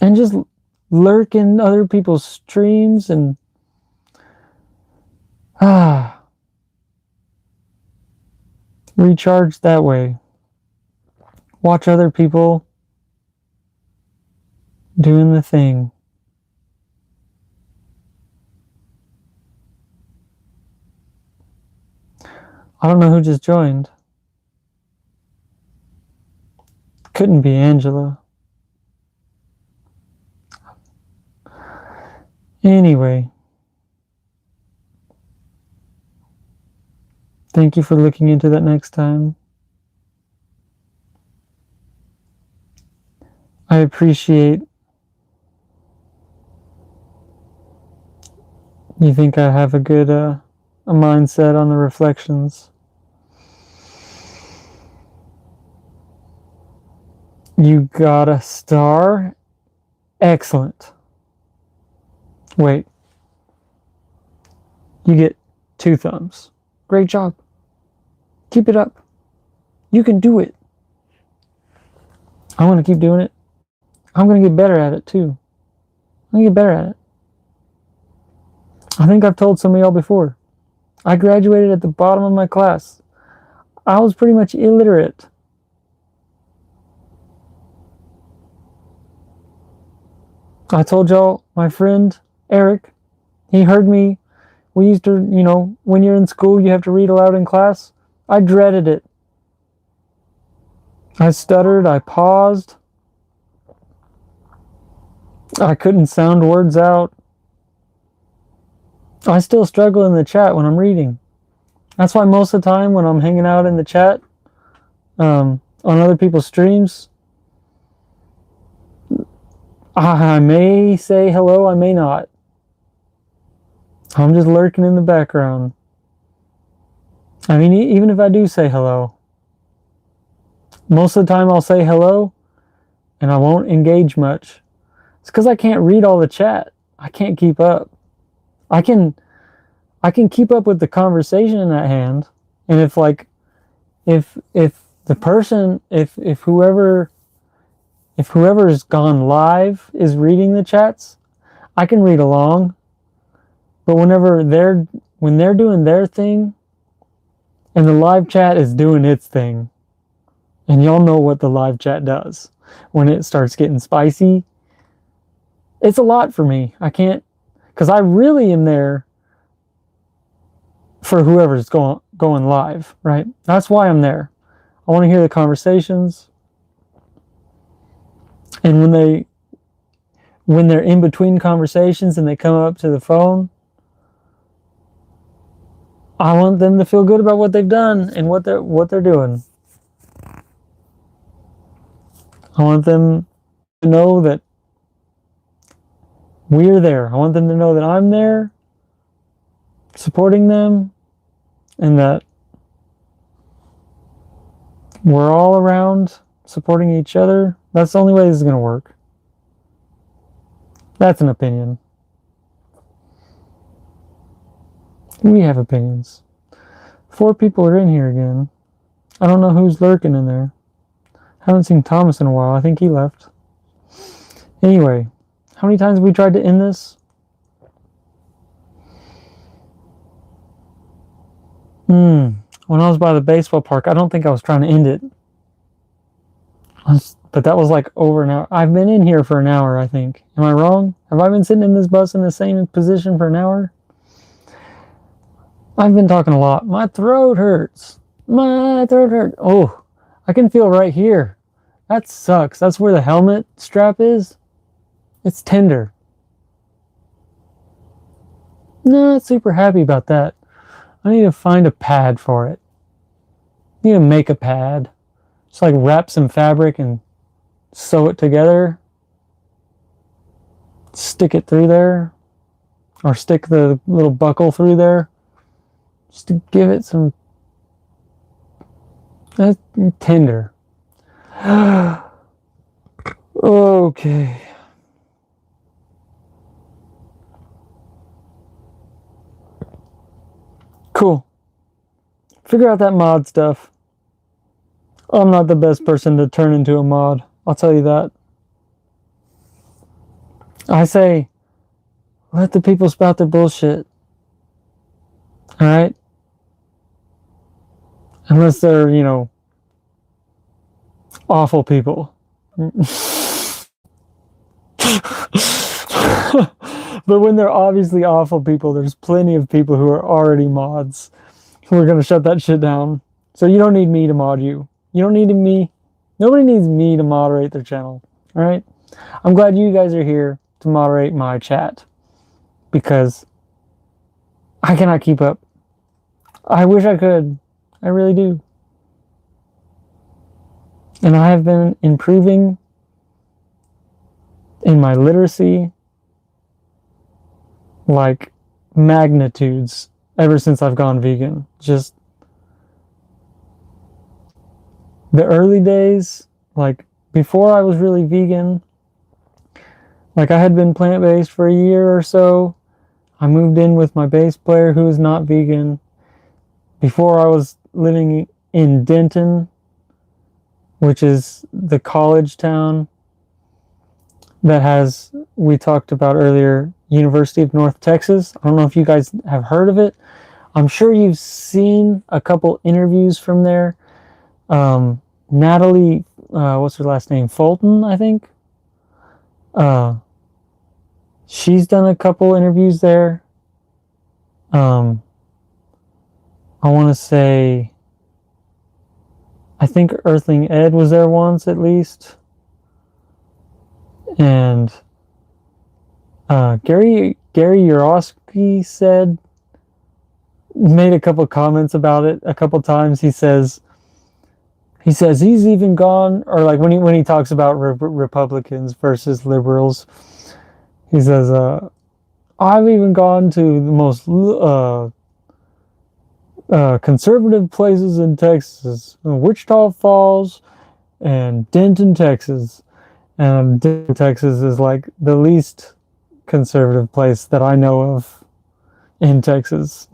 And just lurk in other people's streams and recharge that way. Watch other people doing the thing. I don't know who just joined. Couldn't be Angela. Anyway, thank you for looking into that next time. I appreciate you think I have a good a mindset on the reflections. You got a star? Excellent. Wait. You get 2 thumbs. Great job. Keep it up. You can do it. I want to keep doing it. I'm going to get better at it too. I'm going to get better at it. I think I've told some of y'all before. I graduated at the bottom of my class. I was pretty much illiterate. I told y'all, my friend Eric, he heard me. We used to, you know, when you're in school, you have to read aloud in class. I dreaded it. I stuttered, I paused. I couldn't sound words out. I still struggle in the chat when I'm reading. That's why most of the time when I'm hanging out in the chat on other people's streams, I may say hello, I may not. I'm just lurking in the background. I mean, even if I do say hello, most of the time I'll say hello and I won't engage much. It's because I can't read all the chat. I can't keep up. I can keep up with the conversation at hand, and if the person, if whoever's gone live is reading the chats, I can read along. But when they're doing their thing and the live chat is doing its thing, and y'all know what the live chat does. when it starts getting spicy. It's a lot for me. I can't, because I really am there for whoever's going live, right? That's why I'm there. I want to hear the conversations. And when they're in between conversations and they come up to the phone, I want them to feel good about what they've done and what they're doing. I want them to know that we're there. I want them to know that I'm there supporting them and that we're all around supporting each other. That's the only way this is going to work. That's an opinion. We have opinions. 4 people are in here again. I don't know who's lurking in there. Haven't seen Thomas in a while. I think he left. Anyway, how many times have we tried to end this? When I was by the baseball park, I don't think I was trying to end it. But that was like over an hour. I've been in here for an hour, I think. Am I wrong? Have I been sitting in this bus in the same position for an hour? I've been talking a lot. My throat hurts. My throat hurts. Oh, I can feel right here. That sucks. That's where the helmet strap is. It's tender. Not super happy about that. I need to find a pad for it. I need to make a pad. Just like wrap some fabric and sew it together. Stick it through there. Or stick the little buckle through there. Just to give it some... That's tender. Okay. Cool. Figure out that mod stuff. I'm not the best person to turn into a mod. I'll tell you that. I say, let the people spout their bullshit. Alright? Unless they're, you know, awful people. But when they're obviously awful people, there's plenty of people who are already mods who are going to shut that shit down. So you don't need me to mod you. You don't need me. Nobody needs me to moderate their channel. All right? I'm glad you guys are here to moderate my chat because I cannot keep up. I wish I could. I really do. And I have been improving in my literacy like magnitudes ever since I've gone vegan. Just the early days, like before I was really vegan, like I had been plant-based for a year or so. I moved in with my bass player who is not vegan. Before I was living in Denton, which is the college town that has, we talked about earlier, University of North Texas. I don't know if you guys have heard of it. I'm sure you've seen a couple interviews from there. Natalie, what's her last name? Fulton, I think. She's done a couple interviews there. I want to say, I think Earthling Ed was there once at least. And Gary Urosky made a couple comments about it a couple times. He says he's even gone, or like when he talks about Republicans versus liberals, he says, I've even gone to the most conservative places in Texas, Wichita Falls and Denton, Texas. And Denton, Texas is like the least conservative place that I know of in Texas.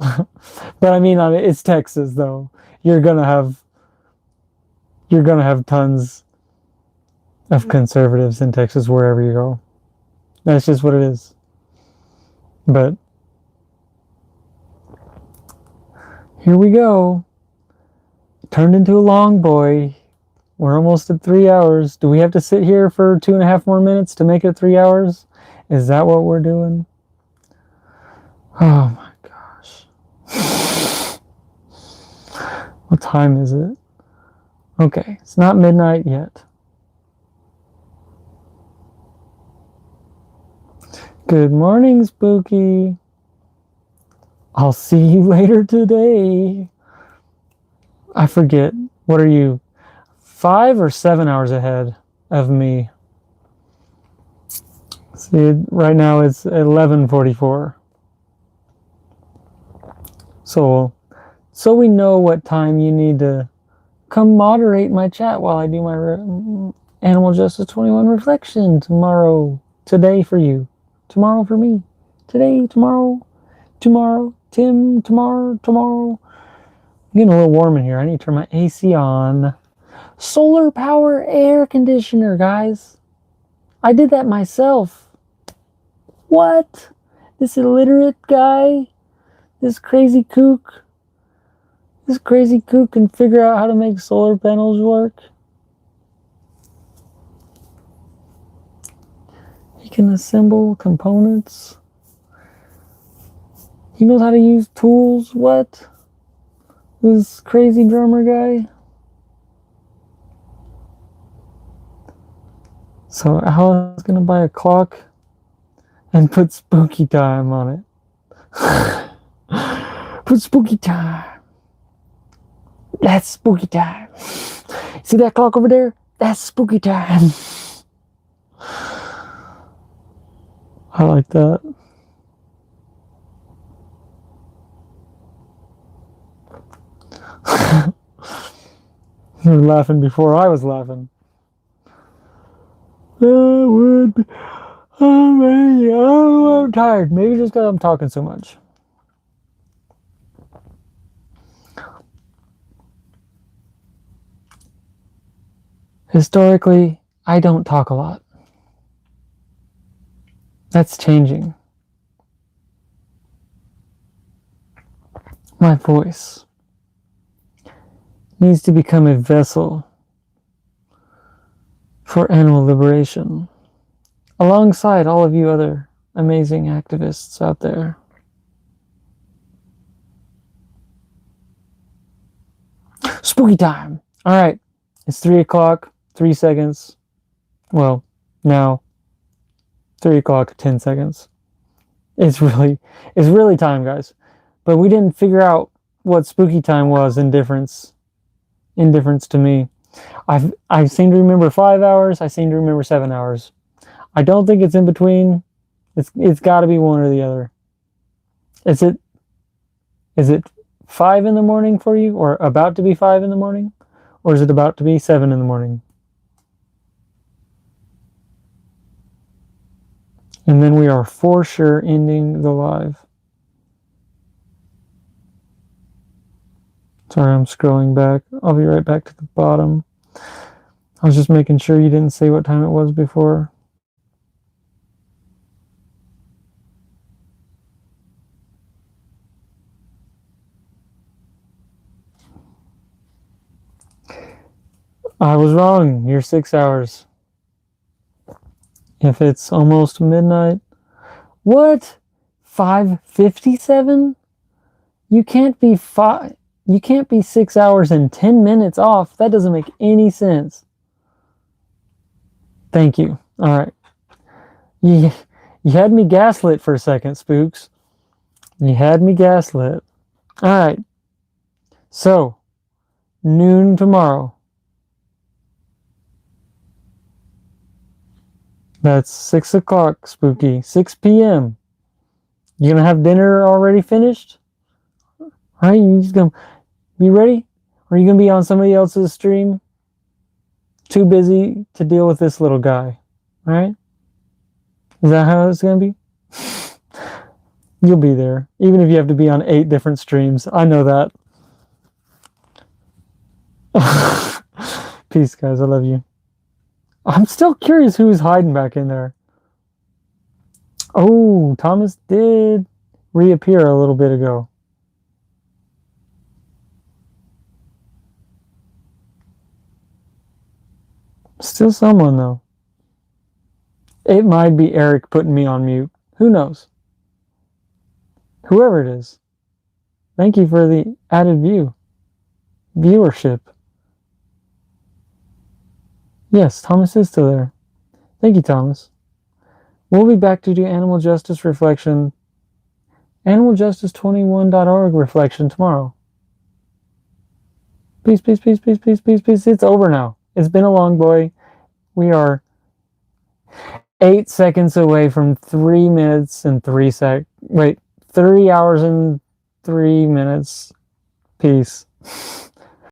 But I mean, it's Texas though. You're gonna have tons of conservatives in Texas wherever you go. That's just what it is. But here we go. Turned into a long boy. We're almost at 3 hours. Do we have to sit here for 2.5 more minutes to make it 3 hours? Is that what we're doing? Oh my gosh. What time is it? Okay, it's not midnight yet. Good morning, Spooky. I'll see you later today. I forget. What are you? 5 or 7 hours ahead of me? See, right now it's 11:44. So we know what time you need to come moderate my chat while I do my Animal Justice 21 reflection today for you, tomorrow for me, today, tomorrow, Tim, tomorrow. I'm getting a little warm in here. I need to turn my AC on. Solar power air conditioner, guys. I did that myself. What? This illiterate guy, this crazy kook can figure out how to make solar panels work. He can assemble components. He knows how to use tools. What? This crazy drummer guy. So Alice is gonna buy a clock and put spooky time on it. Put spooky time. That's spooky time. See that clock over there? That's spooky time. I like that. You were laughing before I was laughing. I'm tired. Maybe just because I'm talking so much. Historically, I don't talk a lot. That's changing. My voice needs to become a vessel for animal liberation, alongside all of you other amazing activists out there. Spooky time. All right, it's 3 o'clock, 3 seconds. Well, now 3 o'clock, 10 seconds. It's really time, guys. But we didn't figure out what spooky time was in difference to me. I seem to remember 5 hours. I seem to remember 7 hours. I don't think it's in between. It's got to be one or the other. Is it 5 in the morning for you, or about to be 5 in the morning, or is it about to be 7 in the morning? And then we are for sure ending the live. Sorry, I'm scrolling back. I'll be right back to the bottom. I was just making sure you didn't say what time it was before. I was wrong. You're 6 hours. If it's almost midnight. What? 5:57? You can't be 6 hours and 10 minutes off. That doesn't make any sense. Thank you. All right. You had me gaslit for a second, Spooks. You had me gaslit. All right. So, noon tomorrow. That's 6 o'clock, Spooky. 6 p.m. You gonna have dinner already finished? All right, you just gonna be ready? Or are you gonna be on somebody else's stream? Too busy to deal with this little guy. All right? Is that how it's gonna be? You'll be there, even if you have to be on 8 different streams. I know that. Peace, guys. I love you. I'm still curious who's hiding back in there. Oh, Thomas did reappear a little bit ago. Still someone, though. It might be Eric putting me on mute. Who knows? Whoever it is. Thank you for the added viewership. Yes, Thomas is still there. Thank you, Thomas. We'll be back to do Animal Justice Reflection, animaljustice21.org reflection tomorrow. Peace, peace, peace, peace, peace, peace, peace. It's over now. It's been a long boy. We are 8 seconds away from 3 minutes and 3 3 hours and 3 minutes. Peace.